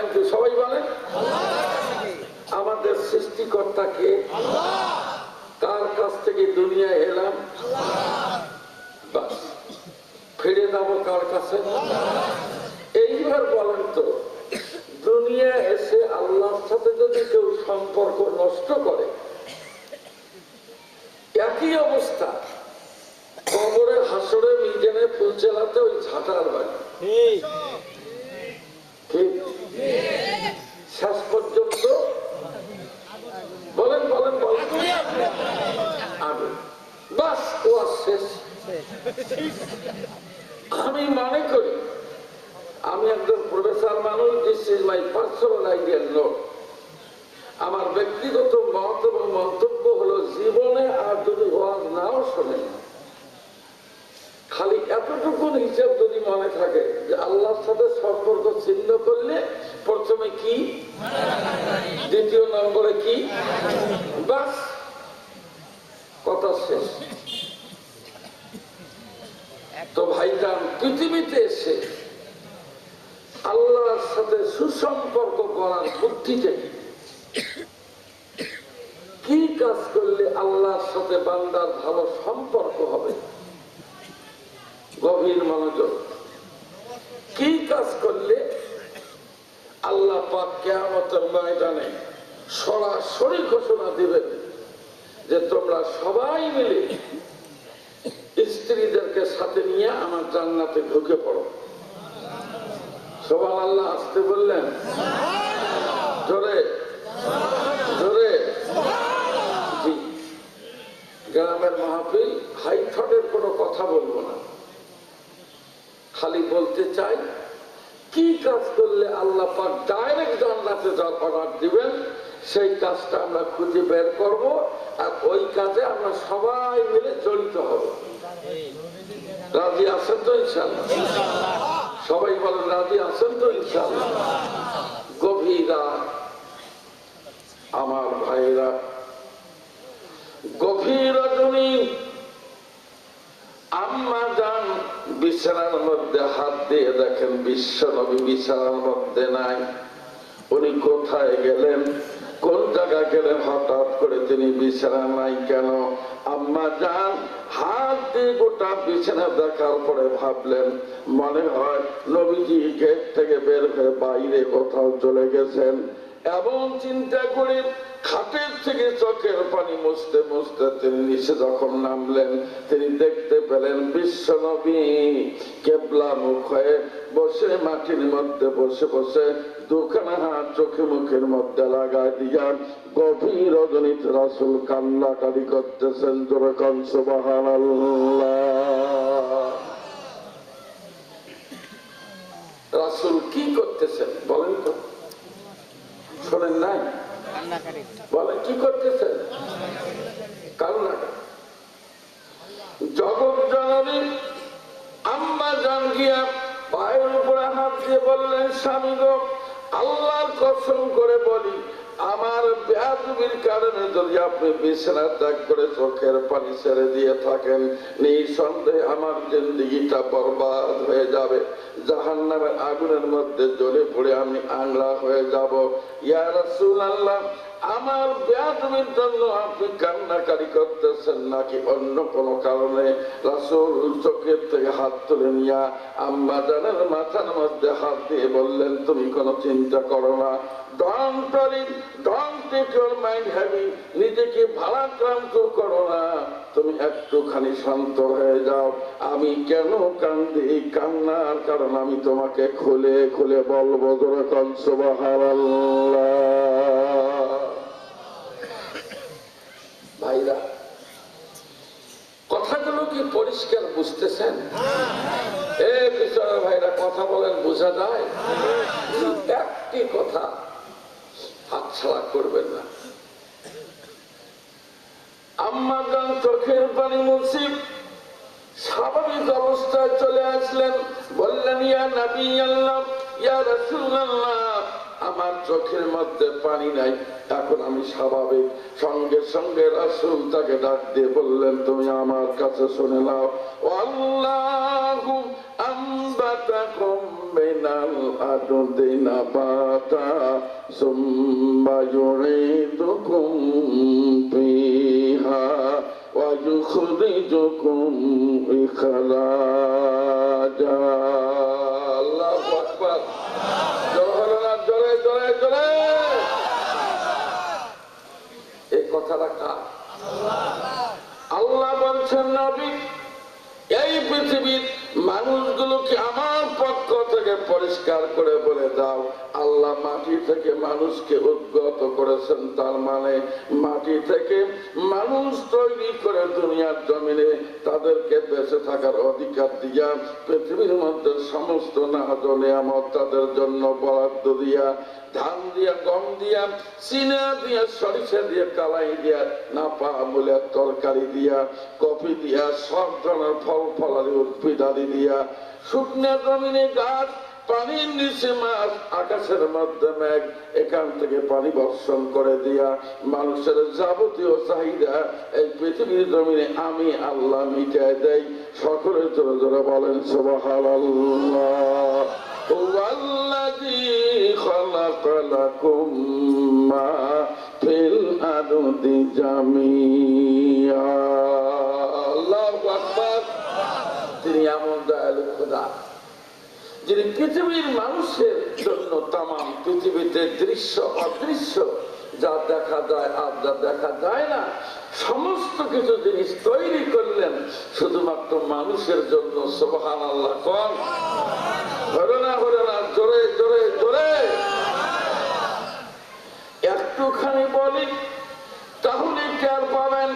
বলেন কি? সবাই বলেন আমাদের সৃষ্টিকর্তাকে, তার কাছ থেকে দুনিয়া এলাম, বাস ফিরে যাবো কার কাছে? এইবার বলেন তো, দুনিয়া এসে আল্লাহর সাথে যদি কেউ সম্পর্ক নষ্ট করে, একই অবস্থা কবরে, হাসরে, মিজানে, ফুলচেলাতে ওই ঝাঁটার বাড়ি। শেষ পর্যন্ত বলেন বলেন বলেন আমি বাস ও শেষ। আমি মনে করি, আমি একজন প্রফেসর মানুষ, this is my personal idea note. আমার ব্যক্তিগত মত এবং মন্তব্য হলো, জীবনে আর যদি ওয়াজ নাও শোনেন, খালি এতটুকু হিসাব যদি মনে থাকে যে আল্লাহর সাথে সম্পর্ক ছিন্ন করলে প্রথমে কি, দ্বিতীয় নম্বরে কি, বাস কথা শেষ। তো ভাইজান, পৃথিবীতে এসে আল্লাহর সাথে সুসম্পর্ক করার বুদ্ধিটা কি কাজ করলে আল্লাহর সাথে বান্দার ভালো সম্পর্ক হবে? গভীর মনোযোগ। কি কাজ করলে আল্লাহ পাক কিয়ামতের ময়দানে সরাসরি ঘোষণা দিবেন যে তোমরা সবাই মিলে স্ত্রীদেরকে সাথে নিয়ে আমার জান্নাতে ঢুকে পড়ো? সুবহানাল্লাহ। আসতে বললেন, জোরে জোরে। জি, গ্রামের মাহফিল, হাইথটের কোনো কথা বলবো না, খালি বলতে চাই কি কাজ করলে আল্লাহ পাক ডাইরেক্ট জান্নাতে যাওয়ার অর্ডার দিবেন, সেই কাজটা আমরা খুঁজে বের করব, আর ওই কাজে আমরা সবাই মিলে জড়িত হব। রাজি আছেন তো ইনশাআল্লাহ? সবাই বলেন রাজি আছেন তো ইনশাআল্লাহ? গভীর রাত আমার ভাইরা, গভীর রজনী, আম্মা জান বিছানার মধ্যে হাত দিয়ে দেখেন বিশ্ব নবী বিছানার মধ্যে নাই। উনি কোথায় গেলেন, কোন জায়গায় গেলেন, হঠাৎ করে তিনি বিছানা নাই কেন? আম্মা জান হাত দিয়ে গোটা বিছানা দেখার পরে ভাবলেন, মনে হয় নবীজি গেট থেকে বের হয়ে বাইরে কোথাও চলে গেছেন। এমন চিন্তা করে খাটের থেকে চোখের পানি মুছতে মুছতে তিনি নিচে যখন নামলেন, তিনি দেখতে পেলেন বিশ্ব নবী কেবলা মুখ হয়ে বসে মাটির মধ্যে বসে বসে দুখানা হাত চোখে মুখের মধ্যে লাগাই দিয়া গভীর রজনীতে রাসূল কান্নাকাটি করতেছেন। জোরে কোন সুবহানাল্লাহ। রাসূল কি করতেছেন বলেন তো? শোনেন নাই? বলেন কি করতেছেন? কান্নাকাটি। জগৎ জননী আম্মা জান গিয়া পায়ের উপরে হাত দিয়ে বললেন, স্বামী গো, আল্লাহর কসম করে বলি, আমার বেয়াদবির কারণে যদি আপনি বিছানা ত্যাগ করে চোখের পানি ছেড়ে দিয়ে থাকেন, নিঃসন্দেহে আমার জিন্দেগিটা বরবাদ হয়ে যাবে, জাহান্নামের আগুনের মধ্যে জ্বলে পড়ে আমি আংলা হয়ে যাব। ইয়া রাসূলুল্লাহ, আমার বেয়াদবির জন্য আপনি কান্নাকারি করতেছেন নাকি অন্য কোনো কারণে? রাসূল চোখের থেকে হাত তুলে নিয়া আম্মা জানের মাথার মধ্যে হাত দিয়ে বললেন, তুমি কোনো চিন্তা করো না, don't worry, don't take your mind heavy, নিজেকে ভারাক্রান্ত করো না, তুমি একটুখানি শান্ত হয়ে যাও। আমি কেন কান্দি? কান্নার কারণ আমি তোমাকে খুলে খুলে বলবো। জোরে কোন সুবহানাল্লাহ। ভাইরা, কথাগুলো কি পরিষ্কার বুঝতেছেন? এ পিছনে ভাইরা কথা বলেন, বোঝা যায়? একটি কথা হাতছাড়া করবেন না। আম্মা জান চোখের পানি মুছে স্বাভাবিক অবস্থায় চলে আসলেন, বললেন, ইয়া নবী আল্লাহ, ইয়া রাসূলুল্লাহ, আমার চোখের মধ্যে পানি নাই, এখন আমি স্বাভাবিক। সঙ্গে সঙ্গে রাসূল তাকে ডাক দিয়ে বললেন, তুমি আমার কাছে শুনে নাও, আল্লাহু আনবাতাকুম মিন মিনাল আরদি নাবাতা সুম্মা ইউঈদুকুম ফিহা ওয়া ইউখরিজুকুম ইখরাজা। আল্লাহু আকবার। জোরে জোরে জোরে। এই কথাটা কার? আল্লাহ বলছেন নবী, এই পৃথিবীর মানুষগুলোকে আমার পক্ষ থেকে পরিষ্কার করে বলে দাও, আল্লাহ মাটি থেকে মানুষকে উদ্গত করেছেন। তার মানে মাটি থেকে মানুষ তৈরি করে দুনিয়ার জমিনে তাদেরকে বেঁচে থাকার অধিকার দিয়া, পৃথিবীর মধ্যে সমস্ত নাজ নিয়ামত তাদের জন্য বরাদ্দ দিয়া, ধান দিয়া, গম দিয়া, চিনা দিয়া, সরিষা দিয়া, কালাই দিয়া, নাপা মূলা তরকারি দিয়া, কফি দিয়া, সব ধরনের ফল ফলারি উদ্ভিদ আদি দিয়া, শুকনা জমিনে গাছ, পানির নিচে মাছ, আকাশের মধ্যে মেঘ, এখান থেকে পানি বর্ষণ করে দিয়া মানুষের যাবতীয় চাহিদা এই পৃথিবীর জমিনে আমি আল্লাহ মিটাই দেই। সকলের জোরে জোরে বলেন সুবহানাল্লাহ। ওয়াল্লাযী খালাকা লাকুম মা ফিল আরদি জামিআ। আল্লাহু আকবার। তিনি এমন দয়ালু খোদা যিনি পৃথিবীর মানুষের জন্য তামাম পৃথিবীতে দৃশ্য অদৃশ্য, যা দেখা যায় আর যা দেখা যায় না, সমস্ত কিছু জিনিস তৈরি করলেন শুধুমাত্র মানুষের জন্য। সুবহানাল্লাহ। কোন ধরে না জোরে জোরে জোরে। একটুখানি বলি তাহলে টের পাবেন।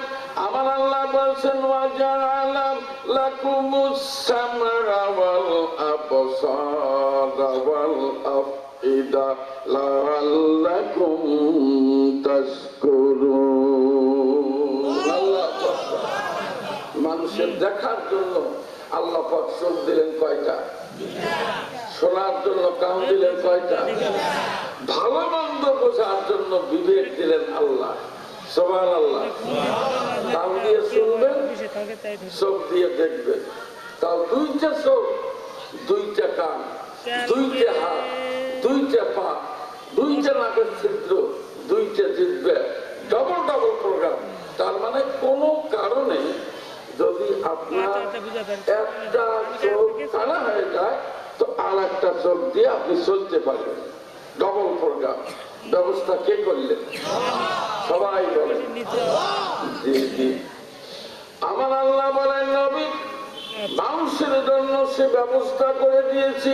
আমার আল্লাহ বলছেন ওয়াজআলা লাকুমুস সামআ ওয়াল আবসারা ওয়াল আফইদা লাআল্লাকুম তাশকুরুন। আল্লাহু আকবার। মানুষের দেখার জন্য আল্লাহ পাক চোখ দিলেন কয়টা? শোনার জন্য কান দিলেন কয়টা? ভালো মন্দ বোঝার জন্য বিবেক দিলেন আল্লাহ। সুবহানাল্লাহ। কান দিয়ে শুনবেন, চোখ দিয়ে দেখবেন। তাও দুইটা চোখ, দুইটা কান, দুইটা হাত, দুইটা পা, দুইটা নাকের ছিদ্র, দুইটা জিহ্বা, ডবল ডবল প্রোগ্রাম। তার মানে কোন কারণে যদি আপনার একটা চোখ কানা হয়ে যায় তো আর একটা চোখ দিয়ে আপনি চলতে পারবেন। ডবল প্রোগ্রাম ব্যবস্থা কে করলেন? সবাই বলেন জি জি। আমার আল্লাহ বলেন নবী, মানুষের জন্য সে ব্যবস্থা করে দিয়েছি,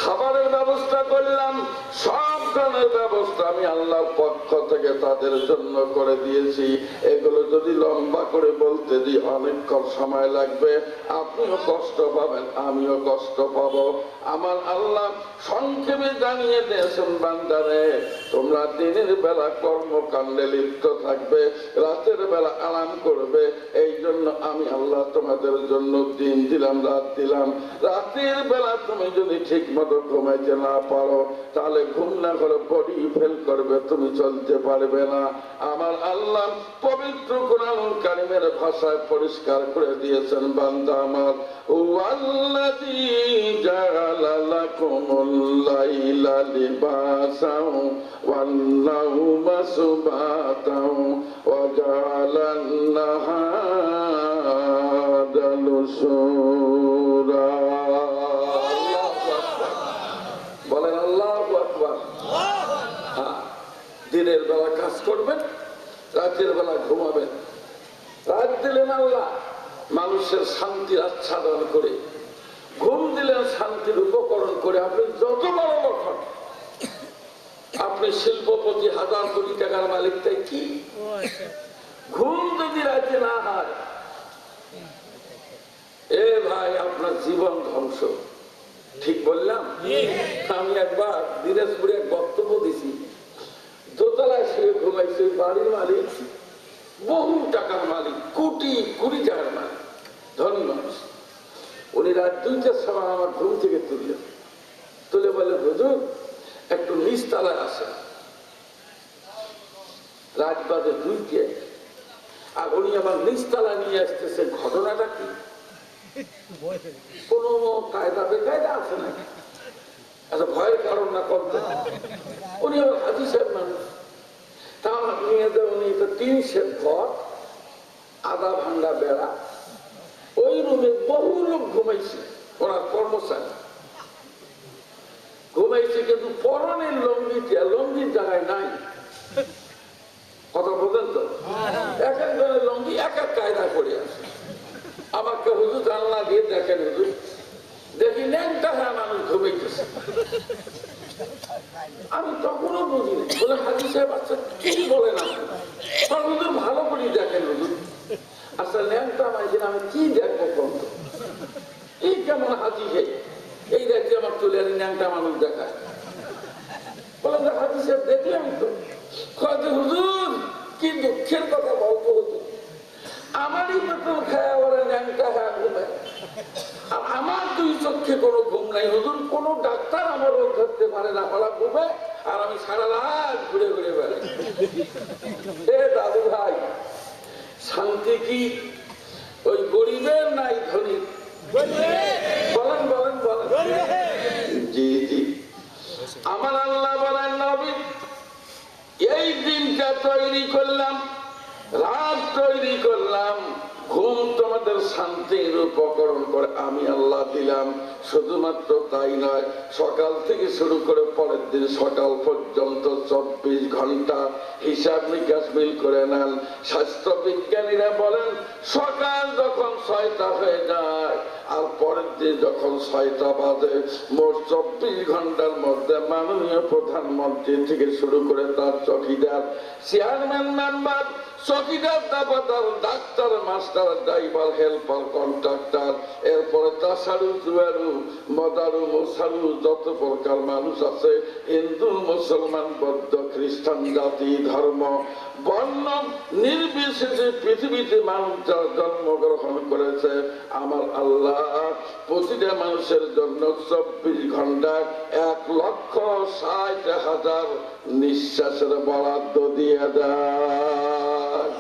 খাবারের ব্যবস্থা করলাম, সব ধরনের ব্যবস্থা আমি আল্লাহর পক্ষ থেকে তাদের জন্য করে দিয়েছি। এগুলো যদি লম্বা করে বলতে দিই অনেক সময় লাগবে, আপনিও কষ্ট পাবেন, আমিও কষ্ট পাবো। আমার আল্লাহ সংক্ষেপে জানিয়ে দিয়েছেন, বান্দারে তোমরা দিনের বেলা কর্মকাণ্ডে লিপ্ত থাকবে, রাতের বেলা আরাম করবে। এই জন্য আমি আল্লাহ তোমাদের জন্য দিন দিলাম, রাত দিলাম। রাতের বেলা তুমি যদি ঠিক মতো ঘুমাইতে না পারো তাহলে ঘুম না করে বডি ফেল করবে, তুমি চলতে পারবে না। আমার আল্লাহ পবিত্র কোরআনুল কারীমের ভাষায় পরিষ্কার করে দিয়েছেন, বান্দা আমার, ওয়াল্লাযী জাআলা লাকুমুল লাইলা লিবাসাও ওয়ান নাওমা সুবাতাও ওয়া জাআলান নাহারা নুশুরা। বলেন আল্লাহু আকবার। হ্যাঁ, দিনের বেলা কাজ করবেন, রাতের বেলা ঘুমাবেন। রাত দিলেন আল্লাহ মানুষের শান্তির আচ্ছাদন করে, ঘুম দিলেন শান্তির উপকরণ করে। আপনি যত বড় লোক হন, আপনি শিল্পপতি, হাজার কোটি টাকার মালিক, তাই কি ঘুম যদি রাতে না হয়, এ ভাই আপনার জীবন ধ্বংস। ঠিক বললাম? আমি একবার দিনাজপুরে এক বক্তব্য দিছি, দোতলায় শুয়ে ঘুমাইছি। বাড়ির মালিক বহু টাকার মালিক, কোটি কোটি টাকার মালিক, ধনী মানুষ। উনি রাত 2টার সময় আমার ঘুম থেকে তুললেন, তুলে বলে, হুজুর একটু নিচতলায় আসেন। রাত বাজে 2টে, আর উনি আমার নিচতলা নিয়ে আসতেছে। ঘটনাটা কি? কোন কায়দা বেকায়দা আছে নাকি? আচ্ছা ভয়ের কারণ না করতে, উনি আবার হাজি সাহেব মানুষ, তাহলে নিয়ে যাবে উনি তো 3 সেট ঘর, আধা ভাঙ্গা বেড়া, ওই রুমে বহু লোক ঘুমাইছে, ওনার কর্মচারী ঘুমাইছে, কিন্তু পরনের লঙ্গির জায়গায় নাই। কথা বলেন তো, এক একজনের লঙ্গি এক এক কায়দা করে আছে। আমাকে হুজুর জানলা দিয়ে দেখেন, হুজুর দেখি ন্যাংটা হ্যাঁ মানুষ ঘুমাইতেছে। আমি তখনও বুঝিনি, বলে হাজি সাহেব আচ্ছা কি বলেন আপনি, হুজুর ভালো করে দেখেন হুজুর, আচ্ছা ন্যাংটা মাইছেন আমি কি দেখবো কোন, এই কেমন হাজি সাহেব এই দেখছি আমার চলে আসি ন্যাংটা মানুষ দেখায়। বলেন হাজি সাহেব দেখলাম তো, হুজুর কি দুঃখের কথা বলবো হুজুর, আমারই বেতন খায় ওরা ন্যাংটা হ্যাঁ ঘুমায়, আমার 2 চক্ষে কোনো ঘুম নাই হুজুর, কোনো ডাক্তার আমার রোগ ধরতে পারে না, ওরা ঘুমে আর আমি সারা রাত ঘুরে ঘুরে বেড়াই। এ দাদু ভাই, শান্তি কি ওই গরিবের নাই ধনী? বলেন বলেন বলেন। জি জি, আমার আল্লাহ বলেন নবী এই দিনটা তৈরি করলাম, রাত তৈরি করলাম, ঘুম তোমাদের শান্তির উপকরণ করে আমি আল্লাহ দিলাম। শুধুমাত্র তাই নয়, সকাল থেকে শুরু করে পরের দিন সকাল পর্যন্ত 24 ঘন্টা হিসাব নিকাশ মিল করে নেন। স্বাস্থ্য বিজ্ঞানীরা বলেন সকাল যখন 6টা হয়ে যায় আর পরের দিন যখন 6টা বাজে, মোট 24 ঘন্টার মধ্যে মাননীয় প্রধানমন্ত্রী থেকে শুরু করে তার চকিদার, চেয়ারম্যান, মেম্বার, চকিদার, দাবাদার, doctor, master, driver, helper, contractor, এরপরে তাসারু, জুয়ারু, মদারু, মোসারু, যত প্রকার মানুষ আছে, হিন্দু, মুসলমান, বৌদ্ধ, খ্রিস্টান, জাতি, ধর্ম, বর্ণ নির্বিশেষে পৃথিবীতে মানুষ যারা জন্মগ্রহণ করেছে, আমার আল্লাহ প্রতিটা মানুষের জন্য 24 ঘন্টায় 1,60,000 নিঃশ্বাসের বরাদ্দ দিয়ে দেয়।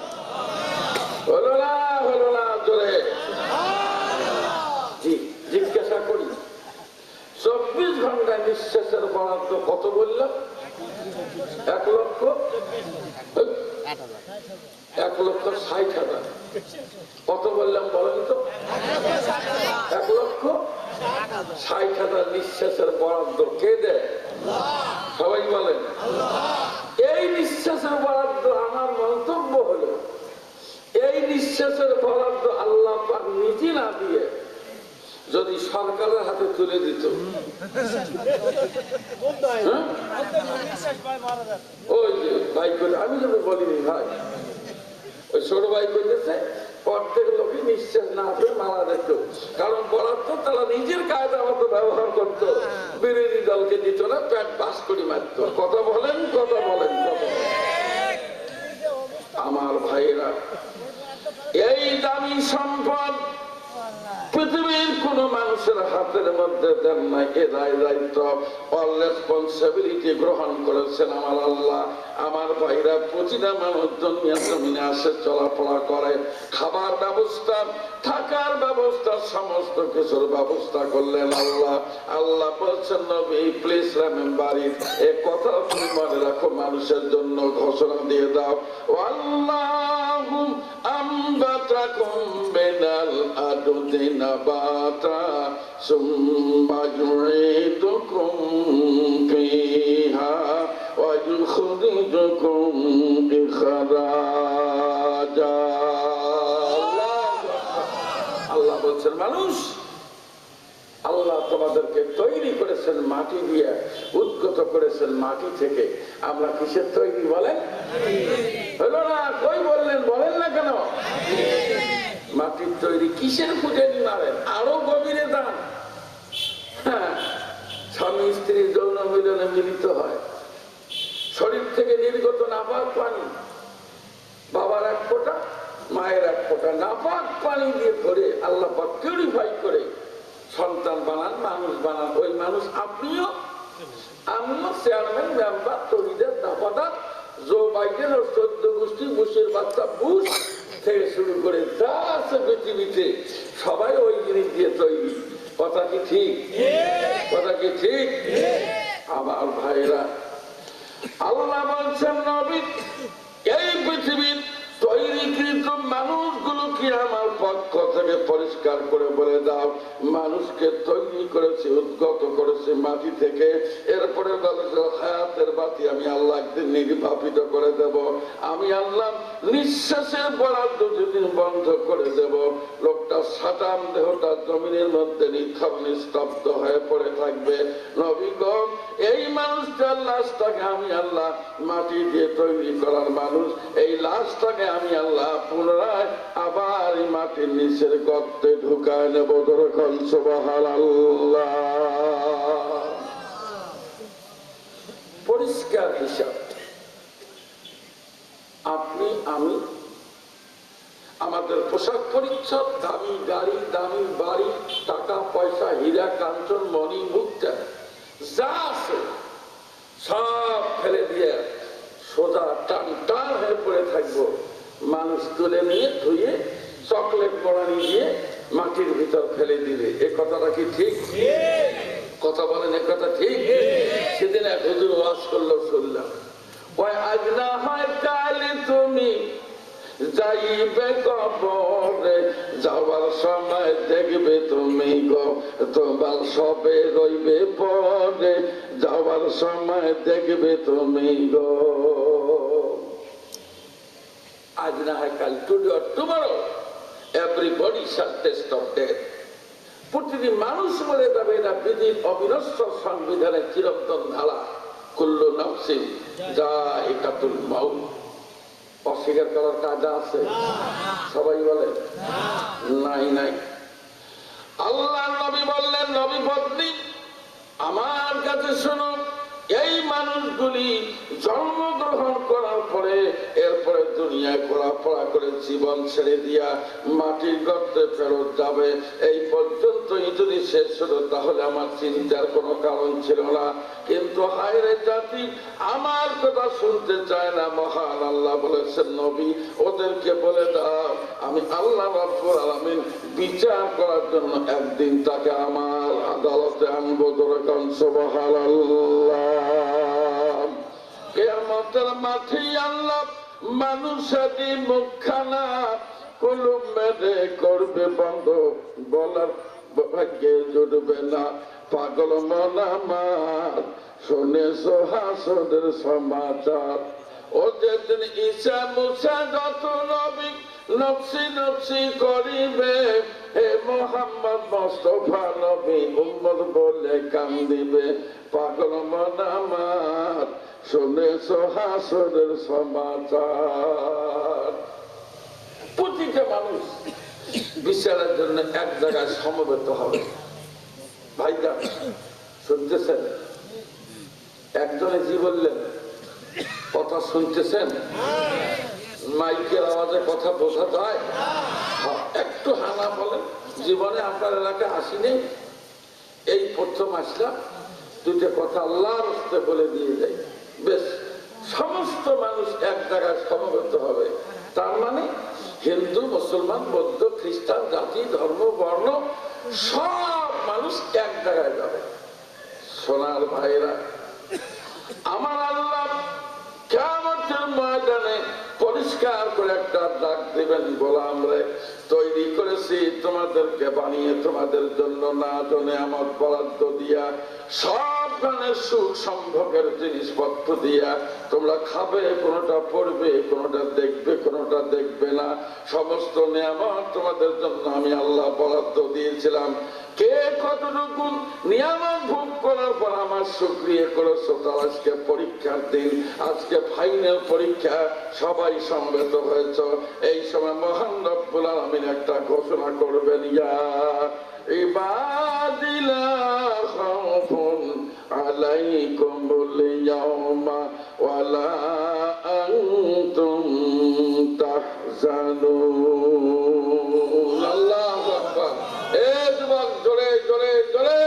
হলো না হলো না জোরে জিজ্ঞাসা করি, 24 ঘন্টায় নিঃশ্বাসের বরাদ্দ কত বললাম? 1,60,000। কত বললাম বলেন তো? 1,60,000 নিঃশ্বাসের বরাদ্দ কে দেয়? সবাই বলেন। এই নিঃশ্বাসের বরাদ্দ, আমার মন্তব্য হলো এই নিঃশ্বাসের বরাদ্দ আল্লাহ পাক নিজে না দিয়ে যদি সরকারের হাতে তুলে দিত, ওই যে ভাই করে আমি যদি বলিনি ভাই, ওই ছোট ভাই করতেছে প্রত্যেক লোকই নিঃশ্বাস না পেয়ে মারা যেত, কারণ বরাদ্দ তারা নিজের কায়দা মতো ব্যবহার করতো, বিরোধী দলকে দিত না, প্যাট বাস করে মারত। কথা বলেন কথা বলেন কথা। আমার ভাইয়েরা, এই দামি সম্পদ পৃথিবীর কোন মানুষের হাতের মধ্যে দেন নাই। এ দায়িত্ব অল রেসপন্সিবিলিটি গ্রহণ করেছেন আমার আল্লাহ। আমার ভাইরা প্রতিটা মানুষ দুনিয়া জমিনে আসে, চলাফেরা করে, খাবার ব্যবস্থা, থাকার ব্যবস্থা, সমস্ত কিছুর ব্যবস্থা করলেন আল্লাহ। আল্লাহ বলছেন নবী প্লিজ রিমেম্বার ইট, এই কথা তুমি মনে রাখো, মানুষের জন্য ঘোষণা দিয়ে দাও, আল্লাহু আমবাতাকুম মিনাল আরদি নাবাতা সুম্মা ইউঈদুকুম ফিহা ওয়া ইউখরিজুকুম ইখরাজা। আল্লাহ বলছেন মানুষ, আল্লাহ তোমাদেরকে তৈরি করেছেন মাটি দিয়ে, উদ্গত করেছেন মাটি থেকে। আমরা কিসের তৈরি বলেন? হলো না, কই বললেন, বলেন না কেন? মাটির তৈরি। কিসের খুঁজে নিলেন? আরো গভীরে যান। হ্যাঁ, স্বামী স্ত্রী যৌন মিলনে মিলিত হয়, শরীর থেকে নির্গত নাপাক পানি, বাবার 1 ফোঁটা, মায়ের 1 ফোঁটা নাপাক পানি দিয়ে ধরে আল্লাহ পাক পিউরিফাই করে সন্তান বানান, মানুষ বানান। ওই মানুষ আপনিও, আমিও, চেয়ারম্যান, মেম্বার, তহিদের, দাফাদার, জো বাইডেন ও 14 গোষ্ঠী, বুশের বাচ্চা বুশ থেকে শুরু করে যা আছে পৃথিবীতে সবাই ওই জিনিস দিয়ে তৈরি। কথা কি ঠিক? কথা কি ঠিক? ভাইরা, আল্লাহ বলছেন নবী এই পৃথিবীর তৈরিকৃত মানুষগুলোকে আমার পক্ষ থেকে পরিষ্কার করে বলে দাও, মানুষকে তৈরি করেছে, উদ্গত করেছে মাটি থেকে। এরপরে বলেছে হায়াতের বাতি আমি আল্লাহ একদিন নির্বাপিত করে দেব, আমি আল্লাহ নিঃশ্বাসের বরাদ্দ যেদিন বন্ধ করে দেব, লোকটা সাটাম দেহটা জমিনের মধ্যে নিথর নিস্তব্ধ হয়ে পড়ে থাকবে। নবী গো, এই মানুষটার লাশটাকে আমি আল্লাহ মাটি দিয়ে তৈরি করার মানুষ, এই লাশটাকে আমি আল্লাহ পুনরায় আবার এই মাটির নিচের গর্তে ঢুকায় নেব। ধরুন সুবহানাল্লাহ। পরিষ্কার হিসাব। আপনি আমি আমাদের পোশাক পরিচ্ছদ, দামি গাড়ি, দামি বাড়ি, টাকা পয়সা, হীরা কাঞ্চন মণি মুক্তা যা আছে সব ফেলে দিয়ে সোজা টান টান হয়ে পড়ে থাকবো। মানুষ তুলে নিয়ে ধুয়ে চকলেট পড়ানি দিয়ে মাটির ভিতর ফেলে দিবে। এ কথাটা কি ঠিক? কথা বলেন, এ কথা ঠিক? সেদিন এক হুজুর ওয়াজ করলো, শুনলাম, ওই আজ না হয় কালে তুমি যাইবে কবরে, যাওয়ার সময় দেখবে তুমি গো তোমার সবে রইবে পরে, যাওয়ার সময় দেখবে তুমি গো। আজ না হয় কাল, টুডে অর টুমরো এভরিবডি শাল টেস্ট অফ ডেথ। প্রতিটি মানুষ মরে যাবে, এটা বিধির অবিনশ্বর সংবিধানের চিরন্তন ধারা। কুল্লু নাফসিন যায়িকাতুল মাউত। অস্বীকার করার কাজ আছে? সবাই বলে নাই নাই। আল্লাহ নবী বললেন, নবী পত্নী আমার কাছে শোনো, এই মানুষগুলি জন্মগ্রহণ করার পরে এরপরে দুনিয়ায় ঘোরাফেরা করে জীবন ছেড়ে দিয়া মাটির গর্তে ফেরত যাবে। এই পর্যন্তই যদি শেষ হতো তাহলে আমার চিন্তার কোনো কারণ ছিল না। কিন্তু হায়রে জাতি আমার কথা শুনতে চায় না। মহান আল্লাহ বলেছেন, নবী ওদেরকে বলে দাও আমি আল্লাহ রাব্বুল আলামিন বিচার করার জন্য একদিন তাকে আমার আদালতে আনবো। দরকার সুবহানাল্লাহ। কিয়ামতের মাঠে আল্লাহ মানুষের মুখখানা কুলুম মেরে করবে বন্ধ, বলার ভাগ্যে জুটবে না। পাগল মন আমার শুনেছো হাসরের সমাচার, ও যেদিন ঈসা মুসা যত নবী নফসি নফসি করিবে, হে মোহাম্মদ মুস্তাফা নবী উম্মত বলে কান্দিবে। পাগল মন আমার শুনেছো হাসরের সমাচার। প্রতিটা মানুষ বিচারের জন্য এক জায়গায় সমবেত হবে। ভাইরা শুনতেছেন? একজনে জি বললেন, কথা শুনতেছেন? মাইকের আওয়াজে কথা বোঝা যায়? একটু হানা বলেন। জীবনে আপনার এলাকায় আসিনি, এই প্রথম আসলাম, দুইটা কথা আল্লাহর রাস্তায় বলে দিয়ে যাই, বেশ সমস্ত মানুষ এক জায়গায় সমবেত হবে। তার মানে হিন্দু, মুসলমান, বৌদ্ধ, খ্রিস্টান, জাতি, ধর্ম, বর্ণ সব মানুষ এক জায়গায় যাবে। সোনার ভাইরা, আমার আল্লাহ কিয়ামতের ময়দানে পরিষ্কার করে একটা ডাক দিবেন, গোলাম রে তৈরি করেছি তোমাদেরকে বানিয়ে তোমাদের জন্য না জনে আমার বরাদ্দ দিয়া সব ধরনের সুখ সম্ভোগের জিনিসপত্র দিয়া তোমরা খাবে, কোনোটা পড়বে, কোনোটা দেখবে, কোনোটা দেখবে না। সমস্ত নিয়ামত তোমাদের জন্য আমি আল্লাহ বরাদ্দ দিয়েছিলাম। কে কতটুকু নিয়ামত ভোগ করার পর আমার শুকরিয়া করেছো, তার আজকে পরীক্ষার দিন, আজকে ফাইনাল পরীক্ষা। সবাই সমবেত হয়েছ। এই সময় মহান রব্বুল আলামিন একটা ঘোষণা করবেন, ইয়া ইবাদি লা খাউফুন আলাইকুমুল ইয়াওমা ওয়া লা আনতুম তাহজানুন। আল্লাহু আকবার। এই যুবক জোরে জোরে জোরে।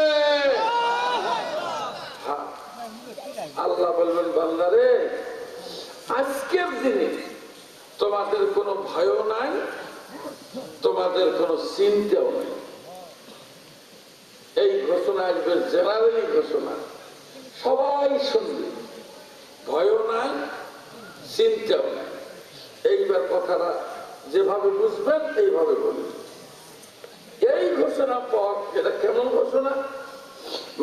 আল্লাহ বলবেন, বান্দারে আজকের দিনে তোমাদের কোনো ভয়ও নাই, তোমাদের কোনো চিন্তাও নাই। এই ঘোষণা আসবে, জেনারেলি ঘোষণা, সবাই শুনবে। চিন্তাও নাই। এইবার কথাটা যেভাবে বুঝবেন এইভাবে বলি। এই ঘোষণা পর, এটা কেমন ঘোষণা?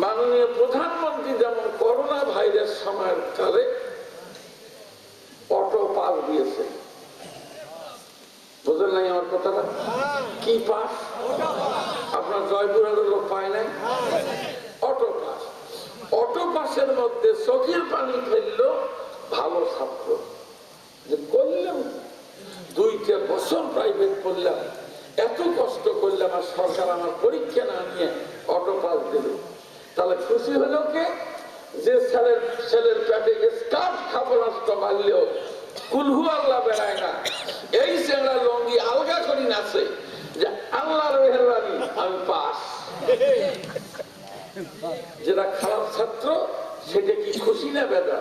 মাননীয় প্রধানমন্ত্রী যেমন করোনা ভাইরাস সময়ের কালে অটো পাস দিয়েছে, বুঝলেন নাই আমার কথাটা? কি পাস? আপনার জয়পুরের লোক পায় নাই? Auto pass. অটো পাসের মধ্যে চোখের পানি ফেললো ভালো ছাত্র, যে করলাম 2টা বছর প্রাইভেট পড়লাম, এত কষ্ট করলাম, আর সরকার আমার পরীক্ষা না নিয়ে অটো পাস দিল। তাহলে খুশি হলো কে? যে ছেলের পেটে স্কার্ফ খাপড়াস্ত মারলেও কুলহু আল্লাহ বেড়ায় না, এই ছেলেরা লঙ্গি আলগা করি নাছে যে আল্লাহর মেহেরবানি আমি পাস। যেটা খারাপ ছাত্র সেটা কি খুশি না বেদা?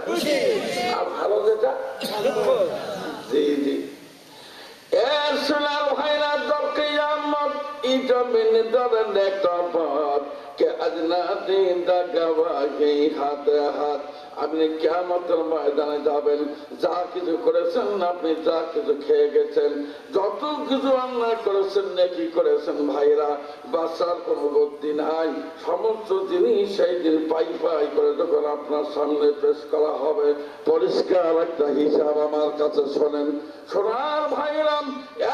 আর ভালো যেটা, জি জি। এর সোনার ভাইরা দরকে আমার ইটা মেনে ধরেন একটা পথ কে আজ না দিন দাগাবা এই হাতে হাত। আপনি কিয়ামতের ময়দানে যাবেন, যা কিছু করেছেন, আপনি যা কিছু খেয়ে গেছেন, যত কিছু অন্যায় করেছেন, নেকি করেছেন, ভাইরা বাঁচার কোনো গতি নাই। সমস্ত জিনিস সেই দিন পাই পাই করে যখন আপনার সামনে পেশ করা হবে, পরিষ্কার একটা হিসাব আমার কাছে শোনেন। সোনার ভাইরাম,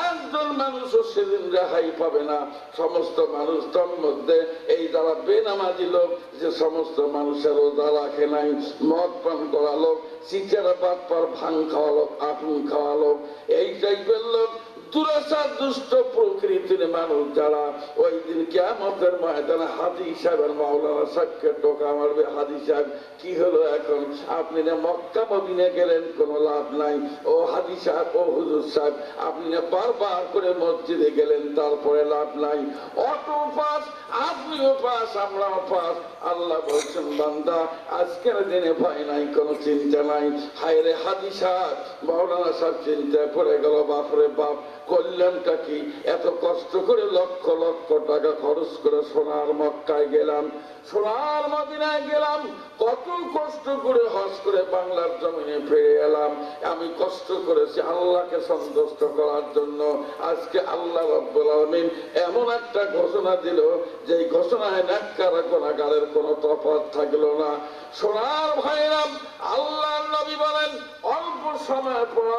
একজন মানুষও সেদিন রেহাই পাবে না। সমস্ত মানুষ তোর মধ্যে এই যারা বেনামাজি লোক, যে সমস্ত মানুষের রোজা রাখে নাই, মদ পান করা লোক, চিটার বাদ পর ভাং খাওয়া লোক, আফিম খাওয়া লোক, এই টাইপের লোক, দুরাচার দুষ্ট প্রকৃতির মানুষ যারা, ওই দিন কিয়ামতের ময়দানে হাজী সাহেবের মাওলানা সাহেবকে টোকা মারবে। হাজী সাহেব কি হলো এখন? আপনি না মক্কা মদিনা গেলেন, কোনো লাভ নাই। ও হাজী সাহেব, ও হুজুর সাহেব, আপনি না বারবার করে মসজিদে গেলেন, তারপরে লাভ নাই। অটো পাস, আপনিও পাস, আমরাও পাস। আল্লাহ বলছেন বান্দা আজকের দিনে ভয় নাই, কোনো চিন্তা নাই। হায়রে হাজী সাহেব, মাওলানা সাহেব চিন্তায় পড়ে গেল, বাপরে বাপ, কল্যাণটা কি? এত কষ্ট করে লক্ষ লক্ষ টাকা খরচ করে সোনার মক্কায় গেলাম, সোনার মদিনায় গেলাম, কত কষ্ট করে হজ করে বাংলার জমিনে ফিরে এলাম। আমি কষ্ট করেছি আল্লাহকে সন্তুষ্ট করার জন্য। আজকে আল্লাহ রাব্বুল আলামিন এমন একটা ঘোষণা দিল, যে ঘোষণায় নেককার গুনাহগারের কোনো তফাৎ থাকলো না। সোনার ভাইরা, আল্লাহর নবী বলেন অল্প সময় পর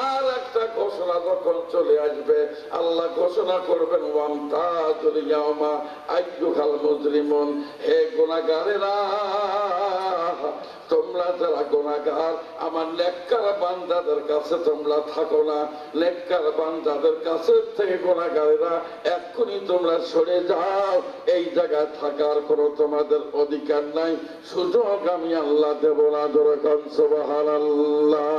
আর একটা ঘোষণা যখন চলে আসবে, আল্লাহ ঘোষণা করবেন ওয়ামতাজুল ইয়াওমা আইয়ুহাল মুজরিমুন, হে গুনাহগারেরা, তোমরা যারা গুনাহগার, আমার নেককার বান্দাদের কাছে তোমরা থাকো না। নেককার বান্দাদের কাছে থেকে গুনাহগারেরা এক্ষুনি তোমরা সরে যাও। এই জায়গায় থাকার কোনো তোমাদের অধিকার নাই, সুযোগ আমি আল্লাহ দেব না। দরকার সুবহানাল্লাহ।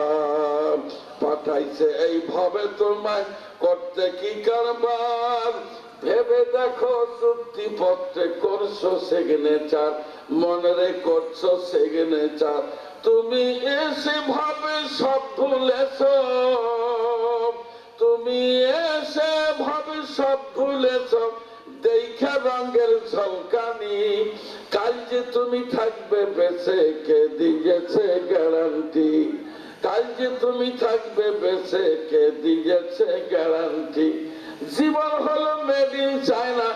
পাঠাইছে এইভাবে তোমায় করতে কি কারবার, ভেবে দেখো চুক্তিপত্রে করছো সিগনেচার, মনে করছো সিগনেচার, তুমি এসে ভাবে সব ভুলেছ, তুমি এসে ভাবে সব ভুলেছ, দেখা রঙের ঝলকানি, কাল যে তুমি থাকবে বেঁচে কে দিয়েছে গ্যারান্টি, কাল যে তুমি থাকবে বেঁচে কে দিয়েছে গ্যারান্টি। জীবন হলো মেড ইন চায়না,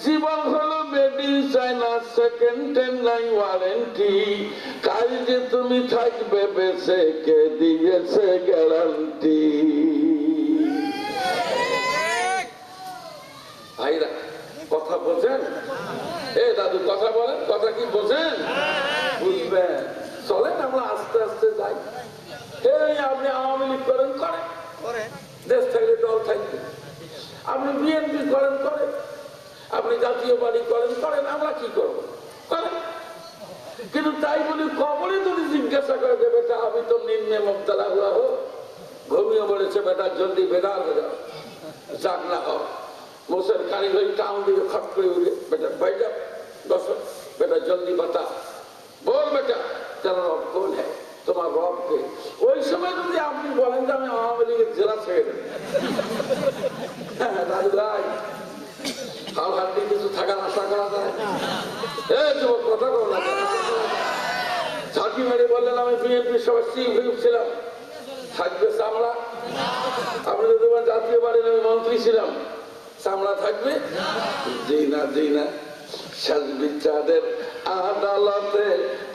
জীবন হলো মেড ইন চায়না, সেকেন্ডের নাই ওয়ারেন্টি, কাল যে তুমি থাকবে বেঁচে কে দিয়েছে গ্যারান্টি। ভাইরা কথা বোঝেন? এ দাদু কথা বলেন, কথা কি বোঝেন? বুঝবেন? চলেন আমরা আস্তে আস্তে যাই। আপনি আওয়ামী লীগ করেন, করেন, দেশ থাকলে দল থাকবে। আপনি বিএনপি করেন, করেন, আপনি জাতীয় পার্টি করেন, করেন, আমরা কি করবো? করেন। কিন্তু তাই বলি কবরে যদি জিজ্ঞাসা করে যে বেটা আমি তো নিম্নে মুবতালা হুয়া হো, ঘুমিয়ে পড়েছে বেটা, জলদি বেদার হয়ে যাও, জাগ না হও, মোসের কারিগরি টাউন দিকে খট করে উঠে, বেটা বাইটা বসো, বেটা জলদি বাতা, বল বেটা তেরা রব কোন হ্যাঁ, তোমার রবকে। ওই সময় যদি আপনি বলেন যে আমি আওয়ামী লীগের জেলা ছেড়ে দেন, দাদু ভাই হাল হাতে কিছু থাকার আশা করা যায়? তোমার কথা বলো না, ঝাঁকি মেরে বললেন আমি বিএনপির সবাই চিফ হুইপ ছিলাম, থাকবে চামড়া? আপনি যদি জাতীয় বাড়ির আমি মন্ত্রী ছিলাম, চামড়া থাকবে? জি না, জি না। শেষ বিচারের আদালতে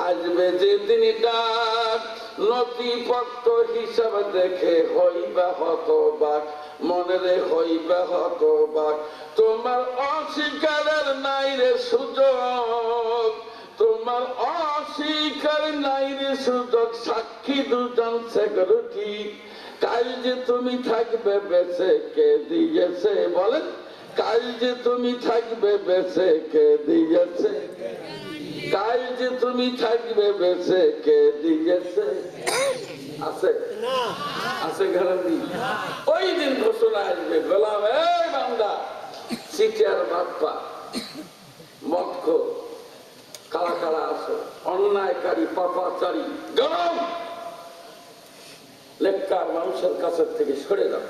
আসবে যে তিনি ডাক, নথিপত্র হিসাব দেখে হইবা হতবাক, মনে রে হইবা হতবাক। তোমার অস্বীকারের নাই রে সুযোগ, তোমার অস্বীকার নাই রে সুযোগ। সাক্ষী দুজন সিকিউরিটি, কাল যে তুমি থাকবে বেঁচে কে দিয়েছে? বলেন, কাল যে তুমি থাকবে বেঁচে কে দিয়েছে? কাল যে তুমি থাকবে বেঁচে কে দিয়েছে? আছে আছে গ্যারান্টি? ওই দিন ঘোষণা আসবে, গোলাম এই বান্দা, সিটিয়ার বাপ্পা, মদখো, কারা কারা আছো, অন্যায়কারী পাপাচারী, গরম নেককার মানুষের কাছে থেকে সরে যাও।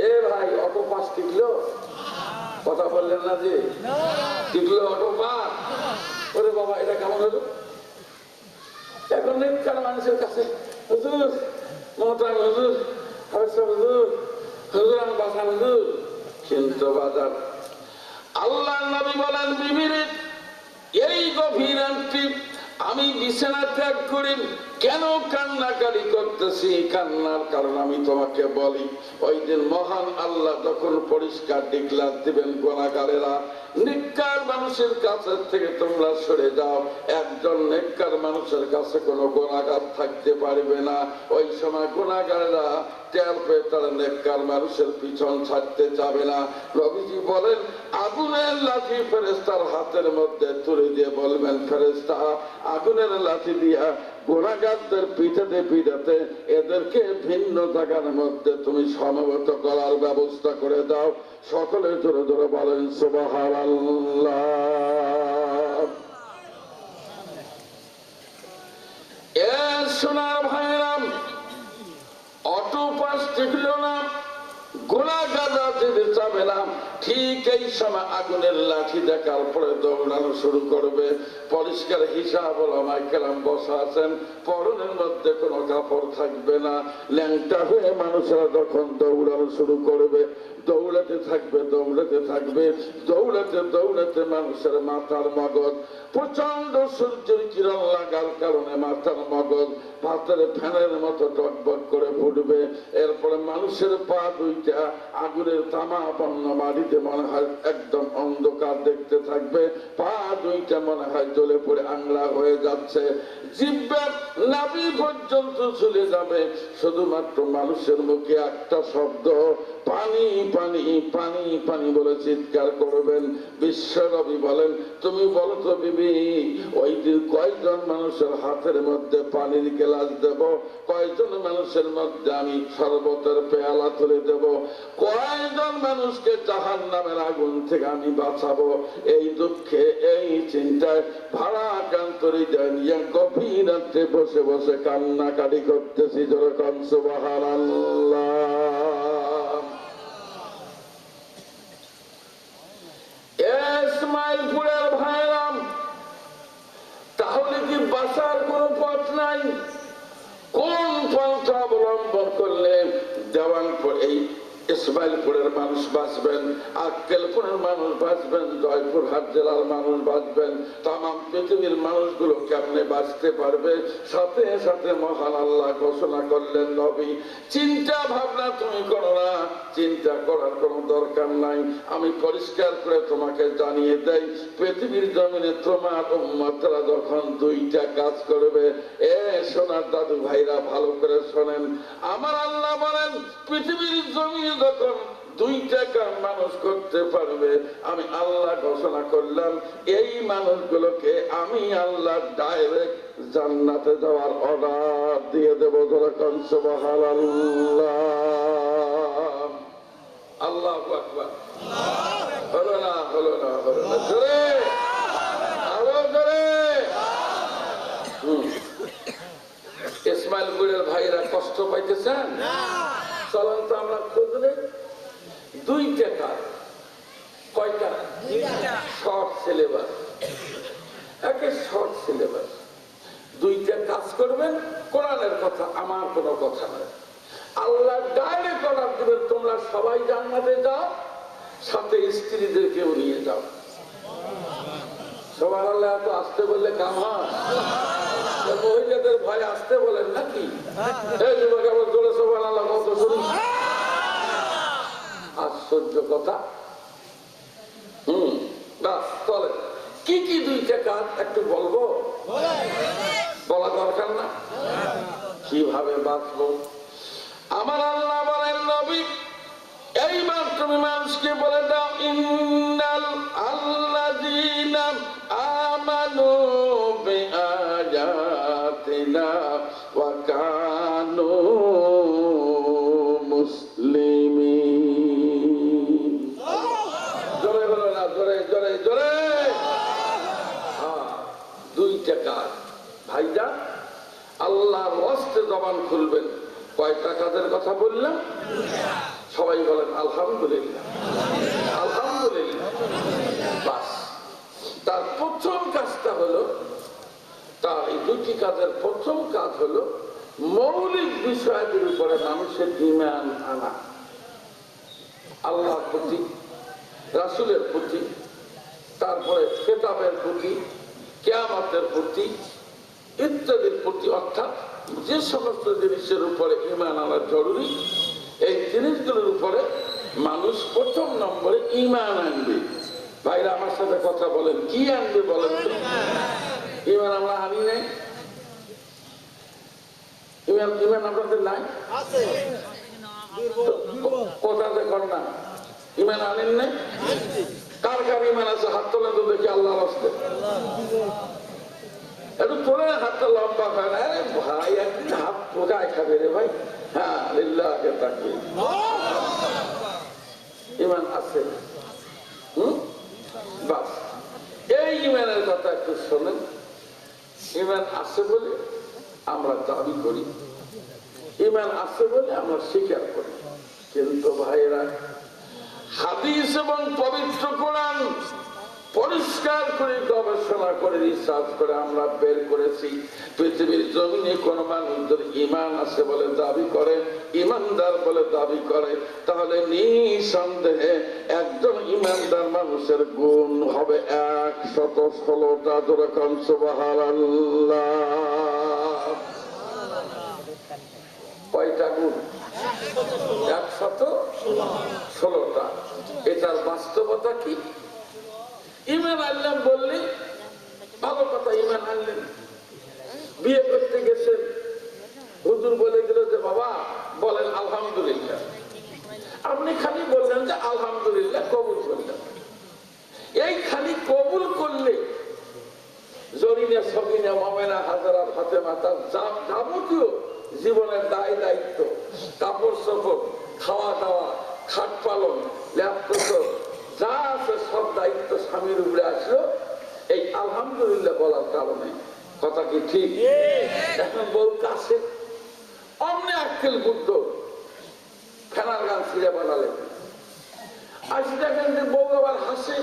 এ ভাই, অটো পাস টিকলো? কথা বললেন না যে টিকলো অটো পাস? ওরে বাবা, এটা কেমন হলো? এখন নেককার মানুষের কাছে হুজুর, মহতারাম হুজুর, হুজুর, হুজুর আমি বাঁচান হুজুর। কিন্তু বাজার আল্লাহ নবী বলেন, বিবির এই গভীর রাত্রি আমি বিছানা ত্যাগ করি, কেন কান্নাকারি করতেছি? কান্নার কারণ আমি তোমাকে বলি, ওই দিন মহান আল্লাহ যখন পরিষ্কার ডিক্লার দিবেন, গুনাহগারেরা নেককার মানুষের কাছে থেকে তোমরা সরে যাও। একজন নেককার মানুষের কাছে কোনো গুনাহগার থাকতে পারবে না। ওই সময় গুনাহগারেরা টের পেয়ে তারা নেককার মানুষের পিছন ছাড়তে যাবে না। নবীজি বলেন, আগুনের লাঠি ফেরেশতার হাতের মধ্যে তুলে দিয়ে বলবেন, ফেরেশতা আগুনের লাঠি দিয়া গুনাহগারদের পিঠাতে পিঠাতে এদেরকে ভিন্ন জায়গার মধ্যে তুমি সমবেত করার ব্যবস্থা করে দাও। সকলে জোরে জোরে বলেন সুবহানাল্লাহ। এ সোনার ভাইরাম, অটো পাস টিকল না, গুনাহগাররা যেতে চাবে না। ঠিক এই সময় আগুনের লাঠি দেখার পরে দৌড়ানো শুরু করবে। পরিষ্কার হিসাব ওলামায়ে কেরাম বসা আছেন, পরনের মধ্যে কোনো কাপড় থাকবে না। ল্যাংটা হয়ে মানুষেরা যখন দৌড়ানো শুরু করবে, দৌড়াতে থাকবে, দৌড়াতে থাকবে, দৌড়াতে দৌড়াতে মানুষের মাথার মগজ, প্রচন্ড সূর্যের কিরণ লাগার কারণে মাথার মগজ ভাতের ফ্যানের মতো টকবক করে ফুটবে। এরপরে মানুষের পা দুইটা আগুনের তামাপন্ন মাটিতে মনে হয় একদম অন্ধকার দেখতে থাকবে। পা দুইটা মনে হয় জ্বলে পড়ে আংলা হয়ে যাচ্ছে। জিহ্বার নাভি পর্যন্ত চলে যাবে। শুধুমাত্র মানুষের মুখে একটা শব্দ, পানি পানি পানি পানি বলে চিৎকার করবেন। বিশ্বনবী বলেন, তুমি বলো তো বিবি, ওই দিন কয়জন মানুষের হাতের মধ্যে পানির গ্লাস দেব? কয়জন মানুষের মধ্যে আমি শরবতের পেয়ালা তুলে দেব? কয়জন মানুষকে জাহান্নামের আগুন থেকে আমি বাঁচাবো? এই দুঃখে, এই চিন্তায় ভারাক্রান্তহৃদয় নিয়ে গভীর রাত্রে বসে বসে কান্নাকাটি করতেছি। যেরকম সুবহানাল্লাহ। ইসমাইলপুরের ভাইরাম, তাহলে কি বাঁচার কোন পথ নাই? কোন পন্থা অবলম্বন করলে দেওয়ানপুর এই ইসমাইলপুরের মানুষ বাঁচবেন, আক্কেলপুরের মানুষ বাঁচবেন, জয়পুরহাট জেলার মানুষ বাঁচবেন, তাম পৃথিবীর মানুষগুলো কেমনে বাঁচতে পারবে? সাথে সাথে মহান আল্লাহ ঘোষণা করলেন, নবী চিন্তা ভাবনা তুমি করো না, চিন্তা করার কোনো দরকার নাই। আমি পরিষ্কার করে তোমাকে জানিয়ে দেই, পৃথিবীর জমিনে তোমার উম্মতরা যখন দুইটা কাজ করবে, এ সোনার দাদু ভাইরা ভালো করে শোনেন, আমার আল্লাহ বলেন, পৃথিবীর জমিনে যখন দুইটা কাজ মানুষ করতে পারবে, আমি আল্লাহ ঘোষণা করলাম, এই মানুষগুলোকে আমি আল্লাহ ডাইরেক্ট জান্নাতে যাওয়ার অর্ডার দিয়ে দেবো। যখন সুবহানাল্লাহ, আল্লাহু আকবার। হলো না, হলো না, হলো না, জোরে আরো জোরে। ইসমাইলপুরের ভাইরা কষ্ট পাইতেছেন? চলেন তো আমরা খোঁজ নেই। দুইটা কাজ, কয়টা? শর্ট সিলেবাস, একে শর্ট সিলেবাস। দুইটা কাজ কাজ করবেন, কোরআনের কথা, আমার কোনো কথা নয়। আল্লাহ ডাইরেক্ট অর্ডার দেবেন, তোমরা সবাই জান্নাতে যাও, সাথে স্ত্রীদেরকেও নিয়ে যাও। সবার আল্লাহ এত আসতে বললে কাম হয়? মহিলাদের ভয় আসতে বলেন নাকি? এই যুবক আবার জোরে সবার আল্লাহ কত শুনি। আশ্চর্য কথা। বাস চলে। কি কি দুইটা কাজ একটু বলবো? বলা দরকার না? কিভাবে বাঁচবো? আমার আল্লাহ বলেন, নবী এইবার তুমি মানুষকে বলে দাও, ইন্নাল আল্লাযীনা আমানু বিআয়াতিনা ওয়া কানু মুসলিমিন। জোরে বলো না, জোরে জোরে জোরে। দুইটা কাজ ভাইজান, আল্লাহর ওয়াস্তে জবান খুলবেন। কয়টা কাজের কথা বললাম? সবাই বলেন আলহামদুলিল্লাহ, আলহামদুলিল্লাহ। বাস, তার প্রথম কাজটা হলো, তার এই দুটি কাজের প্রথম কাজ হলো মৌলিক বিষয়ের উপরে মানুষের ঈমান আনা। আল্লাহর প্রতি, রাসূলের প্রতি, তারপরে কিতাবের প্রতি, কিয়ামতের প্রতি ইত্যাদির প্রতি, অর্থাৎ যে সমস্ত জিনিসের উপরে ঈমান আনা জরুরি, এই জিনিসগুলোর উপরে মানুষ প্রথম নম্বরে ঈমান আনবে। ভাইরা আমার সাথে কথা বলেন, কি আনবে বলেন তো? ঈমান আমরা আনি নাই? ঈমান ঈমান আপনাদের নাই? কথা দেখুন না, ঈমান আনেন নাই? কার কার ঈমান আছে হাত তোলেন তো দেখি আল্লাহর রাস্তে। একটু তোলে হাতটা লম্বা হয় না। আরে ভাই একদিন হাত পোকায় খাবে রে ভাই। হ্যাঁ, লিল্লাহি তাকবীর। ঈমান আছে? বাস, এই ঈমানের কথা একটু শোনেন। ঈমান আছে বলে আমরা দাবি করি, ঈমান আছে বলে আমরা স্বীকার করি। কিন্তু ভাইরা, হাদিস এবং পবিত্র কোরআন পরিষ্কার করে গবেষণা করে রিসার্চ করে আমরা বের করেছি, পৃথিবীর জমিনে কোন মানুষ যদি ঈমান আছে বলে দাবি করে, ঈমানদার বলে দাবি করে, তাহলে নিঃসন্দেহে একজন ঈমানদার মানুষের গুণ হবে 116টা। যেরকম সুবহানাল্লাহ। কয়টা গুণ? 116টা। এটার বাস্তবতা কি? ঈমান আনলাম বললে ভালো কথা, ঈমান আনলেন, বিয়ে করতে গেছেন, হুজুর বলে দিল যে বাবা বলেন আলহামদুলিল্লাহ। আপনি খালি বললেন যে আলহামদুলিল্লাহ, কবুল করলেন। এই খালি কবুল করলে জরিনা, সকিনা, মামেনা, হাজারা, ফাতেমা তার যাবতীয় জীবনের দায় দায়িত্ব, কাপড় চোপড়, খাওয়া দাওয়া, খাট পালন, ল্যাপটপ, যা আছে সব দায়িত্ব স্বামীর উপরে আসলো এই আলহামদুলিল্লাহ বলার কারণে। কথা কি ঠিক? এখন বউ কাছে অমনি আক্কেল বুদ্ধ ফেনার গান ছিঁড়ে বানালে, আসি দেখেন যে বউ আবার হাসে,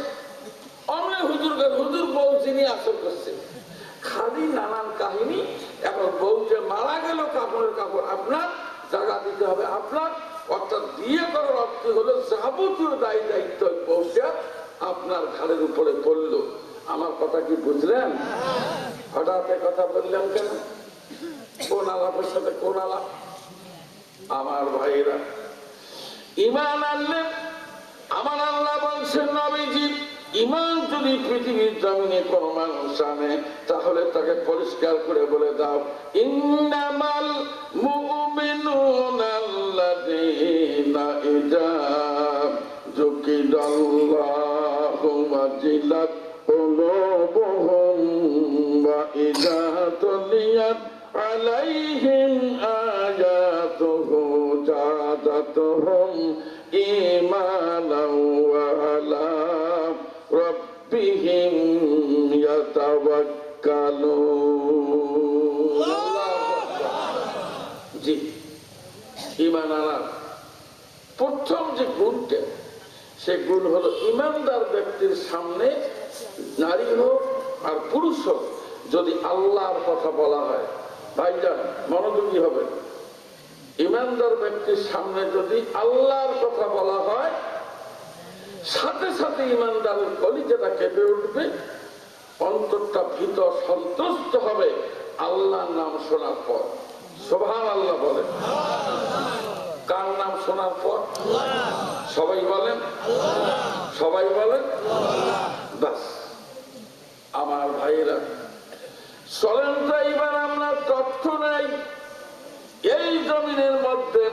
অমনি হুজুর গান, হুজুর বউ যিনি আসর করছে, খালি নানান কাহিনী। এখন বউকে মারা গেল, কাপড়ের কাপড় আপনার, জায়গা দিতে হবে আপনার, অর্থাৎ বিয়ে করার অর্থ হলো যাবতীয় দায়ী দায়িত্ব বউটা আপনার ঘাড়ের উপরে পড়লো। আমার কথা কি বুঝলেন? হঠাৎ কথা বললাম কেন? কোন আলাপের সাথে কোন আলাপ? আমার ভাইরা, ঈমান আনলেন। আমার আল্লাহ বলছেন, নবীজি ঈমান যদি পৃথিবীর জমিনে কোন মানুষ আনে, তাহলে তাকে পরিষ্কার করে বলে দাও, ইন্নামাল মুমিনুনা আল্লাযীনা ইযা যুকিরাল্লাহু ওয়াজিলাত কুলুবুহুম ওয়া ইযা তুলিয়াত আলাইহিম আয়াতুহু যাদাতুহুম ঈমানাও ওয়া আলা রাব্বিহিম ইয়াতাওয়াক্কালুন। জি, ঈমান আনার প্রথম যে গুণটা, সে গুণ হলো ঈমানদার ব্যক্তির সামনে নারী হোক আর পুরুষ হোক, যদি আল্লাহর কথা বলা হয়, ভাইজান মনোযোগী হবে, ইমানদার ব্যক্তির সামনে যদি আল্লাহর কথা বলা হয় সাথে সাথে ইমানদারের কলিজাটা কেঁপে উঠবে, অন্তরটা ভীত সন্তুষ্ট হবে আল্লাহর নাম শোনার পর। সুবহানাল্লাহ বলেন। কার নাম শোনার পর? সবাই বলেন, সবাই বলেন। বাস আমার ভাইরা, চলেন তো এবার আমরা তথ্য নাই এই জমিনের মধ্যে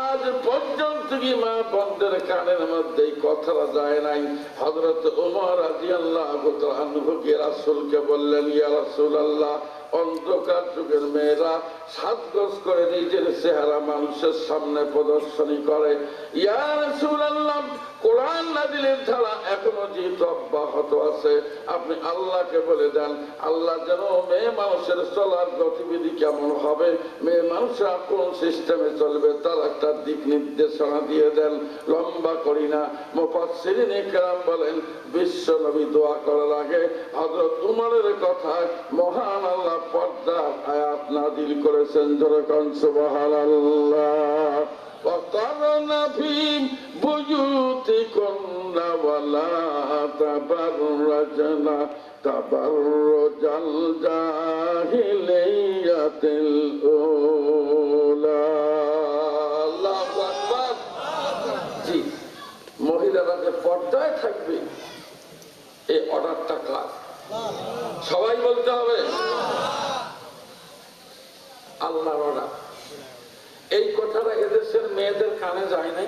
আজ পর্যন্ত কি মা বন্ধের কানের মধ্যে এই কথাটা যায় নাই। হযরত ওমর রাদিয়াল্লাহু তাআলা আনহুকে রাসূলকে বললেন, ইয়া রাসূলুল্লাহ, অন্ধকার যুগের মেয়েরা সাজগোজ করে নিজের চেহারা মানুষের সামনে প্রদর্শনী করে। ইয়া রাসূলুল্লাহ, কোরআন নাযিলের ধারা এখনো যেহেতু অব্যাহত আছে, আপনি আল্লাহকে বলে দেন আল্লাহ যেন মেয়ে মানুষের চলার গতিবিধি কেমন হবে, মেয়ে মানুষরা কোন সিস্টেমে চলবে তার একটা দিক নির্দেশনা দিয়ে দেন। লম্বা করি না, মুফাসসিরিন ইকরাম বলেন বিশ্ব নবী দোয়া করার আগে হযরত উমরের কথায় মহান আল্লাহ পর্দার আয়াত নাযিল করেছেন। যেরকম সুবহানাল্লাহ, وقرن في بيوتكن ولا تبرجن تبرج الجاهلية الأولى। আল্লাহু আকবার। জি, মহিলারা যে পর্দায় থাকবে এই অর্ডারটা কার? সবাই বলতে হবে আল্লাহর অর্ডার। এই কথাটা এদেশের মেয়েদের কানে যায় নাই।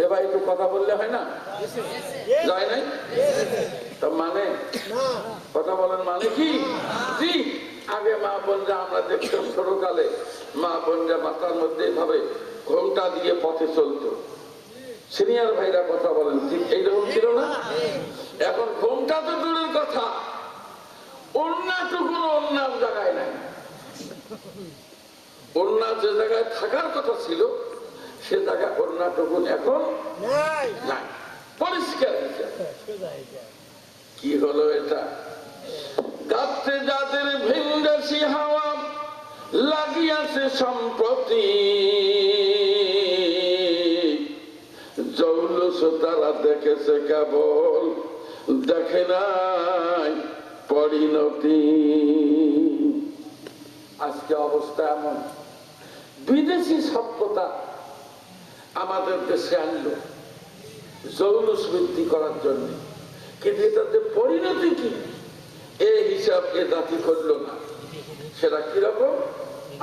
এবার একটু কথা বললে হয় না? যায় নাই? তা মানে কথা বলেন মানে কি? জি, আগে মা বোনরা আমরা দেখতাম ছোটকালে মা বোনরা মাথার মধ্যে এভাবে ঘোমটা দিয়ে পথে চলতো। সিনিয়র ভাইরা কথা বলেন, ঠিক এইরকম ছিল না? এখন ঘোমটা তো দূরের কথা, ওড়নাটুকু ওড়নার জায়গায় নাই। ওড়না যে জায়গায় থাকার কথা ছিল সে জায়গায় ওড়নাটুকু এখন নাই, পরিষ্কার। কি হলো এটা? গাছে যাদের ভিনদেশি হাওয়া লাগিয়াছে সম্প্রতি, জৌলুস তারা দেখেছে কেবল, দেখে নাই পরিণতি। আজকে অবস্থা এমন, বিদেশি সভ্যতা আমাদের দেশে আনলো জৌলুস বৃদ্ধি করার জন্য, কিন্তু এটাতে পরিণতি কি এই হিসাব এ জাতি করলো না। সেটা কিরকম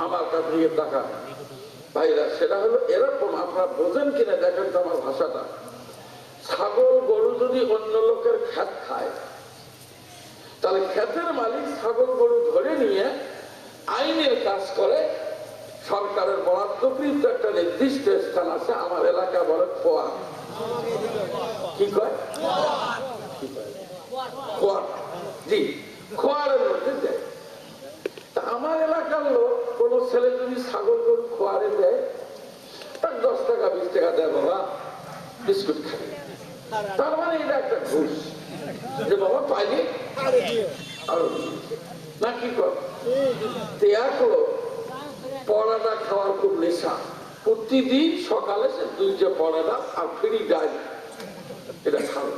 আমার কাছে টাকা ভাইরা, সেটা হলো এরকম, আপনারা বোঝেন কিনা দেখেন তো আমার ভাষাটা। ছাগল গরু যদি অন্য লোকের ক্ষেত খায় তাহলে ক্ষেতের মালিক ছাগল গরু ধরে নিয়ে আইনের কাজ করে, সরকারের বরাদ্দকৃত একটা নির্দিষ্ট স্থান আছে, আমার এলাকা বলে খোয়ার। কি কয়? খোয়ার। জি, খোয়ারের মধ্যে দেয়। তা আমার এলাকার লোক কোন ছেলে যদি ছাগল গরু খোয়ারে দেয় তার 10 টাকা 20 টাকা দেয়, বাবা বিস্কুট খাই। তার মানে এটা একটা ঘুষ, যে বাবা পাইলে আরো না। কি কর পড়াটা খাওয়ার খুব নেশা, প্রতিদিন সকালে সে 2 পড়াটা আর ফ্রি ডাল এটা খাবে।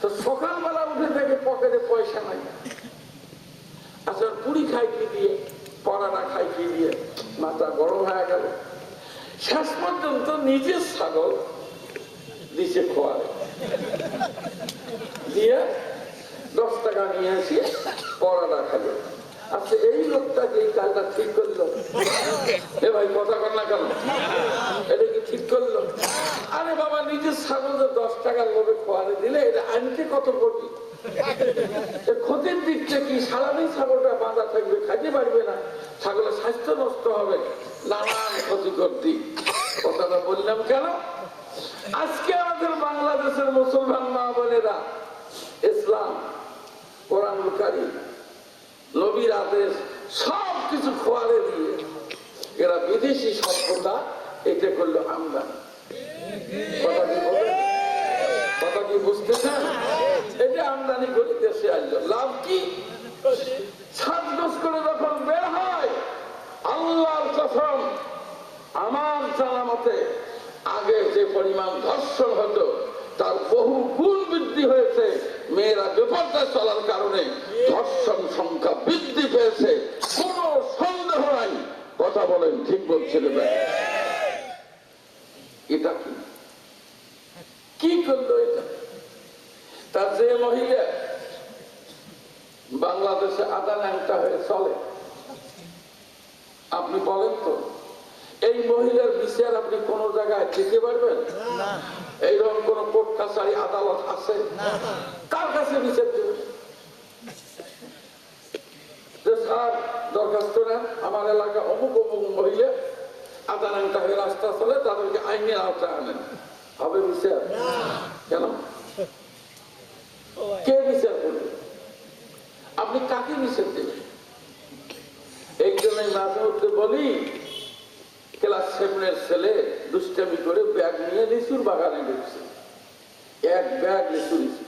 তো সকালবেলা উঠে থেকে পকেটে পয়সা নাই, আচ্ছা পুরি খাই কি দিয়ে, পড়াটা খাই কি দিয়ে, মাথা গরম হয়ে গেল। শেষ পর্যন্ত নিজের ছাগল দিছে খোয়ারে দিয়ে 10 টাকা নিয়ে আসি পড়াটা খাবে। আচ্ছা এই লোকটা যে কাজটা ঠিক করলো, এ ভাই কথা কর না কেন, এটা কি ঠিক করলো? আরে বাবা, নিজের ছাগল 10 টাকার লোভে খোয়ারে দিলে এটা আনতে কত কোটি। ক্ষতির দিকটা কি, সারাদিন ছাগলটা বাঁধা থাকবে, খাইতে পারবে না, ছাগলের স্বাস্থ্য নষ্ট হবে, নানান ক্ষতিকর দিক। কথাটা বললাম কেন? আজকে আমাদের বাংলাদেশের মুসলমান মা বোনেরা ইসলাম, কোরআনুল কারীম, নবীর আদেশ সবকিছু খোয়ারে দিয়ে এরা বিদেশি সভ্যতা এটা করলো আমদানি। কথা কি বলে, কথা কি বুঝতেছেন? এটা আমদানি করে দেশে আসলো, লাভ কি? পরিমাণ ধর্ষণ হতো তার বহু গুণ বৃদ্ধি হয়েছে। মেয়েরা বেপরদা চলার কারণে ধর্ষণ সংখ্যা বৃদ্ধি পেয়েছে, কোনো সন্দেহ নাই। কথা বলেন, ঠিক বলছেন? এটা কি করলো? এটা তার যে মহিলা বাংলাদেশে আধা ন্যাংটা হয়ে চলে, আপনি বলেন তো এই মহিলার বিচার আপনি কোন জায়গায় দিতে পারবেন? এইরকম কোন কোর্ট কাছারি আদালত আছে? কার কাছে বিচার দেবেন? স্যার দরখাস্ত নেন, আমার এলাকা অমুক অমুক মহিলা আধা ন্যাংটা হয়ে রাস্তা চলে, তাদেরকে আইনের আওতায় আনেন, হবে বিচার? কেন? কে বিচার করবে? আপনি কাকে বিচার দেবেন? এই জন্যই মাঝে মধ্যে বলি, ক্লাস 7 ছেলে দুষ্টামি করে ব্যাগ নিয়ে লিচুর বাগানে ঢুকছে, এক ব্যাগ লিচু লিচু।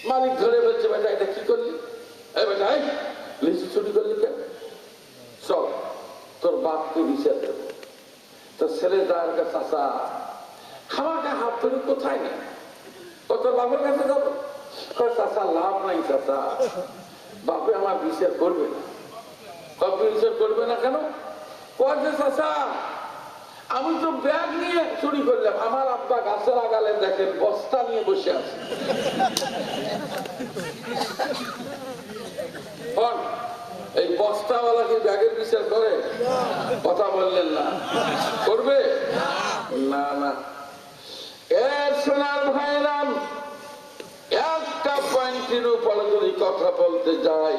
মালিক ধরে বলছে, বেটা এটা কি করলি? বেটা লিচু চুরি করলি কেন? চল তোর বাপকে বিচার দেব। তোর ছেলে যার কাছে চাচা খামাকে হাত ধরে কোথায় নেই, তোর বাপের কাছে যাবো। চাচা লাভ নাই, চাচা বাপে আমার বিচার করবে না। বাপে বিচার করবে না কেন? কয়েছে চাচা আমি তো ব্যাগ নিয়ে চুরি করলাম, আমার আব্বা গাছের আগালে দেখেন বস্তা নিয়ে বসে আছে। এই বস্তাওয়ালা কি ব্যাগের বিচার করে? কথা বললেন না, করবে না? না। এর সোনার ভাইরাম, একটা পয়েন্টের উপরে যদি কথা বলতে যাই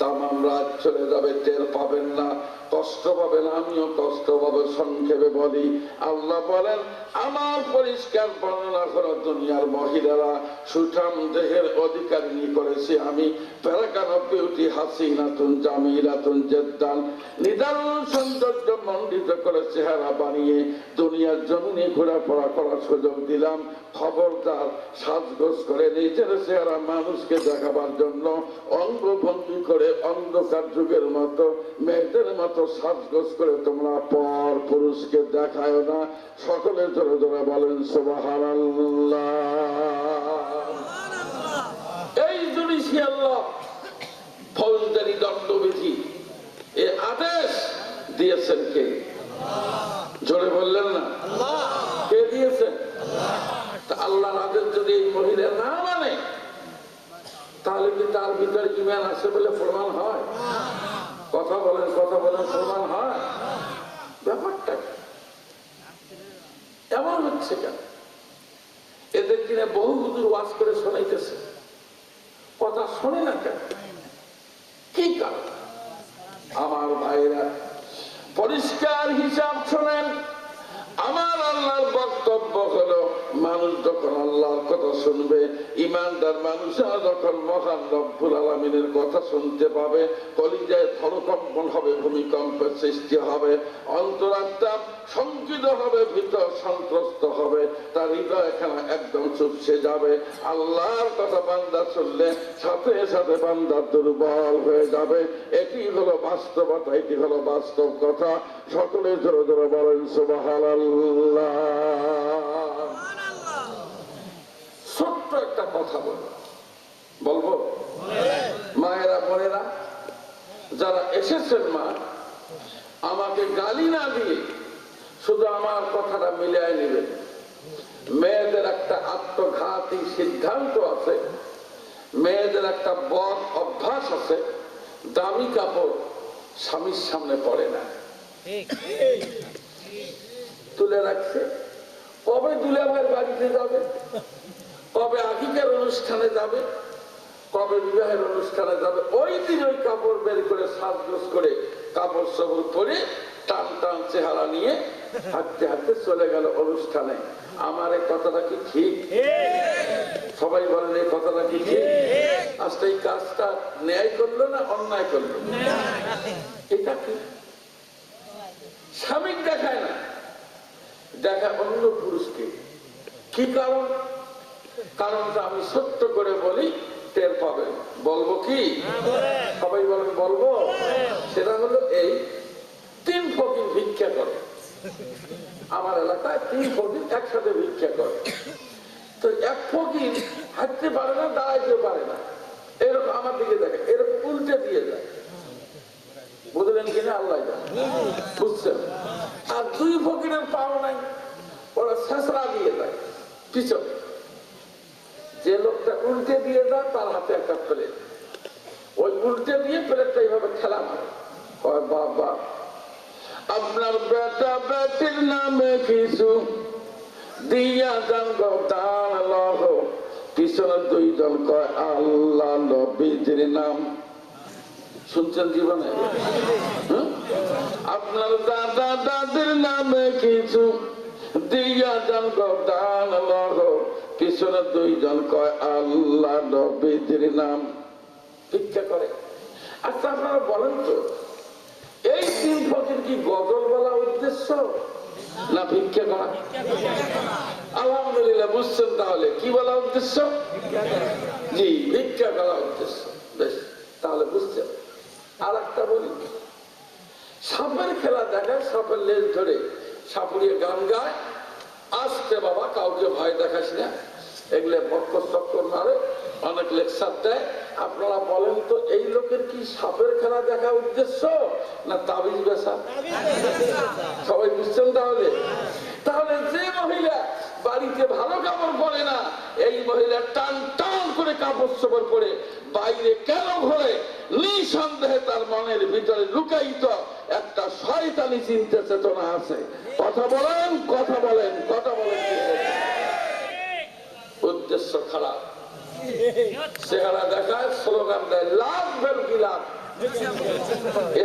তামাম রাত চলে যাবে, টের পাবেন না, কষ্ট পাবেন, আমিও কষ্ট পাবো। সংক্ষেপে বলি, আল্লাহ বলেন আমার পরিষ্কার বর্ণনা করো, দুনিয়ার মহিলারা সুঠাম দেহের অধিকারিণী করেছি আমি। প্যারাগ্রাফ বিউটি হাসিনাতুন জামিলাতুন জেদ্দান, নিদারুণ সৌন্দর্য মণ্ডিত করে চেহারা বানিয়ে দুনিয়ার জমিনে ঘোরাফেরা করার সুযোগ দিলাম। খবরদার সাজগোজ করে নিজের চেহারা মানুষকে দেখাবার জন্য অঙ্গভঙ্গি করে অন্ধকার যুগের মতো মেয়েদের মতো সাজগোজ করে তোমরা পর পুরুষকে দেখায় না। সকলে জোরে জোরে বলেন সুবহানাল্লাহ। এই জুডিশিয়াল ল, ফৌজদারি দণ্ডবিধি, এ আদেশ দিয়েছেন কে? জোরে বললেন না? কে দিয়েছেন? আল্লাহর আদেশ যদি এই মহিলা না মানে, তাহলে কি তার ভিতরে ইমান আছে বলে প্রমাণ হয়? কথা বলেন, কথা বলেন, প্রমাণ হয়? ব্যাপারটা এমন হচ্ছে কেন? এদের কিনে বহু হুজুর ওয়াজ করে শোনাইতেছে, কথা শোনে না কেন? কি কারণ? আমার ভাইরা পরিষ্কার হিসাব শোনেন। আমার আল্লাহর বক্তব্য হলো, মানুষ যখন আল্লাহর কথা শুনবে, ইমানদার মানুষরা যখন মহান রব্বুল আলামিনের কথা শুনতে পাবে, কলিজায় ধরকম্পন হবে, ভূমিকম্পের সৃষ্টি হবে, অন্তরাত্মা শঙ্কিত হবে, ভিতর সন্ত্রস্ত হবে, তার হৃদয় এখানে একদম চুপসে যাবে। আল্লাহর কথা বান্দা শুনলে সাথে সাথে বান্দা দুর্বল হয়ে যাবে। এটি হলো বাস্তবতা, এটি হলো বাস্তব কথা। সকলে জোরে জোরে বলেন সুবহানাল্লাহ। ছোট্ট একটা কথা বলবো, মায়েরা বোনেরা যারা এসেছেন, মা আমাকে গালি না দিয়ে শুধু আমার কথাটা মিলিয়ে নেবেন। মেয়েদের একটা আত্মঘাতী সিদ্ধান্ত আছে, মেয়েদের একটা বদ অভ্যাস আছে, দামি কাপড় স্বামীর সামনে পড়ে না, তুলে রাখছে। কবে দুলাভাইয়ের বাড়িতে যাবে, কবে আকিকার অনুষ্ঠানে যাবে, কবে বিবাহের অনুষ্ঠানে যাবে, ওই দিন ওই কাপড় বের করে সাজগোজ করে কাপড় সবর পরে টান টান চেহারা নিয়ে হাঁটতে হাঁটতে চলে গেল অনুষ্ঠানে। আমার এই কথাটা কি ঠিক? সবাই বলেন এই কথাটা কি ঠিক? আজকে এই কাজটা ন্যায় করলো না অন্যায় করলো? এটা কি? স্বামী দেখায় না, দেখায় অন্য পুরুষকে। কি কারণ? কারণটা আমি সত্য করে বলি, টের পাবেন। বলবো কি? সবাই বলেন বলবো। সেটা হলো এই, 3 ফকির ভিক্ষা করে। আমার এলাকায় 3 ফকির একসাথে ভিক্ষা করে। তো এক ফকির হাঁটতে পারে না, দাঁড়াইতে পারে না, এরকম আমার দিকে দেখে, এরকম উল্টে দিয়ে যায়। বুঝলেন কিনা আল্লাহ বুঝছেন। আর 2 ফকিরের পাও নাই, ওরা ছেঁচড়া দিয়ে যায় পিছনে। যে লোকটা উল্টে দিয়ে যায় তার হাতে একটা প্লেট, ওই উল্টে দিয়ে প্লেটটা এইভাবে খেলা মারে। বাবা আপনার বেটা বেটির নামে কিছু দিয়া যান গো দান লহ। পিছনে 2 জন কয় আল্লাহ নবীজির নাম। শুনছেন জীবনে? আপনার দাদা দাদির নামে কিছু দিয়া যান গো দান লহ। পিছনে 2 জন কয় আল্লাহ নবীজির নাম। ভিক্ষা করে। আচ্ছা আপনারা বলেন তো, এই 3 ফকির কি গজল বলা উদ্দেশ্য না ভিক্ষা করা? আলহামদুলিল্লাহ বুঝছেন। তাহলে কি বলা উদ্দেশ্য? জি, ভিক্ষা করা উদ্দেশ্য। বেশ, তাহলে বুঝছেন। আর একটা বলি, সাপের খেলা দেখায়, সাপের লেজ ধরে সাপুরিয়ে গান গায়, আসতে বাবা কাউকে ভয় দেখাস না, এগুলো বক্কর চক্কর মারে, অনেক লেকচার দেয়। আপনারা বলেন তো, এই লোকের কি সাপের খেলা দেখা উদ্দেশ্য না তাবিজ বেচা? সবাই বুঝছেন তাহলে? তাহলে যে মহিলা বাড়িতে ভালো কাপড় পরে না, এই মহিলা টান টান করে কাপড় চোপড় পরে বাইরে কেন ঘোরে? নিঃসন্দেহে তার মনের ভিতরে লুকায়িত একটা শয়তানি চিন্তা চেতনা আছে। কথা বলেন, কথা বলেন, কথা বলেন। উদ্দেশ্য খারাপ, চেহারা দেখায়, স্লোগান দেয় লাভ বের কি লাভ।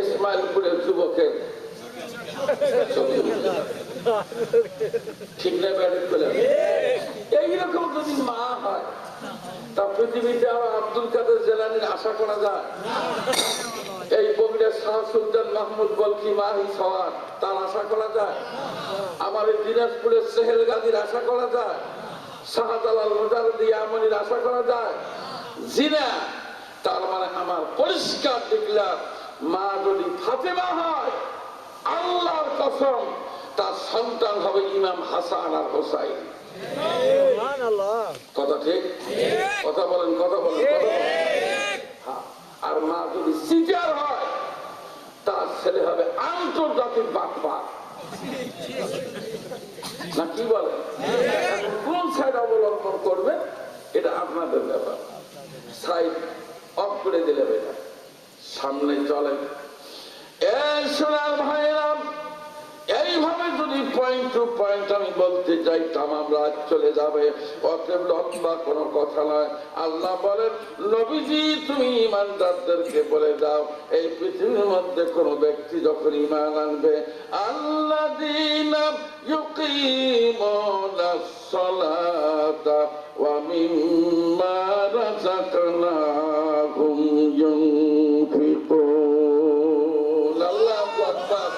ইসমাইলপুরের যুবকের ঠিক না? এইরকম যদি মা হয়, তা পৃথিবীতে আবার আব্দুল কাদের জেলানির আশা করা যায়? এই বগুড়ার শাহ সুলতান মাহমুদ বলকি মাহি সওয়ার, তার আশা করা যায়? আমার এই দিনাজপুরের সেহেল গাজীর আশা করা যায়? শাহজালাল মুজাহিদ ইয়ামানির আশা করা যায়? জিনা। তার মানে আমার পরিষ্কার দেখলাম, মা যদি ফাতেমা হয়, আল্লাহর কসম তার সন্তান হবে ইমাম হাসান আর হোসাইন। কথা ঠিক? কথা বলেন, কথা বলেন, কথা বলেন। আর মা যদি সিটার হয়, তার ছেলে হবে আন্তর্জাতিক বাটপার। না কি বলে? কোন সাইড অবলম্বন করবে এটা আপনাদের ব্যাপার। সাইড অফ করে দিলে বেটা, সামনে চলেন। সোনার ভাইরা, এইভাবে যদি পয়েন্ট টু পয়েন্ট আমি বলতে চাই, তামাম রাত চলে যাবে। অতএব লম্বা কোনো কথা নয়। আল্লাহ বলেন, নবীজি তুমি ইমানদারদেরকে বলে দাও, এই পৃথিবীর মধ্যে কোনো ব্যক্তি যখন ঈমান আনবে, আল্লাযীনা ইউকিমুনাস সালাতা ওয়া মিম্মা রাযাকনাহুম ইউনফিকুন। আল্লাহু আকবার।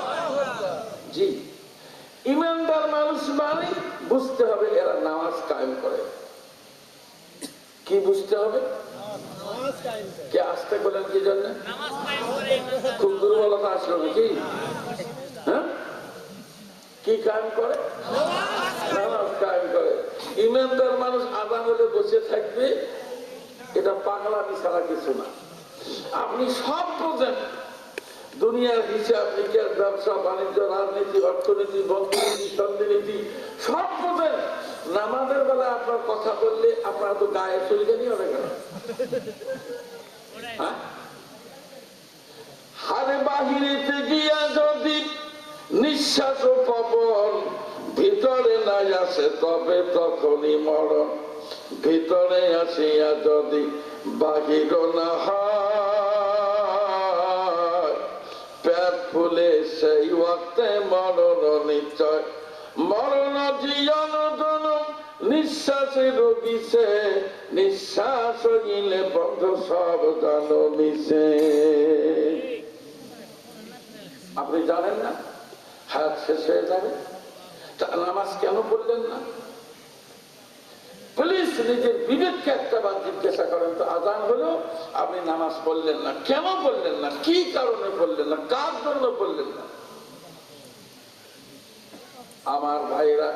জি, ইমানদার মানুষ মানে বুঝতে হবে এরা নামাজ কায়েম করে। কি বুঝতে হবে? কে আসতে বলেন কি জন্য? খুব দুর্বলতা আসলো নাকি? হ্যাঁ, কি কায়েম করে? নামাজ কায়েম করে। ইমানদার মানুষ আযান হলে বসে থাকবে, এটা পাগলামি ছাড়া কিছু না। আপনি সব বোঝেন, দুনিয়ার হিসাব নিকাশ, ব্যবসা বাণিজ্য, রাজনীতি, অর্থনীতি, বন্ধুনীতি, সন্ধিনীতি সব বোঝেন। নামাজের বেলা আপনার কথা বললে আপনার তো গায়ে চুলকানি হবে কেন? হারে বাহিরেতে গিয়া যদি নিঃশ্বাস পবন ভিতরে নাই আসে, তবে তখনই মরণ। ভিতরে আসিয়া যদি বাহির না হয়, পেট ফুলে সেই ওয়াক্তে মরণ নিশ্চয়। মরণ জীবন জনম নিঃশ্বাসে রোগীছে, নিঃশ্বাস গিলে বন্ধ সব জানো মিশে। আপনি জানেন না হায়াত শেষ হয়ে যাবে? তা নামাজ কেন পড়লেন না? প্লিজ নিজের বিবেককে একটা বার জিজ্ঞাসা করেন তো, আজান হলো আপনি নামাজ পড়লেন না, কেন পড়লেন না? কি কারণে পড়লেন না? কার জন্য পড়লেন না? আমার ভাইরা,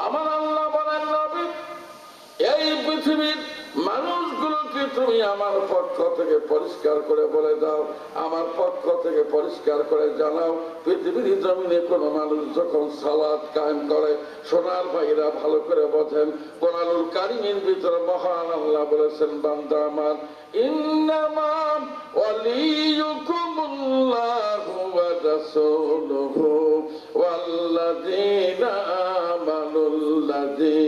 আমার আল্লাহ বলেন নবী, এই পৃথিবীর মানুষগুলোকে তুমি আমার পক্ষ থেকে পরিষ্কার করে বলে দাও, আমার পক্ষ থেকে পরিষ্কার করে জানাও, পৃথিবীর জমিনে কোনো মানুষ যখন সালাত কায়েম করে, সোনার ভাইরা ভালো করে বোঝেন, কোরআনুল কারীমের ভিতরে মহান আল্লাহ বলেছেন, বান্দা আমার, ইন্নামা ওয়ালিয়ুকুমুল্লাহু ওয়া রাসূলুহু ওয়াল্লাযীনা আমানুল্লাযীনা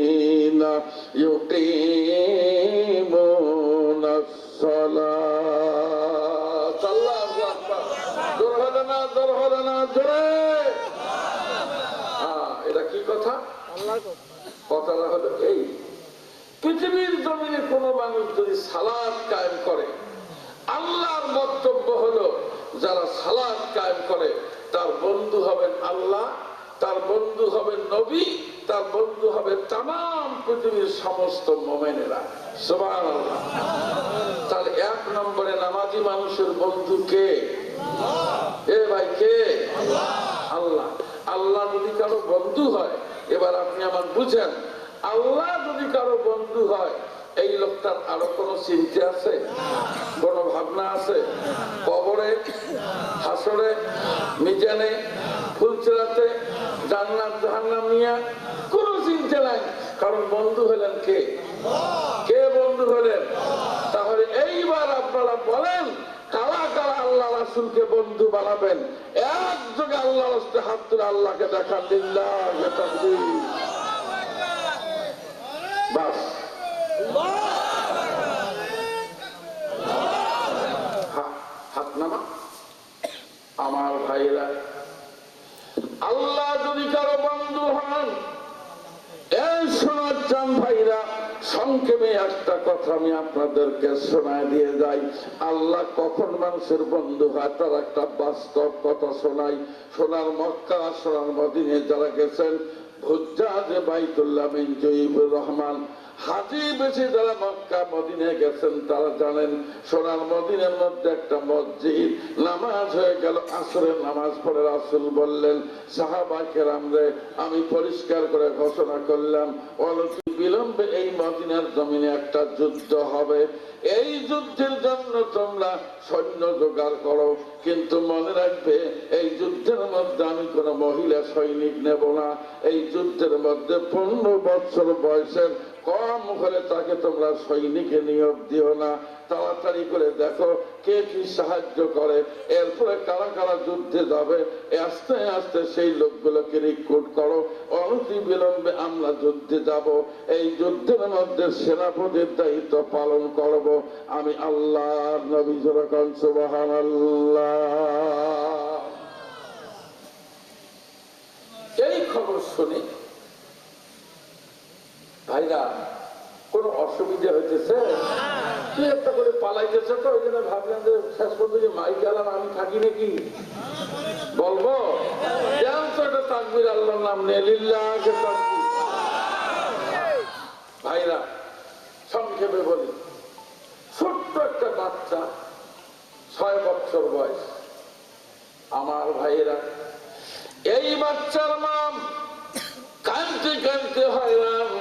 ইউকিমুনাস সালাত। আল্লাহু আকবার। জোরে হলো না, জোরে হলো না, জোরে। এটা কি কথা? কথাটা হলো এই, পৃথিবীর জমিনে কোনো মানুষ যদি সালাত কায়েম করে, আল্লাহর বক্তব্য হলো যারা সালাত কায়েম করে তার বন্ধু হবেন আল্লাহ, তার বন্ধু হবেন নবী, তার বন্ধু হবে তামাম পৃথিবীর সমস্ত মুমিনেরা। সুবহানাল্লাহ। তাহলে এক নম্বরে নামাজি মানুষের বন্ধু কে? এ ভাই কে? আল্লাহ। আল্লাহ যদি কারো বন্ধু হয়, এবার আপনি আমার বুঝেন, আল্লাহ যদি কারো বন্ধু হয়, এই লোকটার আরো কোন চিন্তা আছে, কোন ভাবনা আছে? কবরে, হাসরে, মিজানে, ফুলচেরাতে, জান্নাত জাহান্নাম নিয়ে কোন চিন্তা নাই, কারণ বন্ধু হলেন কে? কে বন্ধু হলেন? তাহলে এইবার আপনারা বলেন, কারা কারা আল্লাহ রাসূলকে বন্ধু বানাবেন? একযোগে আল্লাহর রাস্তায় হাত তুলে আল্লাহকে দেখান, লিল্লাহি তাকবীর। বাস, হাত নামা। আমার ভাইরা, আল্লাহ যদি কারো বন্ধু হন, এই শোনার চান ভাইরা, সংক্ষেপে একটা কথা আমি আপনাদেরকে শোনায় দিয়ে যাই। আল্লাহ কখন মানুষের বন্ধু হয় তার একটা বাস্তব কথা শোনাই। সোনার মক্কা, সোনার মদিনে যারা গেছেন, হুজ্জাজে বাইতুল্লাহ মিন জয়িবুর রহমান, হাজি বেশি যারা মক্কা মদিনে গেছেন তারা জানেন, সোনার মদিনের মধ্যে একটা মসজিদ, নামাজ হয়ে গেল, আসরের নামাজ পড়ে রাসূল বললেন, সাহাবা কেরামরে আমি পরিষ্কার করে ঘোষণা করলাম, অনতি বিলম্বে এই মদিনার জমিনে একটা যুদ্ধ হবে, এই যুদ্ধের জন্য তোমরা সৈন্য জোগাড় করো, কিন্তু মনে রাখবে এই যুদ্ধের মধ্যে আমি কোনো মহিলা সৈনিক নেব না, এই যুদ্ধের মধ্যে 15 বছর বয়সের কম হলে তাকে তোমরা সৈনিকে নিয়োগ দিও না, তাড়াতাড়ি করে দেখো কে কি সাহায্য করে, এরপরে কারা কারা যুদ্ধে যাবে, আস্তে আস্তে সেই লোকগুলোকে রিক্রুট করো, অনতি বিলম্বে আমরা যুদ্ধে যাব, এই যুদ্ধের মধ্যে সেনাপতির দায়িত্ব পালন করব আমি আল্লাহ। নবী যখন সুবহানাল্লাহ, এই খবর শুনে ভাইরা কোন অসুবিধা হইতেছে? তুই একটা করে পালাইতেছে, তো ওই জন্য ভাবলেন যে শেষ পর্যন্ত মাইক আলাম আমি থাকি নাকি বলবো, একটা তাকবীর, আল্লাহর নাম নিয়ে, লিল্লাহি তাকবীর। ভাইরা সংক্ষেপে বলি, ছোট্ট একটা বাচ্চা, 6 বছর বয়স, আমার ভাইরা, এই বাচ্চার নাম কানতে কানতে হয়রান,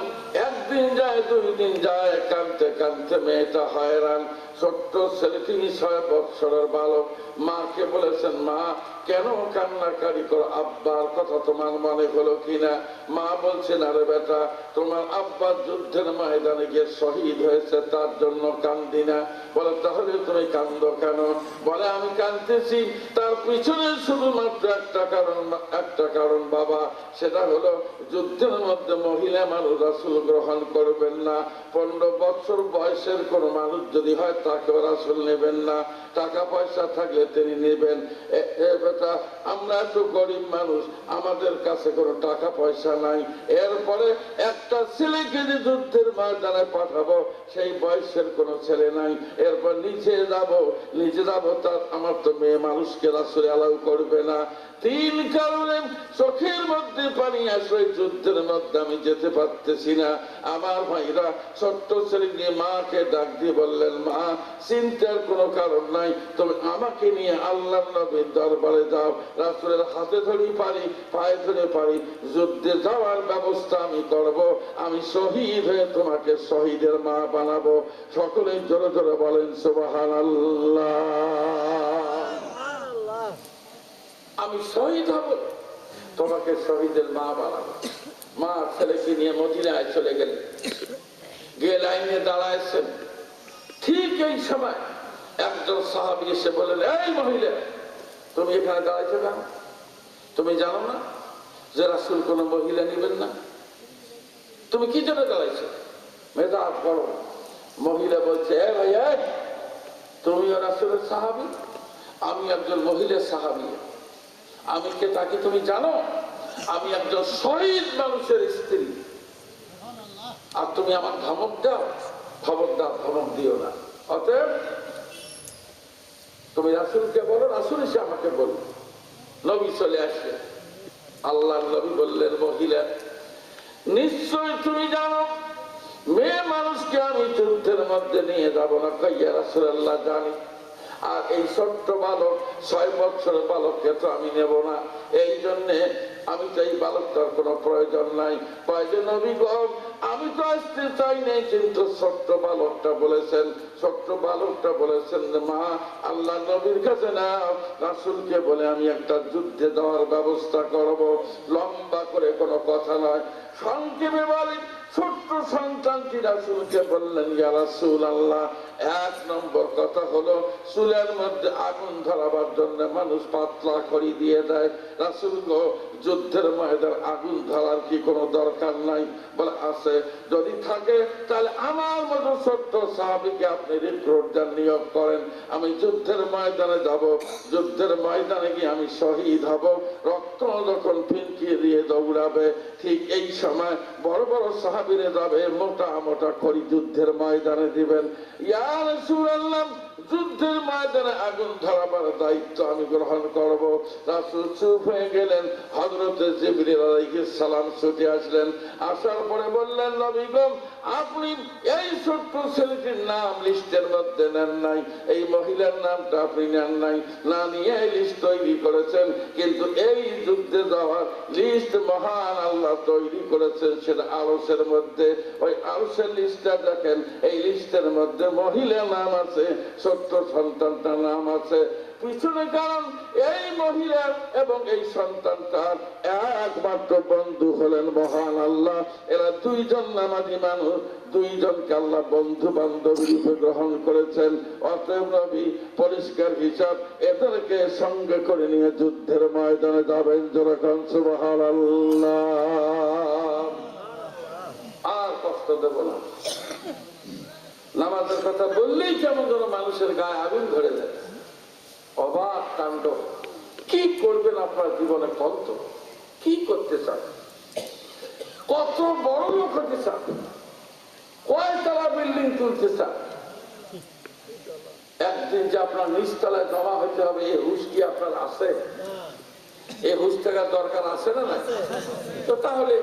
একদিন যায় 2 দিন যায়, কানতে কানতে মেয়েটা হয়রান, ছোট্ট ছেলেটি 6 বছরের বালক, মাকে বলেছেন, মা কেন কান্নাকারি করো, আব্বার কথা তোমার মনে হলো কিনা? মা বলছেন, আরে বেটা, তোমার আব্বা যুদ্ধের ময়দানে গিয়ে শহীদ হয়েছে, তার জন্য কান্দি না। বলে তাহলে তুমি কান্দো কেন? বলে আমি কান্দতেছি তার পিছনে শুধুমাত্র একটা কারণ বাবা, সেটা হলো যুদ্ধের মধ্যে মহিলা মানুষ রাসূল গ্রহণ করবেন না, 15 বছর বয়সের কোন মানুষ যদি হয় তাকেও রাসূল নেবেন না, টাকা পয়সা থাকলে তিনি নেবেন। আমরা তো গরিব মানুষ, আমাদের কাছে কোনো টাকা পয়সা নাই, এরপরে একটা ছেলেকে যে যুদ্ধের ময়দানে পাঠাবো সেই বয়সের কোনো ছেলে নাই, এরপর নিচে যাব তার আমার তো মেয়ে মানুষকে রাসূল অ্যালাউ করবে না। 3 কারণে চোখের মধ্যে পানি আসে, যুদ্ধের মধ্যে আমি যেতে পারতেছি না। আমার ভাইরা ছোট্ট ছেলে নিয়ে মাকে ডাক দিয়ে বললেন, মা চিন্তার কোনো কারণ নাই, তবে আমাকে নিয়ে আল্লাহর নবীর দরবারে যাও, রাসূলের হাতে ধরে পারি, পায়ে ধরে পারি, যুদ্ধে যাওয়ার ব্যবস্থা আমি করব, আমি শহীদ হয়ে তোমাকে শহীদের মা বানাবো। সকলে জোরে জোরে বলেন সুবহানাল্লাহ। আমি শহীদ হব, তোমাকে শহীদের মা বানাবো। মা ছেলেকে নিয়ে মদিনায় চলে গেলেন, গিয়ে লাইনে দাঁড়াইছেন। ঠিক এই সময় একজন সাহাবী এসে বললেন, এই মহিলা, তুমি এখানে দাঁড়াইছো কেন? তুমি জানো না যে রাসূল কোন মহিলা নিবেন না? তুমি কি জন্য দাঁড়াইছো? মেজাজ গরম। মহিলা বলছে, এ ভাই, তুমিও রাসূলের সাহাবী, আমি একজন মহিলা সাহাবী। আমি কে তাকে তুমি জানো? আমি একজন শহীদ মানুষের স্ত্রী, আর তুমি আমার ধমক দাও? খবরদার, ধমক দিও না। অতএব তুমি রাসূলকে বলো, রাসূল এসে আমাকে বলো। নবী চলে আসে। আল্লাহর নবী বললেন, মহিলা, নিশ্চয় তুমি জানো মেয়ে মানুষকে আমি যুদ্ধের মধ্যে নিয়ে যাব না। কইয়া রাসূলুল্লাহ, জানি। আর এই ছোট্ট বালক, 6 বছরের বালককে তো আমি নেব না, এই জন্যে আমি তো এই বালকটার কোনো প্রয়োজন নাই। কয়েছে নবী গো, আমি তো আসতে চাই নাই, কিন্তু ছোট্ট বালকটা বলেছেন, ছোট্ট বালকটা বলেছেন, মা আল্লাহ নবীর কাছে না, রাসূলকে বলে আমি একটা যুদ্ধে যাওয়ার ব্যবস্থা করব। লম্বা করে কোনো কথা নয়, সংক্ষেপে বলি, ছোট্ট সন্তানটি রাসূলকে বললেন, ইয়া রাসূলুল্লাহ, 1 নম্বর কথা হলো, চুলের মধ্যে আগুন ধরাবার জন্য মানুষ পাতলা খড়ি দিয়ে দেয়। রাসূল গো, যুদ্ধের ময়দানে আগুন ধরার কি কোনো দরকার নাই? বলে, আছে। যদি থাকে তাহলে আমার মতো ছোট্ট সাহাবীকে আপনি রিক্রুটার নিয়োগ করেন, আমি যুদ্ধের ময়দানে যাব, যুদ্ধের ময়দানে গিয়ে আমি শহীদ হব। রক্ত যখন ফিনকিয়ে দিয়ে দৌড়াবে, ঠিক এই সময় বড় বড় সাহাবীরা যাবে, মোটা মোটা খড়ি যুদ্ধের ময়দানে দিবেন। ইয়া রাসূলুল্লাহ, যুদ্ধের ময়দানে আগুন ধরাবার দায়িত্ব আমি গ্রহণ করব। রাসূল চুপ হয়ে গেলেন। হযরত জিবরিল আলাইহিস সালাম ছুটে আসলেন। আসার পরে বললেন, নবী গো, আপনি এই ছোট্ট ছেলেটির নাম লিস্টের মধ্যে নেন নাই, এই মহিলার নামটা আপনি নেন নাই, না নিয়ে এই লিস্ট তৈরি করেছেন। কিন্তু এই যুদ্ধে যাওয়ার লিস্ট মহান আল্লাহ তৈরি করেছেন, সেটা আরশের মধ্যে। ওই আরশের লিস্টটা দেখেন, এই লিস্টের মধ্যে মহিলার নাম আছে, ছোট্ট সন্তানটার নাম আছে পিছনে। কারণ এই মহিলা এবং এই সন্তানটার একমাত্র বন্ধু হলেন মহান আল্লাহ। এরা 2 জন নামাজি মানুষ, 2 জনকে আল্লাহ বন্ধু বান্ধব রূপে গ্রহণ করেছেন। অতএব নবী পরিষ্কার হিসাব, এদেরকে সঙ্গে করে নিয়ে যুদ্ধের ময়দানে যাবেন। যেরকম সুবহানাল্লাহ। আর কষ্ট দেব না। নামাজের কথা বললেই কেমন যেন মানুষের গায়ে আগুন ধরে যায়। অবাক কাণ্ড। কি করবেন আপনার জীবনে? কত কি করতে চান? কত বড় লোক হতে চান? কয়তলা বিল্ডিং তুলতে চান? একদিন যে আপনার নিচতলায় জমা হতে হবে, এই হুঁশ কি আপনার আছে? এই হুঁশ থাকার দরকার আছে না? না তো তাহলে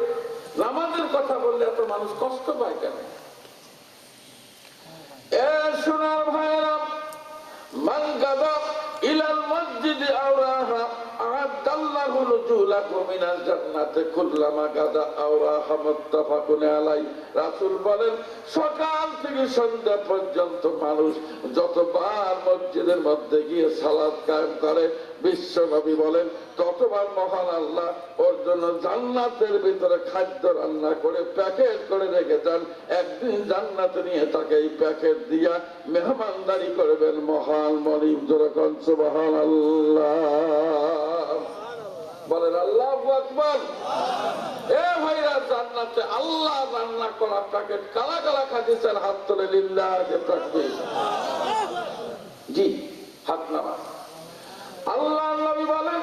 নামাজের কথা বললে এত মানুষ কষ্ট পায় কেন? সোনার ভাইয়েরা, মান গাদা ইলাল মসজিদে আওরাহা আ'আদাল্লাহু নুজুলাহু মিনাল জান্নাতি কুল্লামা গাদা আওরাহা মুত্তাফাকুন আলাইহি। রাসূল বলেন, সকাল থেকে সন্ধ্যা পর্যন্ত মানুষ যতবার মসজিদের মধ্যে গিয়ে সালাত কায়েম করে, বিশ্ব নবী বলেন, ততবার মহান আল্লাহ ওর জন্য জান্নাতের ভিতরে খাদ্য রান্না করে প্যাকেট করে রেখে যান। একদিন জান্নাতে নিয়ে তাকে এই প্যাকেট দিয়া মেহমানদারি করবেন মহান মনিব। যেরকম সুবহানাল্লাহ বলেন, আল্লাহু আকবার। এ ভাইরা, জান্নাতে আল্লাহ রান্না করা প্যাকেট কালা কালা খাচ্ছেন, হাত তুলে লিল্লাহি তাকবীর। জি, হাত নামা। আল্লাহ নবী বলেন,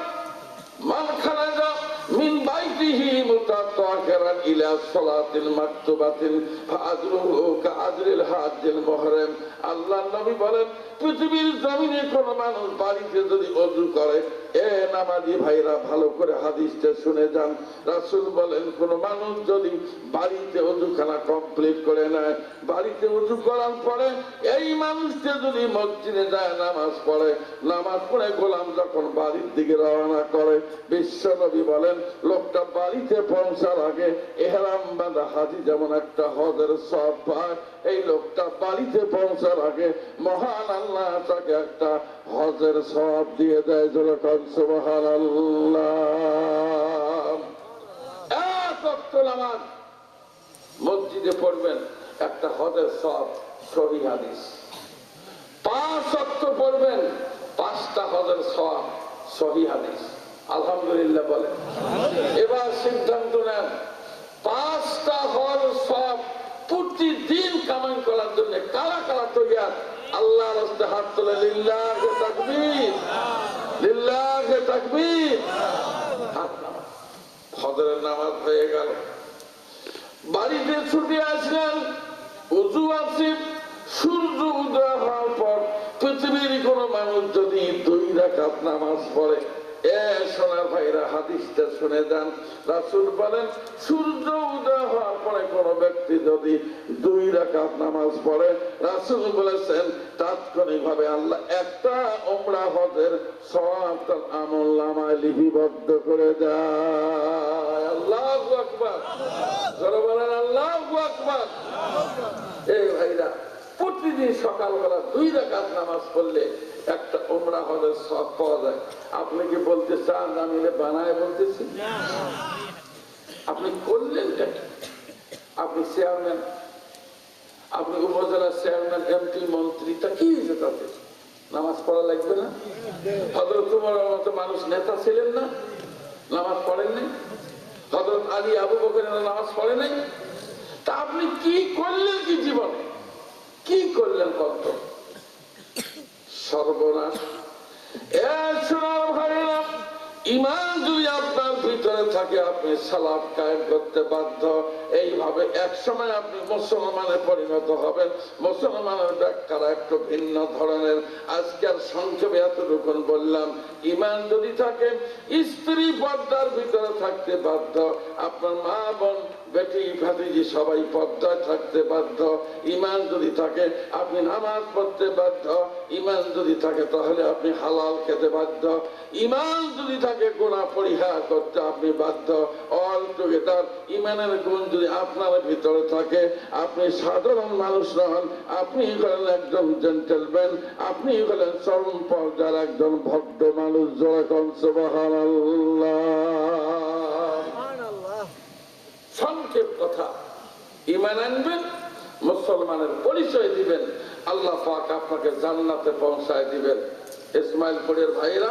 মান খারাজা মিন বাইতিহি মুতাতাহিরান ইলা সালাতিল মাকতুবাতিন ফাআজরুহু কাআজরিল হাজ্জিল মুহরিম। আল্লাহ নবী বলেন, পৃথিবীর জমিনে কোন মানুষ বাড়িতে যদি ওযু করে, এ নামাজি ভাইরা ভালো করে হাদিসটা শুনে যান। রাসূল বলেন কোন মানুষ যদি বাড়িতে ওযুখানা কমপ্লিট করে নেয়, বাড়িতে ওযু করার পরে এই মানুষটা যদি মসজিদে যায় নামাজ পড়ে, নামাজ পড়ে গোলাম যখন বাড়ির দিকে রওনা করে, বিশ্বনবী বলেন লোকটা বাড়িতে পৌঁছার আগে ইহরাম বাঁধা হাজী যেমন একটা হজের সওয়াব পায়, এই লোকটা বাড়িতে পৌঁছার আগে মহান আল্লাহ তাকে একটা হজের সওয়াব দিয়ে দেয়। যেরকম সুবহানাল্লাহ। এক ওয়াক্ত নামাজ মসজিদে পড়বেন, একটা হজের সওয়াব, সহিহ হাদিস। 5 ওয়াক্ত পড়বেন, 5টা হজের সওয়াব, সহিহ হাদিস। আলহামদুলিল্লাহ বলেন। এবার সিদ্ধান্ত নেন 5টা হজ সওয়াব প্রতিদিন কামাই করার জন্য কারা কারা তৈয়ার? আল্লাহর রাস্তায় হাত তোলে, লিল্লাহি তাকবীর, লিল্লাহি তাকবীর। হাত নামান। ফজরের নামাজ হয়ে গেল, বাড়িতে ছুটে আসলেন, ওযু আছে, সূর্য উদয় হওয়ার পর পৃথিবীর কোন মানুষ যদি 2 রাকাত নামাজ পড়ে, এ সোনার ভাইরা হাদিসটা শুনে যান। রাসূল বলেন সূর্য উদয় হওয়ার পরে কোন ব্যক্তি যদি 2 রাকাত নামাজ পড়ে, রাসূল বলেছেন তাৎক্ষণিকভাবে আল্লাহ একটা উমরা হজের সওয়াব তার আমলনামায় লিপিবদ্ধ করে দেয়। আল্লাহু আকবার, জোরে বলেন আল্লাহু আকবার। এই ভাইরা প্রতিদিন সকালবেলা 2 রাকাত নামাজ পড়লে একটা উমরা হজের সওয়াব পাওয়া যায়। আপনি কি বলতে চান আমি বানায় বলতেছি? আপনি করলেন কি? আপনি চেয়ারম্যান, আপনি উপজেলার চেয়ারম্যান, এমপি, মন্ত্রী, তা কি হয়েছে তাতে? নামাজ পড়া লাগবে না? হযরত ওমরের মতো মানুষ নেতা ছিলেন না, নামাজ পড়েন নাই? হযরত আলী, আবু বকর নামাজ পড়ে নাই? তা আপনি কি করলেন কি জীবনে? কি করলেন কত? সর্বনাশ। ঈমান যদি আপনার ভিতরে থাকে, আপনি সালাত কায়েম করতে বাধ্য। এইভাবে এক সময় আপনি মুসলমানে পরিণত হবেন। মুসলমানের ব্যাখ্যাটা একটু ভিন্ন ধরনের। আজকের সংক্ষেপে এতটুকু বললাম, ঈমান যদি থাকে, স্ত্রী পর্দার ভিতরে থাকতে বাধ্য, আপনার মা বোন বেটি ভাতিজি সবাই পর্দায় থাকতে বাধ্য। ঈমান যদি থাকে আপনি নামাজ পড়তে বাধ্য। ঈমান যদি থাকে তাহলে আপনি হালাল খেতে বাধ্য। ঈমান যদি থাকে গুনাহ পরিহার করতে আপনি বাধ্য। অল টুগেদার ঈমানের গুণ যদি আপনার ভিতরে থাকে, আপনি সাধারণ মানুষ নন, আপনি হলেন একজন জেন্টলম্যান, আপনি হলেন চরম পর্যায়ের একজন ভদ্র মানুষ। যেরকম সুবহানাল্লাহ। সংক্ষেপ কথা, ঈমান আনবেন, মুসলমানের পরিচয় দিবেন, আল্লাহ পাক আপনাকে জান্নাতে পৌঁছায় দিবেন। ইসমাইলপুরের ভাইরা,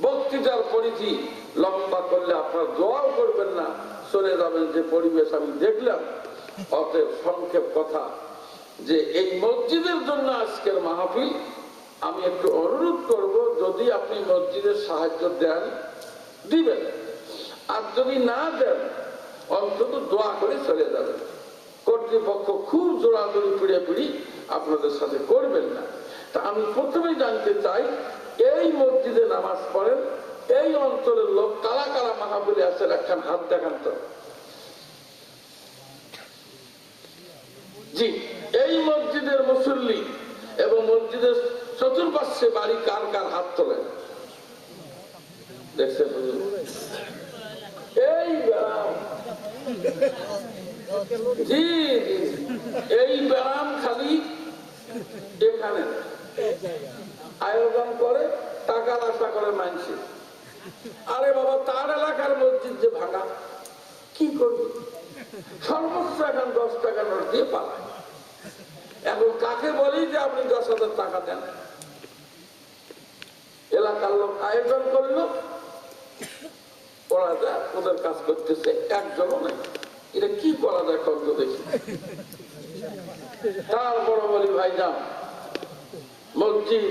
বক্তৃতার পরিধি লম্বা করলে আপনারা দোয়াও করবেন না, চলে যাবেন যে পরিবেশ আমি দেখলাম। অতএব সংক্ষেপ কথা যে এই মসজিদের জন্য আজকের মাহফিল, আমি একটু অনুরোধ করব, যদি আপনি মসজিদের সাহায্য দেন দিবেন, আর যদি না দেন অন্তত দোয়া করে চলে যাবেন। কর্তৃপক্ষ খুব জোরাজোরি পিড়ি আপনাদের সাথে করবেন না। তা আমি প্রথমে জানতে চাই, এই মসজিদে নামাজ পড়েন এই অঞ্চলের লোক কারা কারা মাহফিলে আছেন? একখান হাত দেখান তো। জি, এই মসজিদের মুসল্লি এবং মসজিদের চতুর্পাশে বাড়ি কার কার হাত তোলেন? দেখছেন? এই ব্যারাম, জি এই ব্যারাম খালি এখানে আয়োজন করে, টাকার আশা করে মানছে। আরে বাবা, তার এলাকার মসজিদ যে ভাঙা, কি করবে? সর্বোচ্চ এখন 10 টাকা নোট দিয়ে পালায়। এখন কাকে বলি যে আপনি 10,000 টাকা দেন? এলাকার লোক আয়োজন করলো, ওরা যায় ওদের কাজ করতেছে, একজনও নাই। এটা কি করা যায় কত দেখি। তারপর বলি ভাইজান, মসজিদ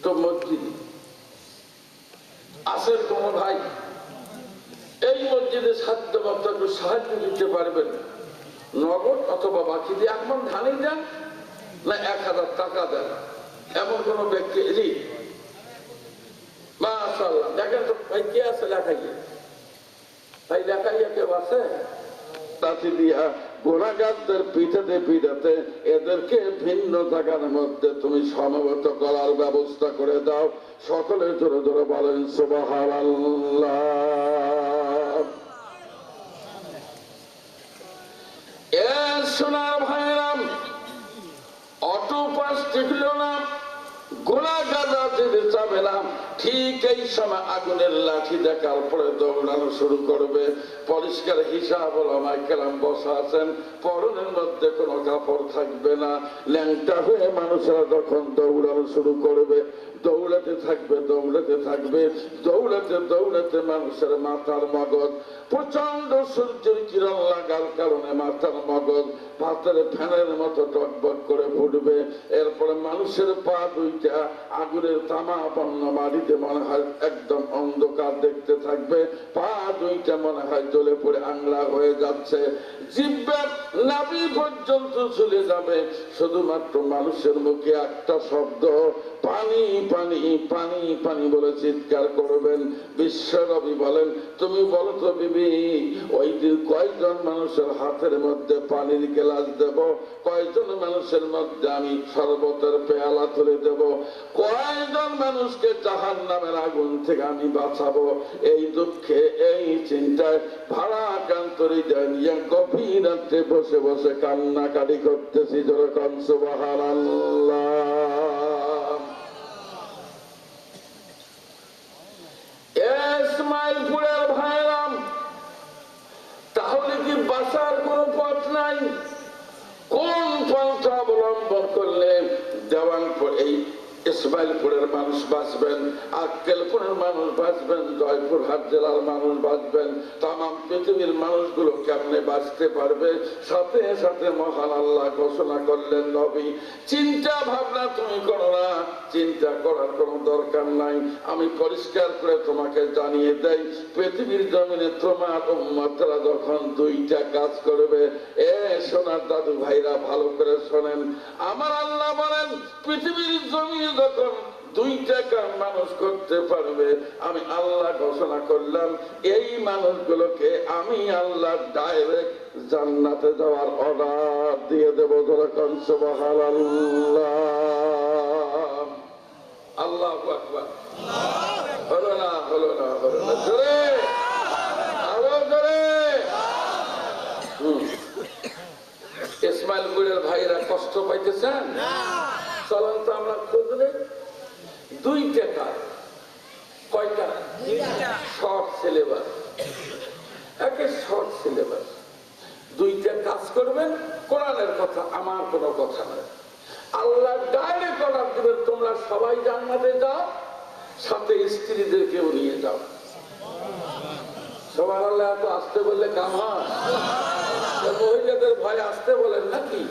তো মসজিদ আসেন, তোমার ভাই এই মসজিদে সাধ্য মতো একটু সাহায্য দিতে পারবেন, নগদ অথবা বাকি দিয়ে 1 মণ ধানই দেন, না 1000 টাকা দেন, এমন কোন ব্যক্তি জি মাশাআল্লাহ দেখেন তো ভাই কে আছে লেখাইয়ে ভাই লেখাইয়া কেউ আছে তাতে দিয়া গোলাগারদের পিঠাতে পিঠাতে এদেরকে ভিন্ন জায়গার মধ্যে তুমি সমবেত করার ব্যবস্থা করে দাও সকলে জোরে জোরে বলেন সুবহানাল্লাহ। এ সোনার ভাইরাম অটো পাস টিকল না গোলা গাদা যেতে চাবে না ঠিক এই সময় আগুনের লাঠি দেখার পরে দৌড়ানো শুরু করবে পরিষ্কার হিসাব ওলামায়ে কেরাম বসা আছেন পরনের মধ্যে কোনো কাপড় থাকবে না ল্যাংটা হয়ে মানুষেরা যখন দৌড়ানো শুরু করবে দৌড়াতে থাকবে দৌড়াতে থাকবে দৌড়াতে দৌড়াতে মানুষের মাথার মগজ প্রচন্ড সূর্যের কিরণ লাগার কারণে মাথার মগজ ভাতের ফ্যানের মতো টকবক করে ফুটবে এরপরে মানুষের পা দুইটা আগুনের তামাপন্ন মাটিতে মনে হয় একদম অন্ধকার দেখতে থাকবে পা দুইটা মনে হয় জ্বলে পড়ে আংলা হয়ে যাচ্ছে জিহ্বার নাভি পর্যন্ত চলে যাবে শুধুমাত্র মানুষের মুখে একটা শব্দ পানি পানি পানি পানি বলে চিৎকার করবেন বিশ্বনবী বলেন তুমি বলো তো বিবি ওই দিন কয়জন মানুষের হাতের মধ্যে পানির গ্লাস দেব কয়জন মানুষের মধ্যে আমি শরবতের পেয়ালা তুলে দেব কয়জন মানুষকে জাহান্নামের আগুন থেকে আমি বাঁচাবো এই দুঃখে এই চিন্তায় ভারাক্রান্তরে নিয়ে গভীর রাত্রে বসে বসে কান্নাকাটি করতেছি যেরকম সুবহানাল্লাহ। ইসমাইলপুরের ভাইরাম তাহলে কি বাঁচার কোন পথ নাই কোন পন্থা অবলম্বন করলে দেওয়ানপুর এই ইসমাইলপুরের মানুষ বাঁচবেন আক্কেলপুরের মানুষ বাঁচবেন জয়পুরহাট জেলার মানুষ বাঁচবেন তাম পৃথিবীর মানুষগুলো কেমনে বাঁচতে পারবে সাথে সাথে মহান আল্লাহ ঘোষণা করলেন নবী চিন্তা ভাবনা তুমি করো না চিন্তা করার কোনো দরকার নাই আমি পরিষ্কার করে তোমাকে জানিয়ে দেই পৃথিবীর জমিনে তোমার উম্মতরা যখন দুইটা কাজ করবে এ সোনার দাদু ভাইরা ভালো করে শোনেন আমার আল্লাহ বলেন পৃথিবীর জমিনে যখন দুইটা কাম মানুষ করতে পারবে আমি আল্লাহ ঘোষণা করলাম এই মানুষগুলোকে আমি আল্লাহ ডাইরেক্ট জান্নাতে যাওয়ার অর্ডার দিয়ে দেব যখন সুবহানাল্লাহ আল্লাহু আকবার হলো না হলো না হলো না জোরে আরো জোরে ইসমাইলপুরের ভাইরা কষ্ট পাইতেছেন চলেন তো আমরা খুঁজলে দুইটা কাজ কয়টা শর্ট সিলেবাস একে শর্ট সিলেবাস দুইটা কাজ করবেন কোরআনের কথা আমার কোনো কথা নয় আল্লাহ ডাইরেক্ট অর্ডার দিবেন তোমরা সবাই জান্নাতে যাও সাথে স্ত্রীদেরকেও নিয়ে যাও সবার আল্লাহ এত আসতে বললে কাম হয় মহিলাদের ভয় আসতে বলেন নাকি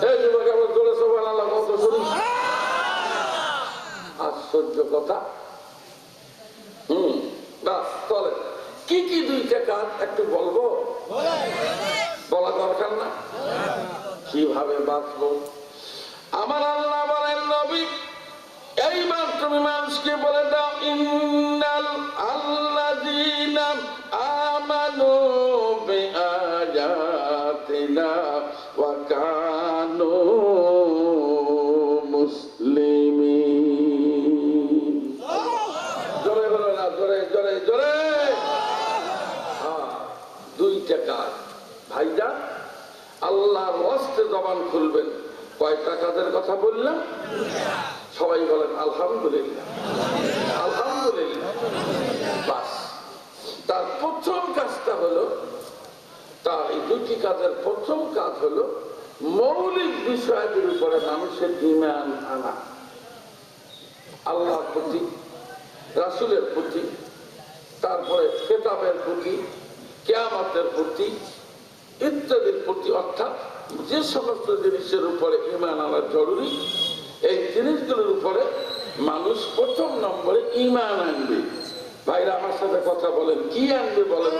এই যুবক আবার জোরে সবার আল্লাহ কত শুনি আশ্চর্য কথা বাস চলে কি কি দুইটা কাজ একটু বলবো বলা দরকার না কিভাবে বাঁচবো আমার আল্লাহ বলেন নবী এইবার তুমি মানুষকে বলে দাও ইন্নাল আল্লাযীনা আমানু বিআয়াতিনা ওয়া কানু মুসলিমিন জোরে বলো না জোরে জোরে জোরে দুইটা কাজ ভাইজান আল্লাহর ওয়াস্তে জবান খুলবেন কয়টা কাজের কথা বললাম সবাই বলেন আলহামদুলিল্লাহ আলহামদুলিল্লাহ বাস তার প্রথম কাজটা হলো তার এই দুটি কাজের প্রথম কাজ হলো মৌলিক বিষয়টির উপরে মানুষের ঈমান আনা আল্লাহর প্রতি রাসূলের প্রতি তারপরে কিতাবের প্রতি কিয়ামতের প্রতি ইত্যাদির প্রতি অর্থাৎ যে সমস্ত জিনিসের উপরে ঈমান আনা জরুরি এই জিনিসগুলোর উপরে মানুষ প্রথম নম্বরে ঈমান আনবে ভাইরা আমার সাথে কথা বলেন কি আনবে বলেন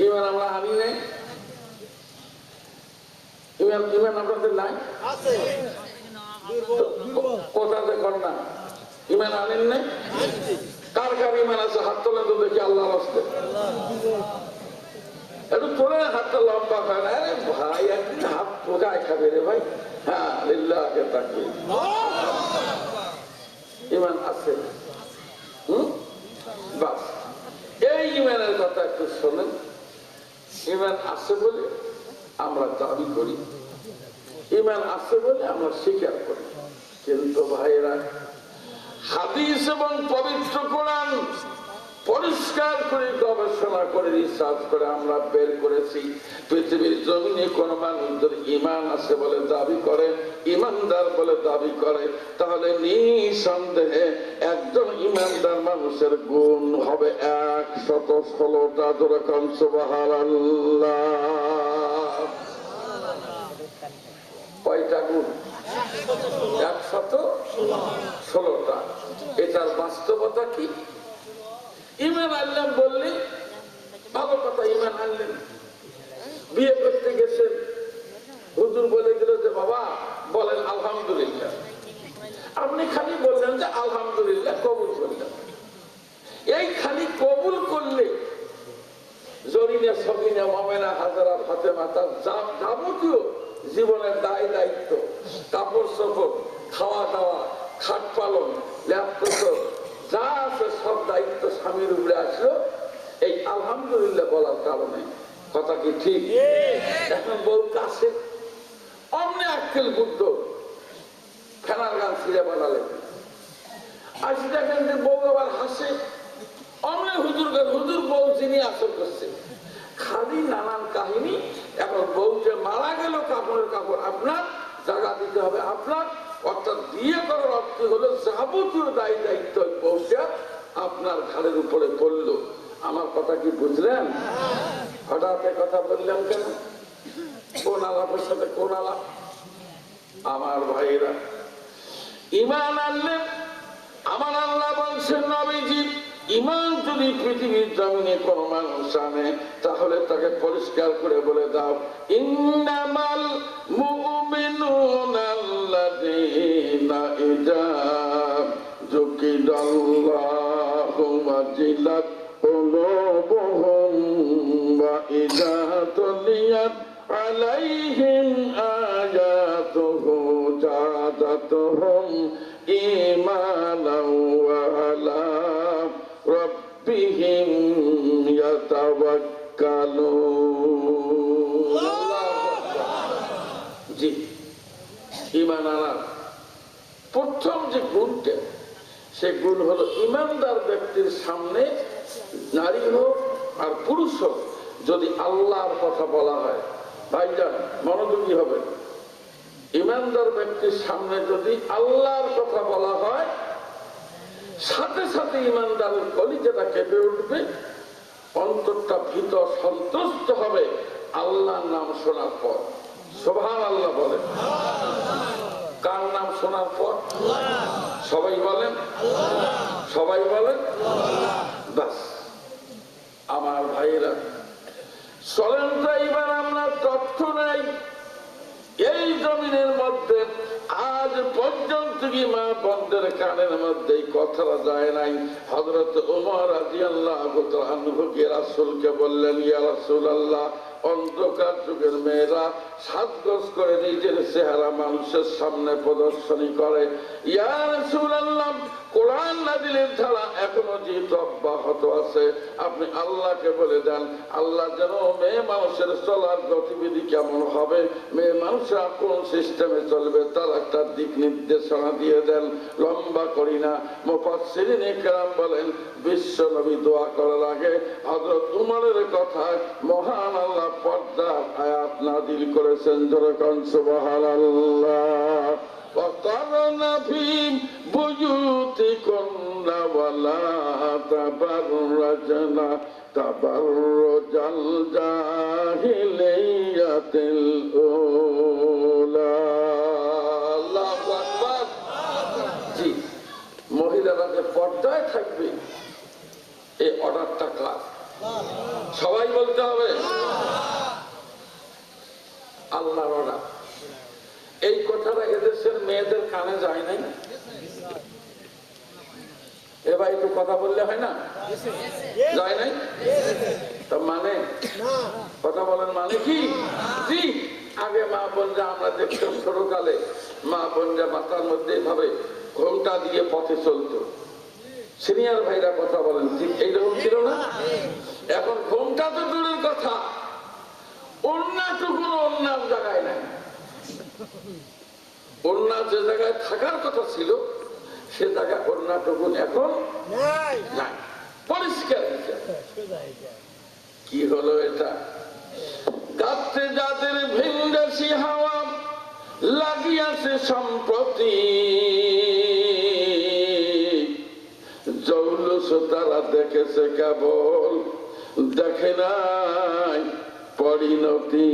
ঈমান আমরা আনি নাই ঈমান আপনাদের নাই কোথাতে কর না ইমান আনেন নাই? কার কার ইমান আছে হাত তোলেন তো দেখি আল্লাহ রাস্তে। একটু তোলে হাতটা লম্বা খায় না। আরে ভাই একটা হাত পোকায় খাবে রে ভাই। হ্যাঁ লিল্লাহকে তাকবীর। ইমান আছে। বাস এই ইমানের কথা একটু শোনেন। ইমান আছে বলে আমরা দাবি করি, ইমান আছে বলে আমরা স্বীকার করি। কিন্তু ভাইরা হাদিস এবং পবিত্র কোরআন পরিষ্কার করে গবেষণা করে রিসার্চ করে আমরা বের করেছি, পৃথিবীর জমিনে কোন মানুষদের ইমান আছে বলে দাবি করে, ইমানদার বলে দাবি করে, তাহলে নিঃসন্দেহে একজন ইমানদার মানুষের গুণ হবে 116টা। যেরকম সুবহানাল্লাহ। কয়টা গুণ? 116টা। এটার বাস্তবতা কি? ইমান আনলাম বললে ভালো কথা, ইমান আনলেন। বিয়ে করতে গেছেন, হুজুর বলে দিল যে বাবা বলেন আলহামদুলিল্লাহ। আপনি খালি বললেন যে আলহামদুলিল্লাহ, কবুল করলেন। এই খালি কবুল করলে জরিনা সবিনা মামেনা হাজারা ফাতেমা তার যাবতীয় জীবনের দায় দায়িত্ব, কাপড় চোপড়, খাওয়া দাওয়া, খাট পালন, ল্যাপটপ যা আছে সব দায়িত্ব স্বামীর উপরে আসলো এই আলহামদুলিল্লাহ বলার কারণে। কথা কি ঠিক? এখন বউ কাছে অমনে আক্কেল বুদ্ধ ফেনার গান ছিঁড়ে বানালেন। আজ দেখেন যে বউ আবার হাসে অমনে হুজুর গান, হুজুর বউ যিনি আসর করছে খালি নানান কাহিনী। এখন বউ যে মারা গেল কাপড়ের কাপড় আপনার, জায়গা দিতে হবে আপনার, অর্থাৎ বিয়ে করার অর্থ হলো যাবতীয় দায়ী দায়িত্ব বউটা আপনার ঘাড়ের উপরে পড়লো। আমার কথা কি বুঝলেন? হঠাৎ কথা বললাম কেন? কোন আলাপের সাথে কোন আলাপ? আমার ভাইরা ইমান আনলেন। আমার আল্লাহ বলছেন নবীজি ইমান যদি পৃথিবীর জমিনে কোন মানুষ আনে তাহলে তাকে পরিষ্কার করে বলে দাও ইন্নামাল মুমিনুনা আল্লাযীনা ইযা যুকিরাল্লাহু ওয়াজিলাত কুলুবুহুম ওয়া ইযা তুলিয়াত আলাইহিম আয়াতুহু যাদাতুহুম ঈমানাও ওয়া আলা রাব্বিহিম ইয়াতাওয়াক্কালুন। জি, ঈমান আনার প্রথম যে গুণটা, সে গুণ হলো ঈমানদার ব্যক্তির সামনে নারী হোক আর পুরুষ হোক যদি আল্লাহর কথা বলা হয়, ভাইজান মনোযোগী হবে, ঈমানদার ব্যক্তির সামনে যদি আল্লাহর কথা বলা হয় সাথে সাথে ঈমানদারের কলিজাটা কেঁপে উঠবে, অন্তরটা ভীত সন্তুষ্ট হবে আল্লাহর নাম শোনার পর। সুবহানাল্লাহ বলেন। কার নাম শোনার পর? সবাই বলেন, সবাই বলেন। বাস আমার ভাইরা চলেন তো এবার আমরা তথ্য নেই। এই জমিনের মধ্যে আজ পর্যন্ত কি মা বন্ধের কানের মধ্যে কথাটা যায় নাই। হযরত ওমর রাদিয়াল্লাহু তাআলা আনহুকে রাসূলকে বললেন, ইয়া রাসূলুল্লাহ, অন্ধকার যুগের মেয়েরা সাজগোজ করে নিজের চেহারা মানুষের সামনে প্রদর্শনী করে। ইয়া রাসূলুল্লাহ, কোরআন নাযিলের ধারা এখনো যেহেতু অব্যাহত আছে, আপনি আল্লাহকে বলে দেন আল্লাহ যেন মেয়ে মানুষের চলার গতিবিধি কেমন হবে, মেয়ে মানুষরা কোন সিস্টেমে চলবে তার একটা দিক নির্দেশনা দিয়ে দেন। লম্বা করি না, মুফাসসিরিনে কেরাম বলেন বিশ্ব নবী দোয়া করার আগে হযরত উমরের কথায় মহান আল্লাহ পর্দার আয়াত নাযিল করেছেন। যেরকম সুবহানাল্লাহ। وقرن في بيوتكن ولا تبرجن تبرج الجاهلية الأولى। আল্লাহু আকবার। জি, মহিলারা যে পর্দায় থাকবে এই অর্ডারটা ক্লাস সবাই বলতে হবে আল্লাহর অর্ডার। এই কথাটা এদেশের মেয়েদের কানে যায় নাই? এবার একটু কথা বললে হয় না? যায় নাই? তো মানে কথা বলেন মানে কি? জি, আগে মা বোনরা আমরা দেখতাম ছোটকালে, মা বোনরা মাথার মধ্যে এভাবে ঘোমটা দিয়ে পথে চলতো। সিনিয়র ভাইরা কথা বলেন, ঠিক এইরকম ছিল না? এখন ঘোমটা তো দূরের কথা, অন্যটুকুন অন্যার জায়গায় নাই। অন্য যে জায়গায় থাকার কথা ছিল সে জায়গায় অন্যটুকুন এখন নাই, পরিষ্কার। কি হলো এটা? গাছে যাদের ভিনদেশি হাওয়া লাগিয়াছে সম্প্রতি, জৌলুস তারা দেখেছে কেবল, দেখে নাই পরিণতি।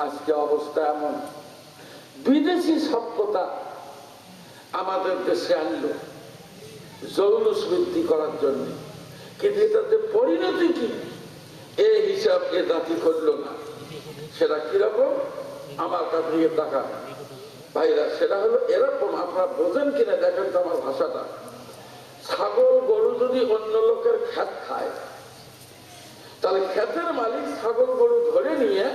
আজকে অবস্থা এমন, বিদেশি সভ্যতা আমাদের দেশে আনলো জৌলুস বৃদ্ধি করার জন্য, কিন্তু এটাতে পরিণতি কি এই হিসাব এ জাতি করলো না। সেটা কিরকম আমার কাছে টাকা ভাইরা, সেটা হলো এরকম, আপনারা বোঝেন কিনা দেখেন তো আমার ভাষাটা। ছাগল গরু যদি অন্য লোকের ক্ষেত খায়, তাহলে ক্ষেতের মালিক ছাগল গরু ধরে নিয়ে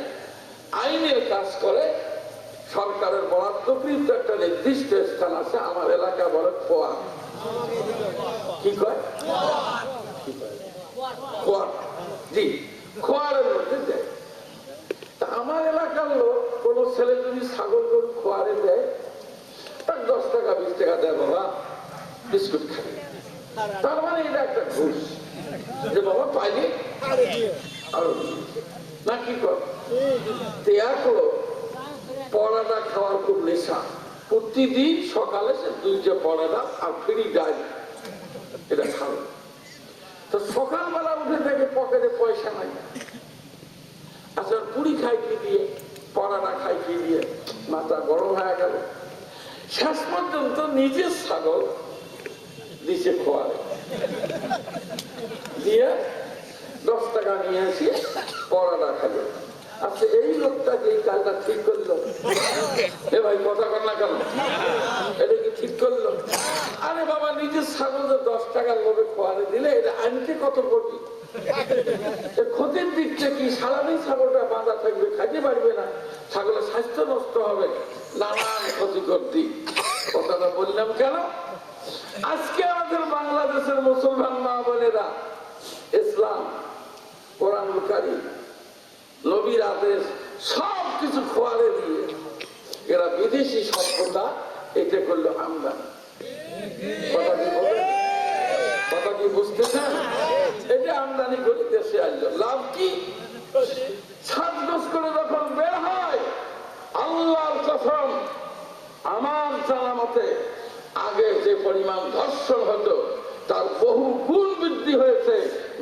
আইনের কাজ করে, সরকারের বরাদ্দকৃত একটা নির্দিষ্ট স্থান আছে, আমার এলাকা বলে খোয়া, কি কয় খোয়ার, জি খোয়ারের মধ্যে দেয়। তা আমার এলাকার লোক কোন ছেলে যদি ছাগল গরু খোয়ারে দেয়, তার 10 টাকা 20 টাকা দেয়, বাবা বিস্কুট খাই। তার মানে এটা একটা ঘুষ, যে বাবা পাইলে আরো না কি কর। পরাটা খাওয়ার খুব নেশা, প্রতিদিন সকালে সে 2টা পরাটা আর ফ্রি ডাল এটা খাবে। তো সকালবেলা উঠে দেখে পকেটে পয়সা নাই, আচ্ছা পুরি খাই কি দিয়ে, পরাটা খাই কি দিয়ে, মাথা গরম হয়ে গেল। শেষ পর্যন্ত নিজের ছাগল দিছে খোয়ারে, দিয়ে 10 টাকা নিয়ে আসি পরাটা খাবে। আচ্ছা এই লোকটাকে এই কাজটা ঠিক করলো? এ ভাই কথা কর না কেন, এটা কি ঠিক করলো? আরে বাবা, নিজের ছাগলকে 10 টাকার লোভে খোয়ারে দিলে এটা আনতে কত কোটি। ক্ষতির দিকটা কি, সারাদিন ছাগলটা বাঁধা থাকবে, খাইতে পারবে না, ছাগলের স্বাস্থ্য নষ্ট হবে, নানান ক্ষতিকর দিক। কথাটা বললাম কেন? আজকে আমাদের বাংলাদেশের মুসলমান মা বোনেরা ইসলাম, কোরআন কারীম, নবীর আদেশ সবকিছু খোয়ারে দিয়ে এরা বিদেশি সভ্যতা এটা করলো আমদানি। কথা কি বুঝতেছেন? এটা আমদানি করে দেশে আসলো, লাভ কি? সাজগোজ করে যখন বের হয়, আল্লাহর কসম আমার জানা মতে আগে যে পরিমাণ ধর্ষণ হতো তার বহু গুণ বৃদ্ধি হয়েছে।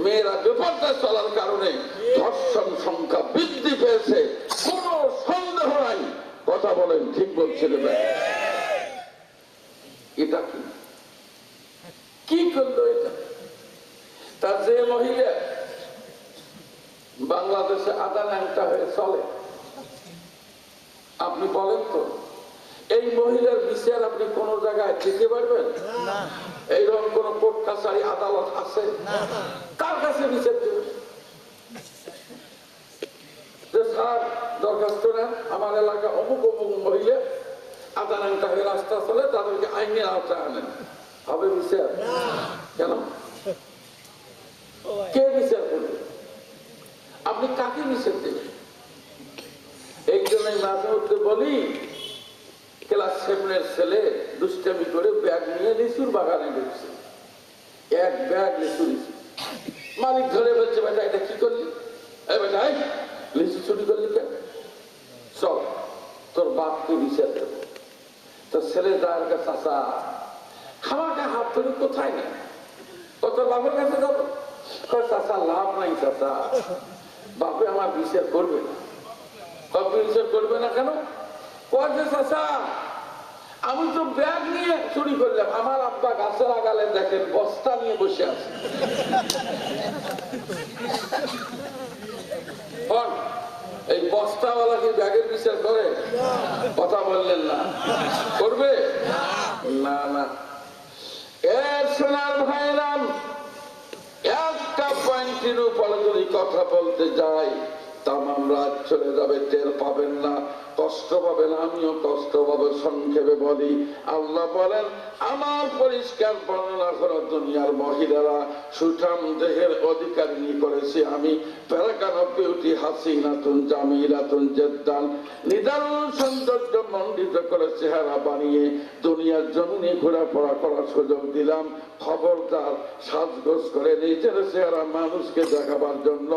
মেয়েরা বেপরদায় চলার কারণে ধর্ষণ সংখ্যা বৃদ্ধি পেয়েছে, কোন সন্দেহ নাই। কথা বলেন, ঠিক বলছেন? এটা কি করলো? এটা তার যে মহিলা বাংলাদেশে আদা ন্যাংটা হয়ে চলে, আপনি বলেন তো এই মহিলার বিচার আপনি কোন জায়গায় দিতে পারবেন? এইরকম কোন কোর্ট কাছারি আদালত আছে? কার কাছে বিচার দেবেন? স্যার দরখাস্ত নেন, আমার এলাকা অমুক অমুক মহিলা আদা ন্যাংটা হয়ে রাস্তা চলে, তাদেরকে আইনের আওতায় আনেন, হবে বিচার? কেন? কে বিচার করবে? আপনি কাকে বিচার দেবেন? এই জন্যই মাঝে মধ্যে বলি, ক্লাস 7-এর ছেলে দুষ্টামি করে ব্যাগ নিয়ে লিচুর বাগানে ঢুকছে, 1 ব্যাগ লিচু লিচু। মালিক ধরে বলছে, বেটা এটা কি করলি? বেটা লিচু চুরি করলি কেন? চল তোর বাপকে বিচার দেব। তোর ছেলে যার কাছে চাচা খামাকে হাত ধরে কোথায় নেই, তোর বাপের কাছে যাবো। চাচা লাভ নাই, চাচা বাপে আমার বিচার করবে না। বাপে বিচার করবে না কেন? চাচা আমি তো ব্যাগ নিয়ে চুরি করলাম, আমার আব্বা গাছের আগালে দেখেন বস্তা নিয়ে বসে আছে। এই বস্তাওয়ালা কি ব্যাগের বিচার করে? কথা বললেন না, করবে না? না। এর সোনার ভাইরাম, একটা পয়েন্টের উপরে যদি কথা বলতে যাই তামাম রাত চলে যাবে, টের পাবেন না, কষ্ট পাবেন, আমিও কষ্ট পাবো। সংক্ষেপে বলি, আল্লাহ বলেন আমার পরিষ্কার বর্ণনা করো, দুনিয়ার মহিলারা সুঠাম দেহের অধিকারিণী করেছি আমি, প্যারাকান বিউটি হাসিনাতুন জামিলাতুন জেদ্দান, নিদারুণ সৌন্দর্য মণ্ডিত করে চেহারা বানিয়ে দুনিয়ার জমিনে ঘোরাফেরা করার সুযোগ দিলাম। খবরদার সাজগোজ করে নিজের চেহারা মানুষকে দেখাবার জন্য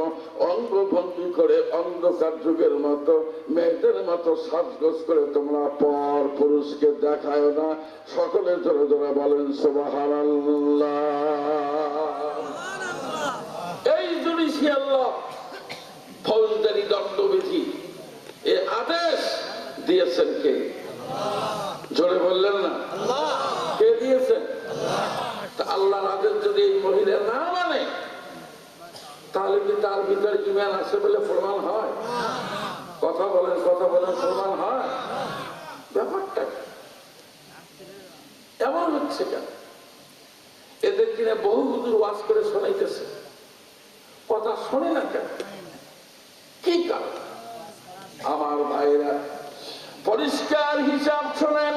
অঙ্গভঙ্গি করে অন্ধকার যুগের মতো মেয়েদের মতো সাজগোজ করে তোমরা পর পুরুষকে দেখায় না। সকলে জোরে জোরে বলেন সুবহানাল্লাহ। এই জুডিশিয়াল ল, ফৌজদারি দণ্ডবিধি, এ আদেশ দিয়েছেন কে? জোরে বললেন না? কে দিয়েছেন? আল্লাহর আদেশ যদি এই মহিলা না মানে তাহলে কি তার ভিতরে ঈমান আছে বলে প্রমাণ হয়? কথা বলেন, কথা বলেন, প্রমাণ হয়? ব্যাপারটা এমন হচ্ছে কেন? এদের কিনা বহু হুজুর ওয়াজ করে শোনাইতেছে, কথা শোনে না কেন? কি কারণ? আমার ভাইরা পরিষ্কার হিসাব শোনেন।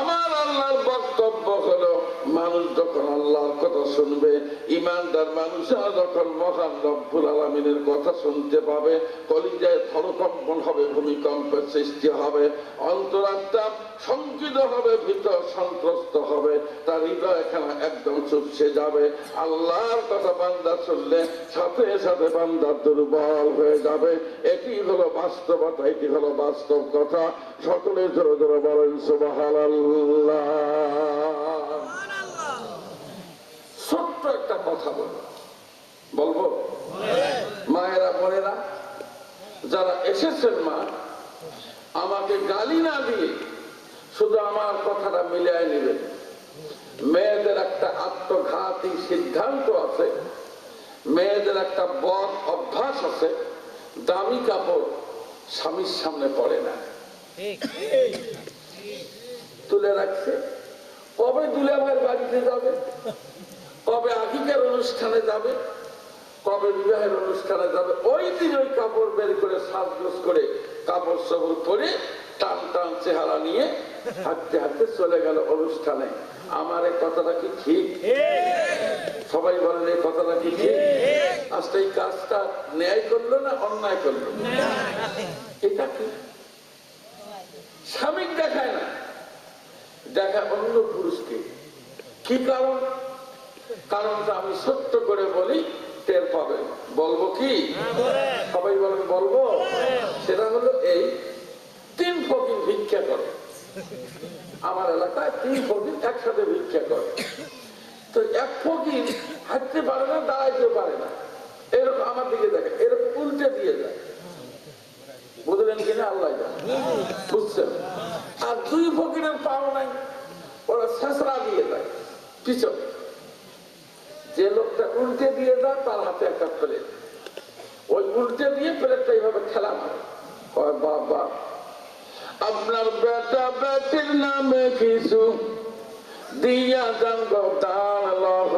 আমার আল্লাহর বক্তব্য হলো, মানুষ যখন আল্লাহর কথা শুনবে, ইমানদার মানুষরা যখন মহান রব্বুল আলামিনের কথা শুনতে পাবে, কলিজায় ধরকম্পন হবে, ভূমিকম্পের সৃষ্টি হবে, অন্তরাত্মা শঙ্কিত হবে, ভিতর সন্ত্রস্ত হবে, তার হৃদয় এখানে একদম চুপসে যাবে। আল্লাহর কথা বান্দা শুনলে সাথে সাথে বান্দা দুর্বল হয়ে যাবে। এটি হলো বাস্তবতা, এটি হলো বাস্তব কথা। সকলে জোরে জোরে বলেন সুবহানাল্লাহ। ছোট্ট একটা কথা বলবো, মায়েরা বোনেরা যারা এসেছেন, মা আমাকে গালি না দিয়ে শুধু আমার কথাটা মিলিয়ে নেবেন। মেয়েদের একটা আত্মঘাতী সিদ্ধান্ত আছে, মেয়েদের একটা বদ অভ্যাস আছে, দামি কাপড় স্বামীর সামনে পড়ে না, তুলে রাখছে। কবে দুলাভাইয়ের বাড়িতে যাবে, কবে আকিকার অনুষ্ঠানে যাবে, কবে বিবাহের অনুষ্ঠানে যাবে, ওই দিন ওই কাপড় বের করে সাজগোজ করে কাপড় সবর পরে টান টান চেহারা নিয়ে হাঁটতে হাঁটতে চলে গেল অনুষ্ঠানে। আমার এই কথাটা কি ঠিক? সবাই বলেন এই কথাটা কি ঠিক? আজকে এই কাজটা ন্যায় করলো না অন্যায় করলো? এটা কি? স্বামীকে দেখায় না, দেখা অন্য পুরুষকে। কি কারণ? কারণটা আমি সত্য করে বলি, টের পাবেন। বলবো কি? সবাই বলেন বলবো। সেটা হলো এই, 3 ফকির ভিক্ষা করে আমার এলাকায়, 3 ফকির একসাথে ভিক্ষা করে। তো এক ফকির হাঁটতে পারে না, দাঁড়াইতে পারে না, এরকম আমার দিকে দেখে, এরকম উল্টে দিয়ে যায়। বুঝলেন কিনা? আল্লাহ বুঝছেন। আর 2 ফকিরের পাও নাই, ওরা ছেঁচড়া দিয়ে যায় পিছনে। যে লোকটা উল্টে দিয়ে যায় তার হাতে একটা প্লেট, ওই উল্টে দিয়ে প্লেটটা এইভাবে খেলা মারে। বাবা, আপনার বেটা বেটির নামে কিছু দিয়া যান গো দান লহ।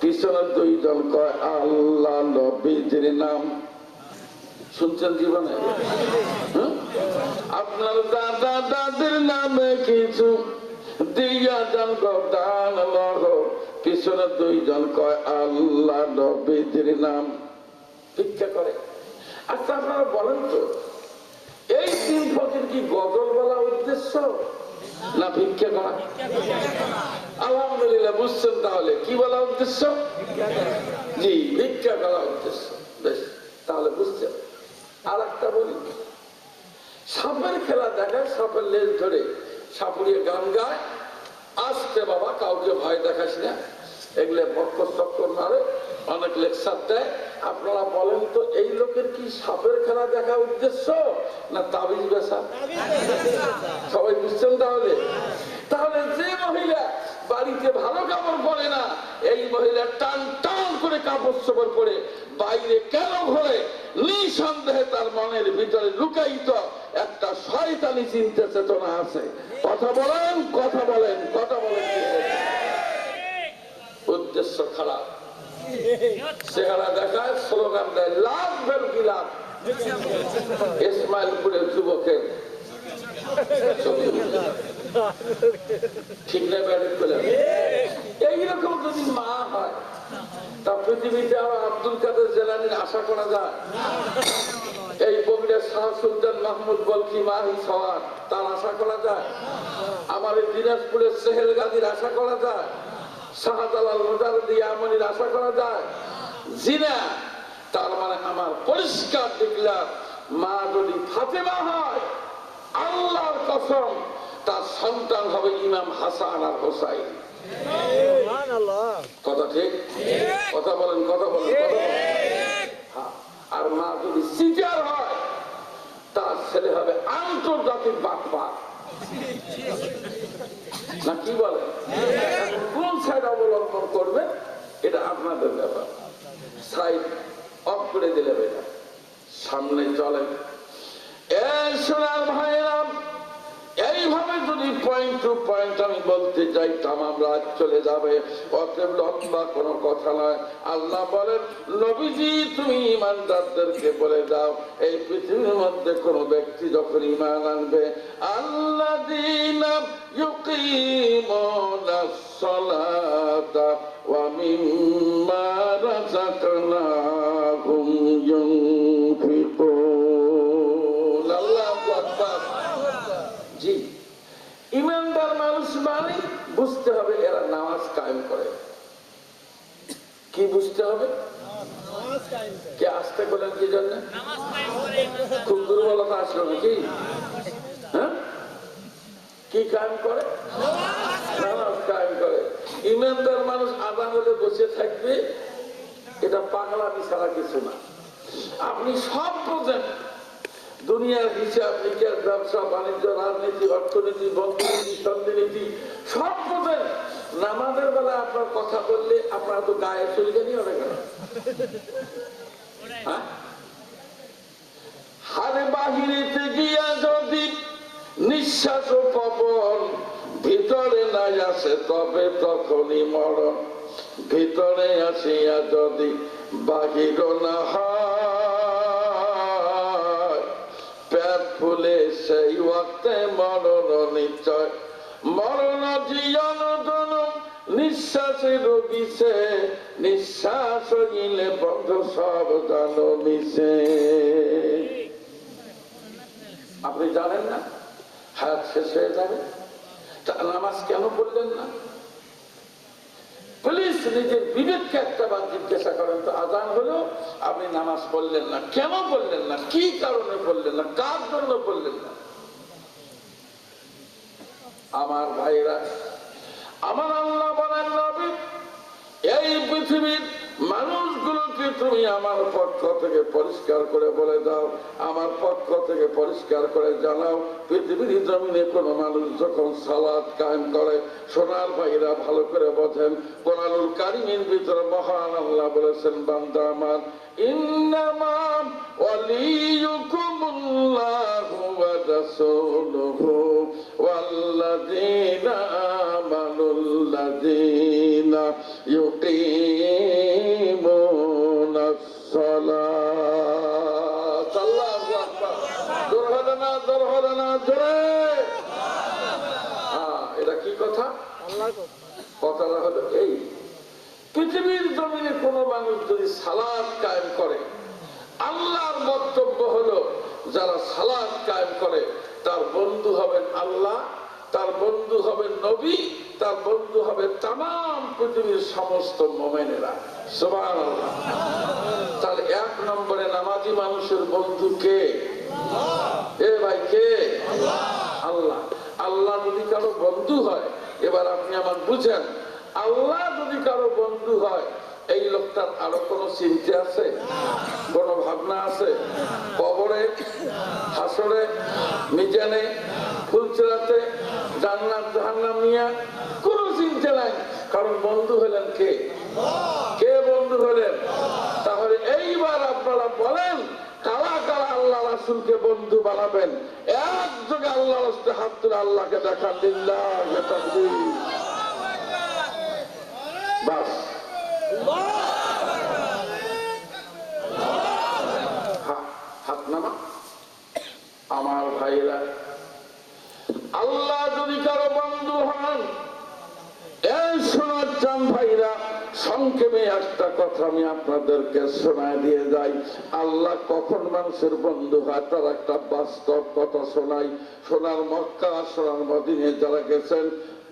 পিছনে 2 জন কয় আল্লাহ নবীজির নাম। শুনছেন জীবনে? আপনার দাদা দাদির নামে কিছু দিয়া যান গো দান লহ। পিছনে 2 জন কয় আল্লাহ নবীজির নাম। ভিক্ষা করে। আচ্ছা আপনারা বলেন তো, এই 3 ফকির কি গজল বলা উদ্দেশ্য না ভিক্ষা করা? আলহামদুলিল্লাহ, বুঝছেন। তাহলে কি বলা উদ্দেশ্য? জি, ভিক্ষা করা উদ্দেশ্য। বেশ, তাহলে বুঝছেন। আর একটা বলি, সাপের খেলা দেখায়, সাপের লেজ ধরে সাপুড়িয়ে গান গায়, আসতে বাবা কাউকে ভয় দেখাস না, এগুলো বক্কর চক্কর মারে, অনেক লেকচার দেয়। আপনারা বলেন তো, এই লোকের কি সাপের খেলা দেখা উদ্দেশ্য না তাবিজ বেচা? সবাই বুঝছেন তাহলে? তাহলে যে মহিলা বাড়িতে ভালো কাপড় পরে না, এই মহিলা টান টান করে কাপড় চোপড় পরে বাইরে কেন ঘোরে? নিঃসন্দেহে তার মনের ভিতরে লুকায়িত একটা শয়তানি চিন্তা চেতনা আছে। কথা বলেন, কথা বলেন, কথা বলেন। উদ্দেশ্য খারাপ, চেহারা দেখায়, স্লোগান দেয়, লাভ বের কি লাভ। ইসমাইলপুরের যুবকের ঠিক না? এইরকম যদি মা হয় তা পৃথিবীতে আরো আব্দুল কাদের জেলানির আশা করা যায়? এই বগুড়ার শাহ সুলতান মাহমুদ বলকি মাহি সওয়ার তার আশা করা যায়? আমার এই দিনাজপুরের সেহেল গাজীর আশা করা যায়? শাহজালাল মুজাহিদ ইয়ামানির আশা করা যায়? জিনা। তার মানে আমার পরিষ্কার ডিক্লার, মা যদি ফাতেমা হয়, আল্লাহর কসম তার সন্তান হবে ইমাম হাসান আর হোসাইন। কথা ঠিক? কথা বলেন, কথা বলেন, কথা বলেন। আর মা যদি সিজার হয়, তার ছেলে হবে আন্তর্জাতিক বাটপার। না কি বলেন? কোন সাইড অবলম্বন করবে এটা আপনাদের ব্যাপার। সাইড অফ করে দিলে বেটা সামনে চলেন। সোনার ভাইয়েরা, এইভাবে যদি পয়েন্ট টু পয়েন্ট আমি বলতে যাই তামাম রাত চলে যাবে। অতএব লম্বা কোনো কথা নয়। আল্লাহ বলেন, নবীজি তুমি ইমানদারদেরকে বলে দাও, এই পৃথিবীর মধ্যে কোন ব্যক্তি যখন ঈমান আনবে, আল্লাযীনা ইউকিমুনাস সালাতা ওয়া মিম্মা রাযাকনাহুম ইউনফিকুন। আল্লাহু আকবার। জি, ইমানদার মানুষ মানে বুঝতে হবে এরা নামাজ কায়েম করে। কি বুঝতে হবে? কে আসতে বলেন কি জন্য? খুব দুর্বলতা আসলো নাকি? হ্যাঁ, কি কায়েম করে? নামাজ কায়েম করে। ইমানদার মানুষ আযান হলে বসে থাকবে, এটা পাগলামি ছাড়া কিছু না। আপনি সব বোঝেন, দুনিয়ার হিসাব নিকাশ, ব্যবসা বাণিজ্য, রাজনীতি, অর্থনীতি, বন্ধুনীতি, সন্ধিনীতি সব বোঝেন। নামাজের বেলা আপনার কথা বললে আপনার তো গায়ে চলবেনি হবে কেন? হারে বাহিরেতে গিয়া যদি নিঃশ্বাস ও পবন ভিতরে নাই আসে, তবে তখনই মরণ। ভিতরে আসিয়া যদি বাহির না হয়, পেট ফুলে সেই ওয়াক্তে মরণ নিশ্চয়। মরণ জীবন নিঃশ্বাসে রোগীছে, নিঃশ্বাস গিলে বন্ধ সব জানো মিশে। আপনি জানেন না হায়াত শেষ হয়ে যাবে, নামাজ কেন পড়লেন না? প্লিজ নিজের বিবেককে একটা বার জিজ্ঞাসা করেন তো, আজান হলো আপনি নামাজ পড়লেন না, কেন পড়লেন না? কি কারণে পড়লেন না? কার জন্য পড়লেন না? আমার ভাইরা, আমার আল্লাহ বলেন, নবী এই পৃথিবীর মানুষগুলোকে তুমি আমার পক্ষ থেকে পরিষ্কার করে বলে দাও, আমার পক্ষ থেকে পরিষ্কার করে জানাও, পৃথিবীর জমিনে কোন মানুষ যখন সালাত কায়েম করে, সোনার ভাইরা ভালো করে বোঝেন, কোরআনুল কারীমের ভিতরে মহান আল্লাহ বলেছেন, বান্দা আমার, ইন্নামা ওয়ালিয়ুকুমুল্লাহু ওয়া রাসূলুহু ওয়াল্লাযীনা আমানুল্লাযীনা ইউকিমুনাস সালাত। আল্লাহু আকবার। জোর হলো না, জোর হলো না, জোরে। এটা কি কথা? কথাটা হলো এই, পৃথিবীর জমিনে কোন মানুষ যদি সালাত কায়েম করে, আল্লাহর বক্তব্য হলো যারা সালাত কায়েম করে তার বন্ধু হবেন আল্লাহ, তার বন্ধু হবেন নবী, তার বন্ধু হবে তামাম পৃথিবীর সমস্ত মুমিনেরা। সুবহানাল্লাহ। তাহলে এক নম্বরে নামাজি মানুষের বন্ধু কে? এ ভাই কে? আল্লাহ। আল্লাহ যদি কারো বন্ধু হয়, এবার আপনি আমার বুঝেন, আল্লাহ যদি কারো বন্ধু হয়, এই লোকটার আরো কোনো চিন্তা আছে? কোন ভাবনা আছে? কবরে, হাসরে, মিজানে, ফুলচেরাতে, জান্নাত জাহান্নাম নিয়ে কোনো চিন্তা নাই। কারণ বন্ধু হলেন কে? কে বন্ধু হলেন? তাহলে এইবার আপনারা বলেন, কারা কারা আল্লাহ রাসূলকে বন্ধু বানাবেন, একযোগে আল্লাহর রাস্তে হাত তুলে আল্লাহকে দেখান, লিল্লাহি তাকবীর। বাস হাত নামা। আমার ভাইরা, আল্লাহ যদি কারো বন্ধু হন, এই শোনার চান ভাইরা, সংক্ষেপে একটা কথা আমি আপনাদেরকে শোনায় দিয়ে যাই। আল্লাহ কখন মানুষের বন্ধু হয় তার একটা বাস্তব কথা শোনাই। সোনার মক্কা, সোনার মদিনে যারা গেছেন,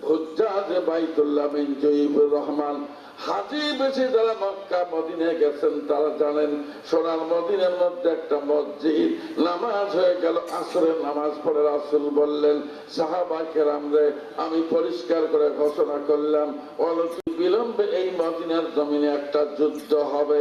হুজ্জাজে বাইতুল্লাহ মিন জয়িবুর রহমান, হাজি বেশি যারা মক্কা মদিনে গেছেন তারা জানেন, সোনার মদিনের মধ্যে একটা মসজিদ, নামাজ হয়ে গেল, আসরের নামাজ পড়ে রাসূল বললেন, সাহাবায়ে কেরামরে আমি পরিষ্কার করে ঘোষণা করলাম, অনতি বিলম্বে এই মদিনার জমিনে একটা যুদ্ধ হবে।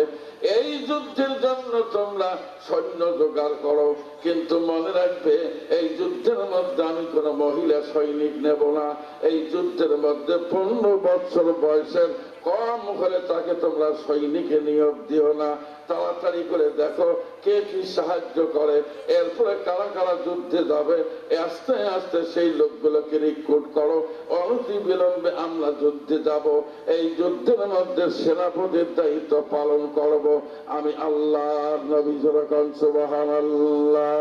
এই যুদ্ধের জন্য তোমরা সৈন্য জোগাড় করো, কিন্তু মনে রাখবে এই যুদ্ধের মধ্যে আমি কোন মহিলা সৈনিক নেব না। এই যুদ্ধের মধ্যে 15 বছর বয়সের কম হলে তাকে তোমরা সৈনিকে নিয়োগ দিও না। তাড়াতাড়ি করে দেখো কে কি সাহায্য করে, এরপরে কারা কারা যুদ্ধে যাবে, আস্তে আস্তে সেই লোকগুলোকে রিক্রুট করো। অনতি বিলম্বে আমরা যুদ্ধে যাব। এই যুদ্ধের মধ্যে সেনাপতির দায়িত্ব পালন করব আমি আল্লাহ। নবী যখন সুবহানাল্লাহ,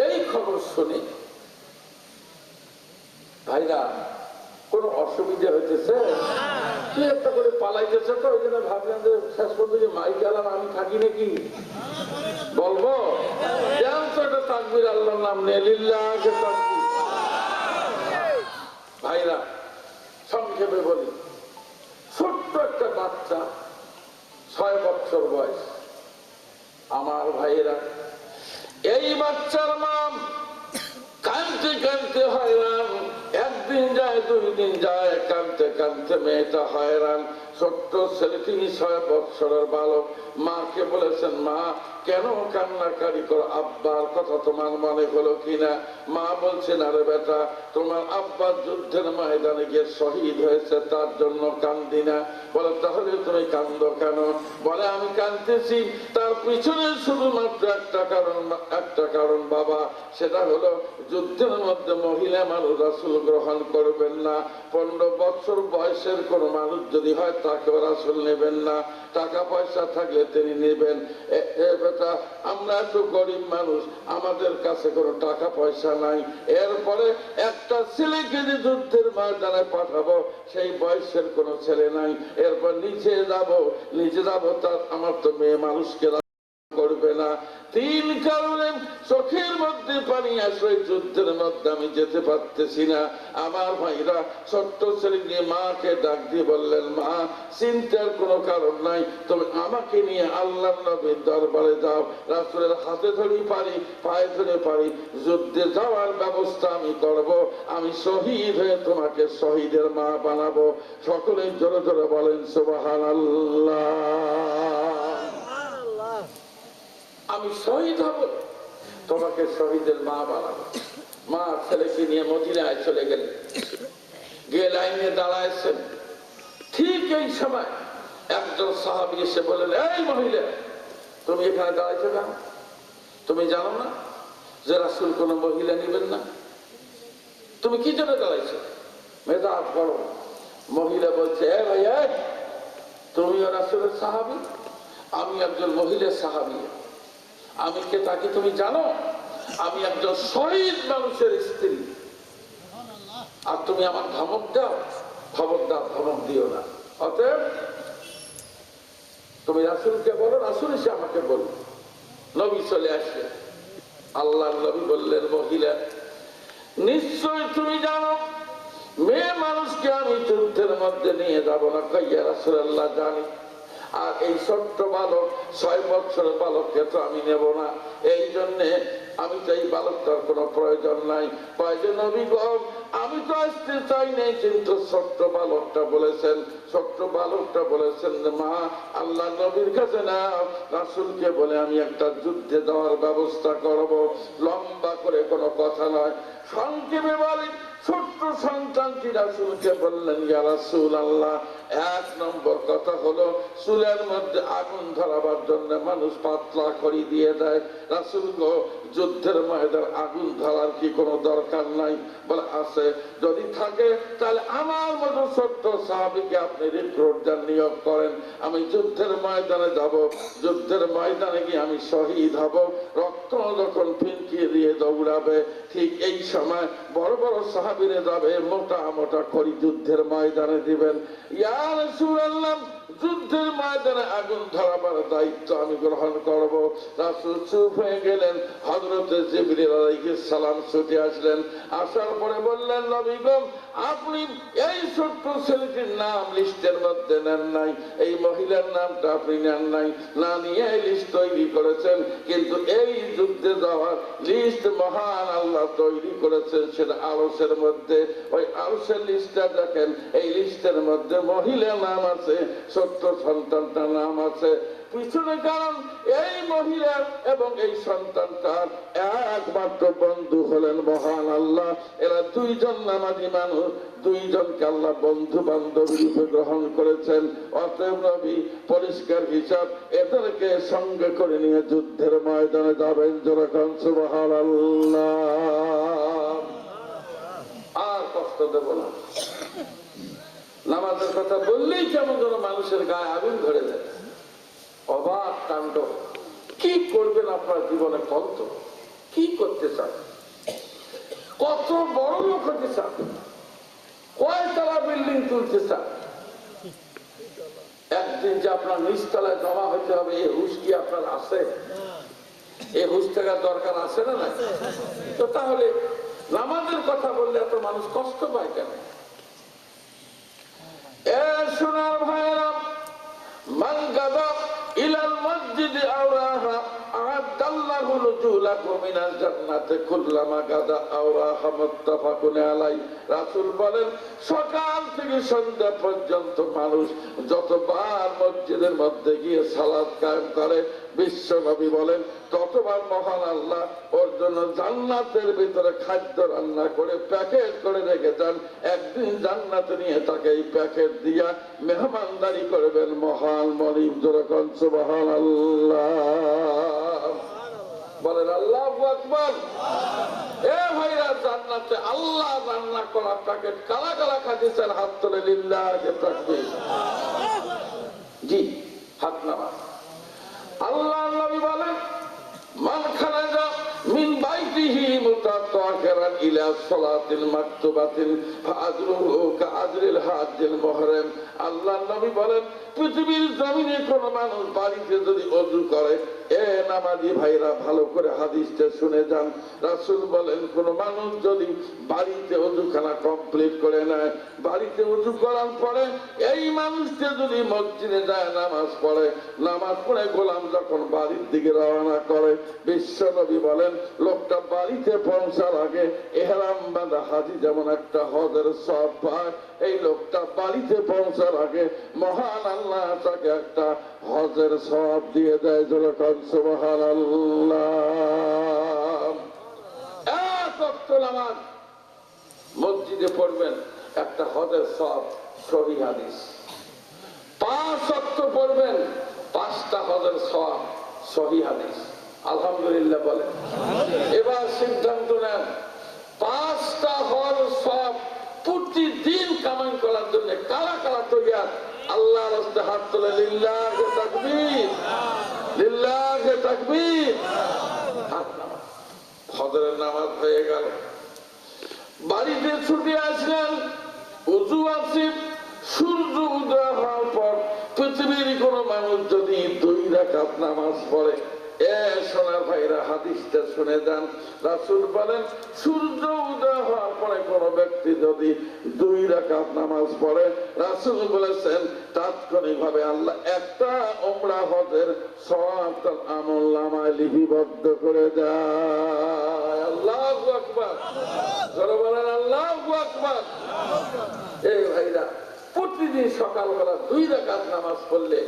এই খবর শুনে ভাইরা কোন অসুবিধা হইতেছে? কি একটা করে পালাইতেছে, তো ওই জন্য ভাবলেন যে শেষ পর্যন্ত মাইক গেলাম আমি থাকি নাকি বলবো, তাকবীর আল্লাহর নাম নিয়ে, লিল্লাহি তাকবীর। ভাইরা সংক্ষেপে বলি, ছোট্ট একটা বাচ্চা, 6 বছর বয়স। আমার ভাইয়েরা, এই বাচ্চার নাম কানতে কানতে হয়রান, একদিন যায় 2 দিন যায়, কানতে কানতে মেয়েটা হয়রান। ছোট্ট ছেলেটি 6 বছরের বালক। মাকে বলেছেন, মা কেন কান্নাকারি করো, আব্বার কথা তোমার মনে হলো কিনা? মা বলছেন, আরে বেটা, তোমার আব্বা যুদ্ধের ময়দানে গিয়ে শহীদ হয়েছে, তার জন্য কান্দি না। বলে তাহলে তুমি কান্দো কেন? বলে আমি কান্দতেছি তার পিছনে শুধুমাত্র একটা কারণ বাবা, সেটা হলো যুদ্ধের মধ্যে মহিলা মানুষ রাসূল গ্রহণ করবেন না। 15 বছর বয়সের কোন মানুষ যদি হয় তাকেও রাসূল নেবেন না, টাকা পয়সা থাকলে তিনি নেবেন। বেটা, আমরা তো গরিব মানুষ, আমাদের কাছে কোনো টাকা পয়সা নাই, এরপরে একটা ছেলেকে যে যুদ্ধের ময়দানে পাঠাবো সেই বয়সের কোনো ছেলে নাই, এরপর নিচে যাব তার আমার তো মেয়ে মানুষকে করবে না। 3 কারণে চোখের মধ্যে পানি আসলে যুদ্ধের মধ্যে আমি যেতে পারতেছি না। আমার ভাইরা ছোট্ট ছেলে নিয়ে মাকে ডাক দিয়ে বললেন, মা চিন্তার কোনো কারণ নাই, তুমি আমাকে নিয়ে আল্লাহর নবীর দরবারে যাও, রাসূলের হাতে ধরি পারি, পায়ে ধরে পারি, যুদ্ধে যাওয়ার ব্যবস্থা আমি করব, আমি শহীদ হয়ে তোমাকে শহীদের মা বানাবো। সকলে জোরে জোরে বলেন সুবহানাল্লাহ। আমি শহীদ হব, তোমাকে শহীদের মা বানাবো। মা ছেলেকে নিয়ে মদিনায় চলে গেলেন, গিয়ে লাইনে দাঁড়াইছেন। ঠিক এই সময় একজন সাহাবী এসে বললেন, এই মহিলা, তুমি এখানে দাঁড়াইছো কেন? তুমি জানো না যে রাসূল কোন মহিলা নেবেন না? তুমি কি জন্য দাঁড়াইছো? মেজাজ বড়। মহিলা বলছে, এ ভাই, তুমিও রাসূলের সাহাবী, আমি একজন মহিলার সাহাবী। আমি কে তাকে তুমি জানো? আমি একজন শহীদ মানুষের স্ত্রী, আর তুমি আমার ধমক দাও? খবরদার, ধমক দিও না। অতএব তুমি রাসূলকে বলো, রাসূল এসে আমাকে বলো। নবী চলে আসলেন। আল্লাহর নবী বললেন, মহিলা, নিশ্চয় তুমি জানো মেয়ে মানুষকে আমি যুদ্ধের মধ্যে নিয়ে যাব না। কইয়া রাসূলুল্লাহ, জানি। আর এই ছোট্ট বালক, 6 বছরের বালককে তো আমি নেব না, এই জন্যে আমি তো এই বালকটার কোনো প্রয়োজন নাই। কয়েকজন নবী গো, আমি তো আসতে চাই নাই, কিন্তু ছোট্ট বালকটা বলেছেন মা, আল্লাহ নবীর কাছে না, রাসূলকে বলে আমি একটা যুদ্ধে যাওয়ার ব্যবস্থা করব। লম্বা করে কোনো কথা নয়, সংক্ষেপে বলি, ছোট্ট সন্তানটি রাসূলকে বললেন, ইয়া রাসূলুল্লাহ, এক নম্বর কথা হলো চুলের মধ্যে আগুন ধরাবার জন্য মানুষ পাতলা খড়ি দিয়ে দেয়। রাসূল গো, যুদ্ধের ময়দানে আগুন ধরার কি কোনো দরকার নাই? বলে আছে। যদি থাকে তাহলে আমার মতো ছোট্ট সাহাবীকে আপনি রিক্রুটার নিয়োগ করেন, আমি যুদ্ধের ময়দানে যাব, যুদ্ধের ময়দানে গিয়ে আমি শহীদ হব। রক্ত যখন ফিনকিয়ে দিয়ে দৌড়াবে, ঠিক এই সময় বড় বড় সাহাবীরা যাবে মোটা মোটা খড়ি যুদ্ধের ময়দানে দিবেন। ইয়া রাসূলুল্লাহ, যুদ্ধের ময়দানে আগুন ধরাবার দায়িত্ব আমি গ্রহণ করব। রাসূল চুপ হয়ে গেলেন। হযরত জিবরিল আলাইহিস সালাম ছুটে আসলেন। আসার পরে বললেন, নবী গো, আপনি এই ছোট্ট ছেলেটির নাম লিস্টের মধ্যে নেন নাই, এই মহিলার নামটা আপনি নেন নাই, না নিয়ে লিস্ট তৈরি করেছেন। কিন্তু এই যুদ্ধে যাওয়ার লিস্ট মহান আল্লাহ তৈরি করেছেন, সেটা আরশের মধ্যে। ওই আরশের লিস্টটা দেখেন, এই লিস্টের মধ্যে মহিলার নাম আছে, ছোট্ট সন্তানটার নাম আছে পিছনে। কারণ এই মহিলা এবং এই সন্তানটার একমাত্র বন্ধু হলেন মহান আল্লাহ। এরা দুইজন নামাজি মানুষ, দুইজনকে আল্লাহ বন্ধু বান্ধব রূপে গ্রহণ করেছেন। অতএব নবী পরিষ্কার হিসাব এদেরকে সঙ্গে করে নিয়ে যুদ্ধের ময়দানে যাবেন। যেরকম সুবহানাল্লাহ। আর কষ্ট দেব না। নামাজের কথা বললেই কেমন যেন মানুষের গায়ে আগুন ধরে যায়। অবাক কাণ্ড। কি করবেন আপনার জীবনে? কত কি করতে চান? কত বড় লোক হতে চান? কয়তলা বিল্ডিং তুলতে চান? একদিন যে আপনার নিচতলায় জমা হতে হবে, এই হুঁশ কি আপনার আছে? এই হুঁশ থাকার দরকার আছে না? তো তাহলে নামাজের কথা বললে এত মানুষ কষ্ট পায় কেন? সোনার ভাইয়েরা, মান গাদা ইলাল মসজিদে আওরাহা আ'আদাল্লাহু নুজুলাহু মিনাল জান্নাতি কুল্লামা গাদা আওরাহা মুত্তাফাকুন আলাইহি। রাসূল বলেন, সকাল থেকে সন্ধ্যা পর্যন্ত মানুষ যতবার মসজিদের মধ্যে গিয়ে সালাত কায়েম করে, বিশ্ব নবী বলেন, ততবার মহান আল্লাহ ওর জন্য জান্নাতের ভিতরে খাদ্য রান্না করে প্যাকেট করে রেখে যান। একদিন জান্নাতে নিয়ে তাকে এই প্যাকেট দিয়া মেহমানদারি করবেন মহান মনিব। যেরকম সুবহানাল্লাহ বলেন, আল্লাহু আকবার। এ ভাইরা, জান্নাতে আল্লাহ রান্না করা প্যাকেট কারা কারা খাচ্ছেন? হাত তুলে লিল্লাহি তাকবীর। জি, হাত নামা। আল্লাহ নবী বলেন, মান খারাজা মিন বাইতিহি মুতাতাহিরান ইলা সালাতিল মাকতুবাতিন ফাআজরুহু কাআজরিল হাজ্জিল মুহরিম। আল্লাহ নবী বলেন, পৃথিবীর জমিনে কোন মানুষ বাড়িতে যদি ওযু করে, এ নামাজি ভাইরা ভালো করে হাদিসটা শুনে যান। রাসূল বলেন, কোন মানুষ যদি বাড়িতে ওযুখানা কমপ্লিট করে নেয়, বাড়িতে ওযু করার পরে এই মানুষটা যদি মসজিদে যায় নামাজ পড়ে, নামাজ পড়ে গোলাম যখন বাড়ির দিকে রওনা করে, বিশ্ব নবী বলেন, লোকটা বাড়িতে পৌঁছার আগে ইহরাম বাঁধা হাজী যেমন একটা হজের সওয়াব পায়, এই লোকটা বাড়িতে পৌঁছার আগে মহান আল্লাহ তাকে একটা হজের সওয়াব দিয়ে দেয়। যেরকম সুবহানাল্লাহ। এক ওয়াক্ত নামাজ মসজিদে পড়বেন, একটা হজের সওয়াব। সহিহ হাদিস। 5 ওয়াক্ত পড়বেন, 5টা হজের সওয়াব। সহিহ হাদিস। আলহামদুলিল্লাহ বলেন। এবার সিদ্ধান্ত নেন, 5টা হজের সওয়াব প্রতিদিন কামাই করার জন্য কারা কারা তৈয়ার? আল্লাহর রাস্তায় হাত তুলে লিল্লাহি তাকবীর, লিল্লাহি তাকবীর। হাত নামা। ফজরের নামাজ হয়ে গেল, বাড়িতে ছুটে আসলেন, ওযু আছে। সূর্য উদয় হওয়ার পর পৃথিবীর কোন মানুষ যদি 2 রাকাত নামাজ পড়ে, এ সোনার ভাইরা হাদিসটা শুনে যান। রাসূল বলেন, সূর্য উদয় হওয়ার পরে কোন ব্যক্তি যদি 2 রাকাত নামাজ পড়ে, রাসূল বলেছেন তাৎক্ষণিকভাবে আল্লাহ একটা উমরা হজের সওয়াব তার আমলনামায় লিপিবদ্ধ করে দেয়। আল্লাহু আকবার। জোরে বলেন আল্লাহু আকবার। এই ভাইরা, প্রতিদিন সকালবেলা 2 রাকাত নামাজ পড়লে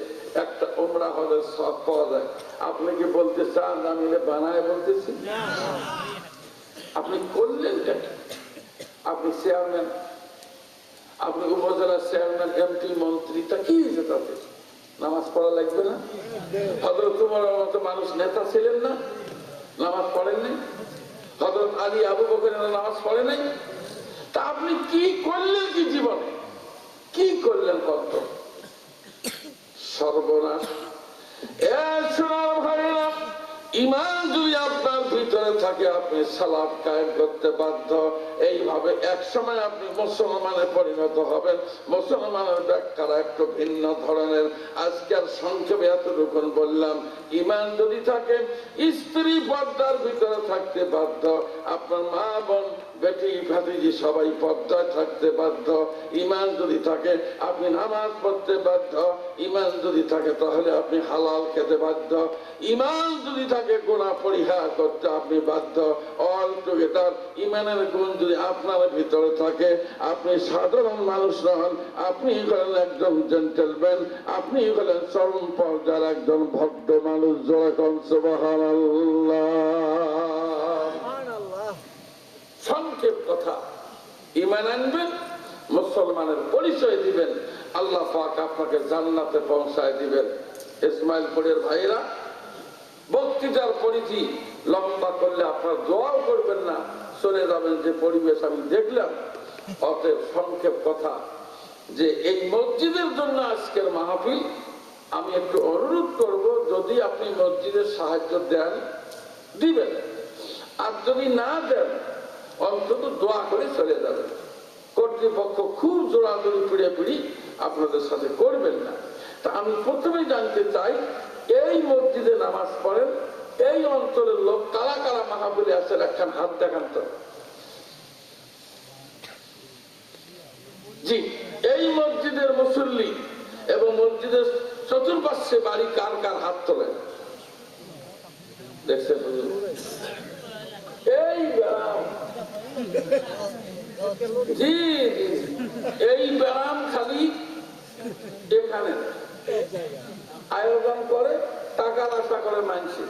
একটা উমরা হজের সওয়াব পাওয়া যায়। আপনি কি বলতে চান আমি বানায় বলতেছি? আপনি করলেন, আপনি আপনি চেয়ারম্যান, আপনি উপজেলার চেয়ারম্যান, এমপি, মন্ত্রী, তা কি হয়েছে তাতে? নামাজ পড়া লাগবে না? হযরত উমরের মতো মানুষ নেতা ছিলেন না, নামাজ পড়েননি? হযরত আলী, আবু বকর নামাজ পড়ে নাই? তা আপনি কি করলেন? কি জীবনে কি করলেন? কত সর্বনাশ! সোনার ভাইরা, ঈমান যদি আপনার ভিতরে থাকে আপনি সালাত কায়েম করতে বাধ্য। এইভাবে এক সময় আপনি মুসলমানে পরিণত হবেন। মুসলমানের ব্যাখ্যাটা একটু ভিন্ন ধরনের। আজকের সংক্ষেপে এতটুকু বললাম, ঈমান যদি থাকে স্ত্রী পর্দার ভিতরে থাকতে বাধ্য, আপনার মা বোন বেটি ভাতিজি সবাই পর্দায় থাকতে বাধ্য। ঈমান যদি থাকে আপনি নামাজ পড়তে বাধ্য। ঈমান যদি থাকে তাহলে আপনি হালাল খেতে বাধ্য। ঈমান যদি থাকে গুনাহ পরিহার করতে আপনি বাধ্য। অল টুগেদার ঈমানের গুণ যদি আপনার ভিতরে থাকে, আপনি সাধারণ মানুষ নন, আপনি হলেন একজন জেন্টলম্যান, আপনি হলেন চরম পর্যায়ের একজন ভদ্র মানুষ। যেরকম সুবহানাল্লাহ। সংক্ষেপ কথা, ঈমান আনবেন, মুসলমানের পরিচয় দিবেন, আল্লাহ পাক আপনাকে জান্নাতে পৌঁছায় দিবেন। ইসমাইলপুরের ভাইরা, বক্তৃতার পরিধি লম্বা করলে আপনার দোয়াও করবেন না, চলে যাবেন যে পরিবেশ আমি দেখলাম। অতএব সংক্ষেপ কথা যে এই মসজিদের জন্য আজকের মাহফিল, আমি একটু অনুরোধ করব, যদি আপনি মসজিদের সাহায্য দেন দিবেন, আর যদি না দেন অন্তত দোয়া করে চলে যাবেন। কর্তৃপক্ষ খুব জোরাজোরি পিড়ি আপনাদের সাথে করবেন না। তা আমি প্রথমে জানতে চাই, এই মসজিদে নামাজ পড়েন এই অঞ্চলের লোক কারা কারা মাহফিলে আছেন? একখান হাত দেখান তো। জি, এই মসজিদের মুসল্লি এবং মসজিদের চতুর্পাশে বাড়ি কার কার হাত তোলেন? দেখছেন? এই ব্যারাম, জি এই ব্যারাম খালি এখানে আয়োজন করে, টাকার আশা করে মানছে।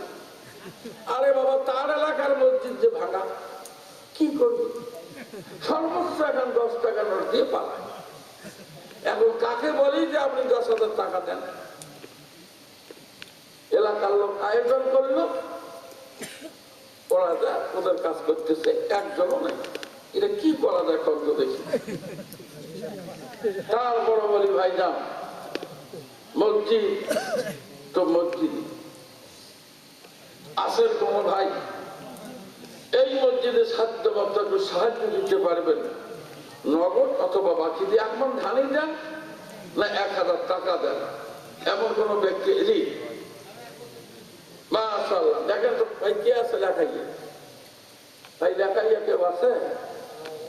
আরে বাবা, তার এলাকার মসজিদ যে ভাঙা, কি করবি? সর্বোচ্চ এখন 10 টাকা নোট দিয়ে পালায়। এখন কাকে বলি যে আপনি 10,000 টাকা দেন? এলাকার লোক আয়োজন করলো, ওরা যা ওদের কাজ করতেছে, একজনও নাই। এটা কি করা যায় কত দেখি। তারপর বলি ভাইজান, মসজিদ তো মসজিদ আসেন, কোন ভাই এই মসজিদে সাধ্য মতো একটু সাহায্য দিতে পারবেন? নগদ অথবা বাকি দিয়ে 1 মণ ধানই দেন, না 1000 টাকা দেন, এমন কোন ব্যক্তি? জি মাশাআল্লাহ। দেখেন তো ভাই, কে আছে লেখাইয়া? ভাই লেখাইয়া কেউ আছে?